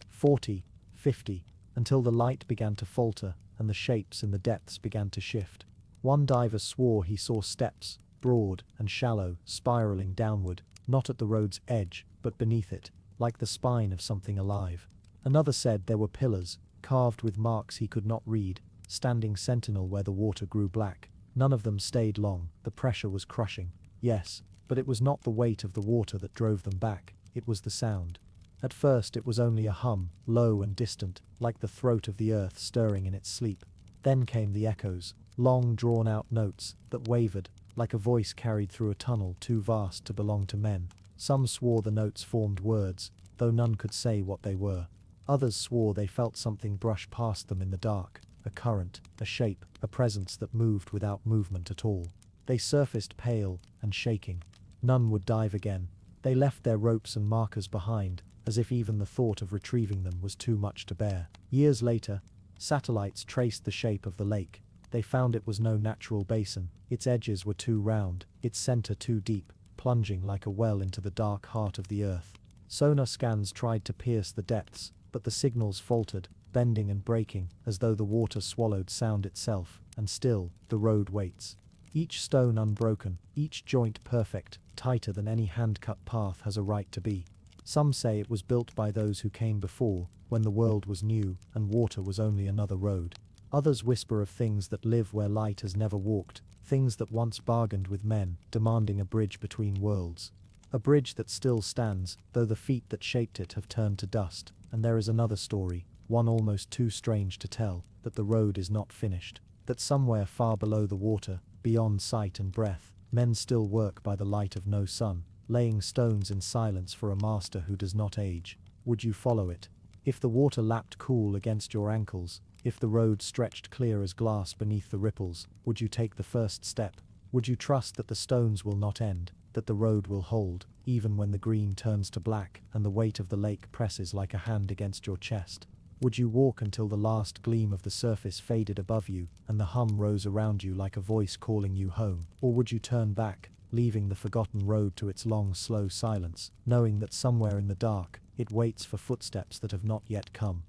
40, 50, until the light began to falter and the shapes in the depths began to shift. One diver swore he saw steps, broad and shallow, spiraling downward, not at the road's edge, but beneath it, like the spine of something alive. Another said there were pillars, carved with marks he could not read, standing sentinel where the water grew black. None of them stayed long, the pressure was crushing. Yes, but it was not the weight of the water that drove them back, it was the sound. At first it was only a hum, low and distant, like the throat of the earth stirring in its sleep. Then came the echoes, long drawn-out notes that wavered, like a voice carried through a tunnel too vast to belong to men. Some swore the notes formed words, though none could say what they were. Others swore they felt something brush past them in the dark, a current, a shape, a presence that moved without movement at all. They surfaced pale and shaking. None would dive again. They left their ropes and markers behind, as if even the thought of retrieving them was too much to bear. Years later, satellites traced the shape of the lake. They found it was no natural basin. Its edges were too round, its center too deep, plunging like a well into the dark heart of the earth. Sonar scans tried to pierce the depths, but the signals faltered, bending and breaking, as though the water swallowed sound itself, and still, the road waits. Each stone unbroken, each joint perfect, tighter than any hand-cut path has a right to be. Some say it was built by those who came before, when the world was new, and water was only another road. Others whisper of things that live where light has never walked, things that once bargained with men, demanding a bridge between worlds. A bridge that still stands, though the feet that shaped it have turned to dust. And there is another story, one almost too strange to tell, that the road is not finished, that somewhere far below the water, beyond sight and breath, men still work by the light of no sun, laying stones in silence for a master who does not age. Would you follow it? If the water lapped cool against your ankles, if the road stretched clear as glass beneath the ripples, would you take the first step? Would you trust that the stones will not end, that the road will hold, even when the green turns to black and the weight of the lake presses like a hand against your chest? Would you walk until the last gleam of the surface faded above you and the hum rose around you like a voice calling you home? Or would you turn back, leaving the forgotten road to its long, slow silence, knowing that somewhere in the dark, it waits for footsteps that have not yet come?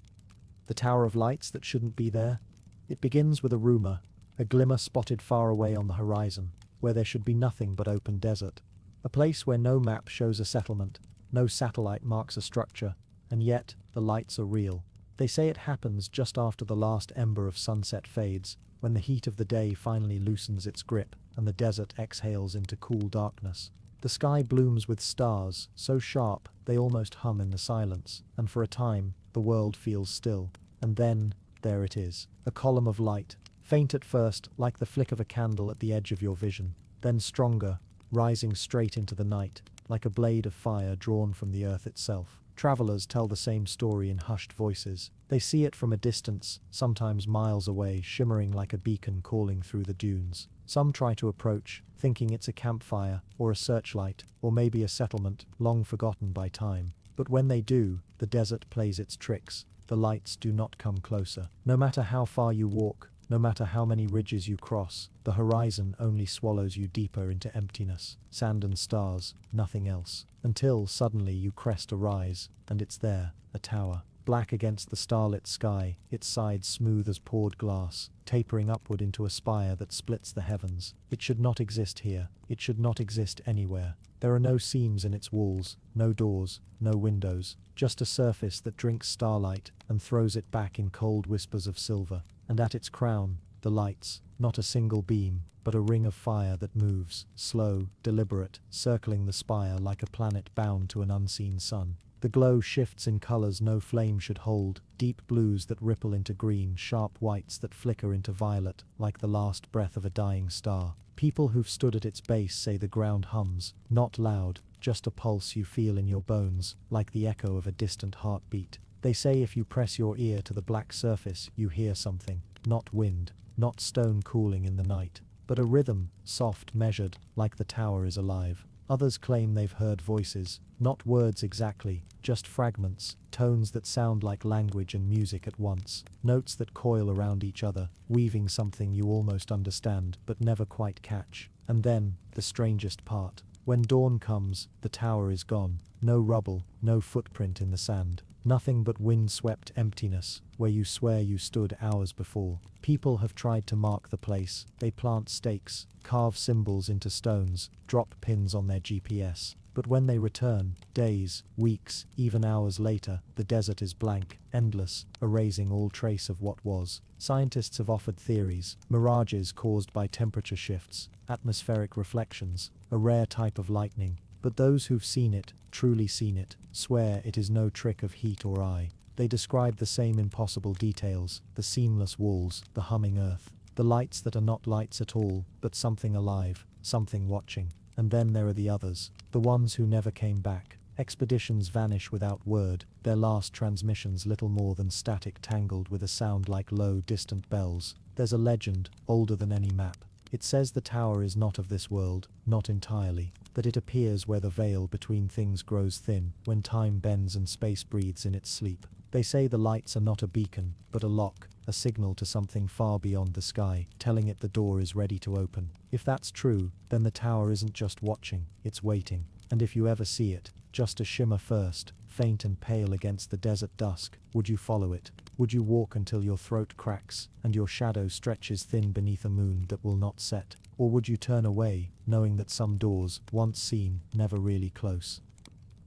The tower of lights that shouldn't be there? It begins with a rumor, a glimmer spotted far away on the horizon, where there should be nothing but open desert. A place where no map shows a settlement, no satellite marks a structure, and yet the lights are real. They say it happens just after the last ember of sunset fades, when the heat of the day finally loosens its grip and the desert exhales into cool darkness. The sky blooms with stars, so sharp they almost hum in the silence, and for a time the world feels still. And then, there it is, a column of light, faint at first like the flick of a candle at the edge of your vision, then stronger, rising straight into the night, like a blade of fire drawn from the earth itself. Travelers tell the same story in hushed voices. They see it from a distance, sometimes miles away, shimmering like a beacon calling through the dunes. Some try to approach, thinking it's a campfire, or a searchlight, or maybe a settlement, long forgotten by time. But when they do, the desert plays its tricks. The lights do not come closer. No matter how far you walk, no matter how many ridges you cross, the horizon only swallows you deeper into emptiness. Sand and stars, nothing else. Until suddenly you crest a rise, and it's there, a tower. Black against the starlit sky, its sides smooth as poured glass, tapering upward into a spire that splits the heavens. It should not exist here. It should not exist anywhere. There are no seams in its walls, no doors, no windows, just a surface that drinks starlight and throws it back in cold whispers of silver. And at its crown, the lights, not a single beam, but a ring of fire that moves, slow, deliberate, circling the spire like a planet bound to an unseen sun. The glow shifts in colors no flame should hold, deep blues that ripple into green, sharp whites that flicker into violet, like the last breath of a dying star. People who've stood at its base say the ground hums, not loud, just a pulse you feel in your bones, like the echo of a distant heartbeat. They say if you press your ear to the black surface, you hear something, not wind, not stone cooling in the night, but a rhythm, soft, measured, like the tower is alive. Others claim they've heard voices, not words exactly, just fragments, tones that sound like language and music at once, notes that coil around each other, weaving something you almost understand but never quite catch. And then, the strangest part. When dawn comes, the tower is gone. No rubble, no footprint in the sand. Nothing but wind-swept emptiness, where you swear you stood hours before. People have tried to mark the place. They plant stakes, carve symbols into stones, drop pins on their GPS. But when they return, days, weeks, even hours later, the desert is blank, endless, erasing all trace of what was. Scientists have offered theories: mirages caused by temperature shifts, atmospheric reflections, a rare type of lightning. But those who've seen it, truly seen it, swear it is no trick of heat or eye. They describe the same impossible details: the seamless walls, the humming earth, the lights that are not lights at all, but something alive, something watching. And then there are the others, the ones who never came back. Expeditions vanish without word, their last transmissions little more than static tangled with a sound like low, distant bells. There's a legend, older than any map. It says the tower is not of this world, not entirely, that it appears where the veil between things grows thin, when time bends and space breathes in its sleep. They say the lights are not a beacon, but a lock, a signal to something far beyond the sky, telling it the door is ready to open. If that's true, then the tower isn't just watching, it's waiting. And if you ever see it, just a shimmer first, faint and pale against the desert dusk, would you follow it? Would you walk until your throat cracks, and your shadow stretches thin beneath a moon that will not set? Or would you turn away, knowing that some doors, once seen, never really close?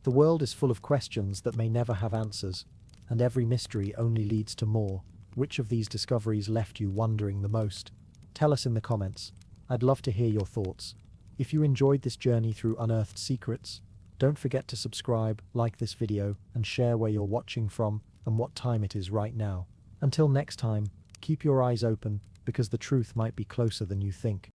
The world is full of questions that may never have answers, and every mystery only leads to more. Which of these discoveries left you wondering the most? Tell us in the comments. I'd love to hear your thoughts. If you enjoyed this journey through unearthed secrets, don't forget to subscribe, like this video, and share where you're watching from and what time it is right now. Until next time, keep your eyes open, because the truth might be closer than you think.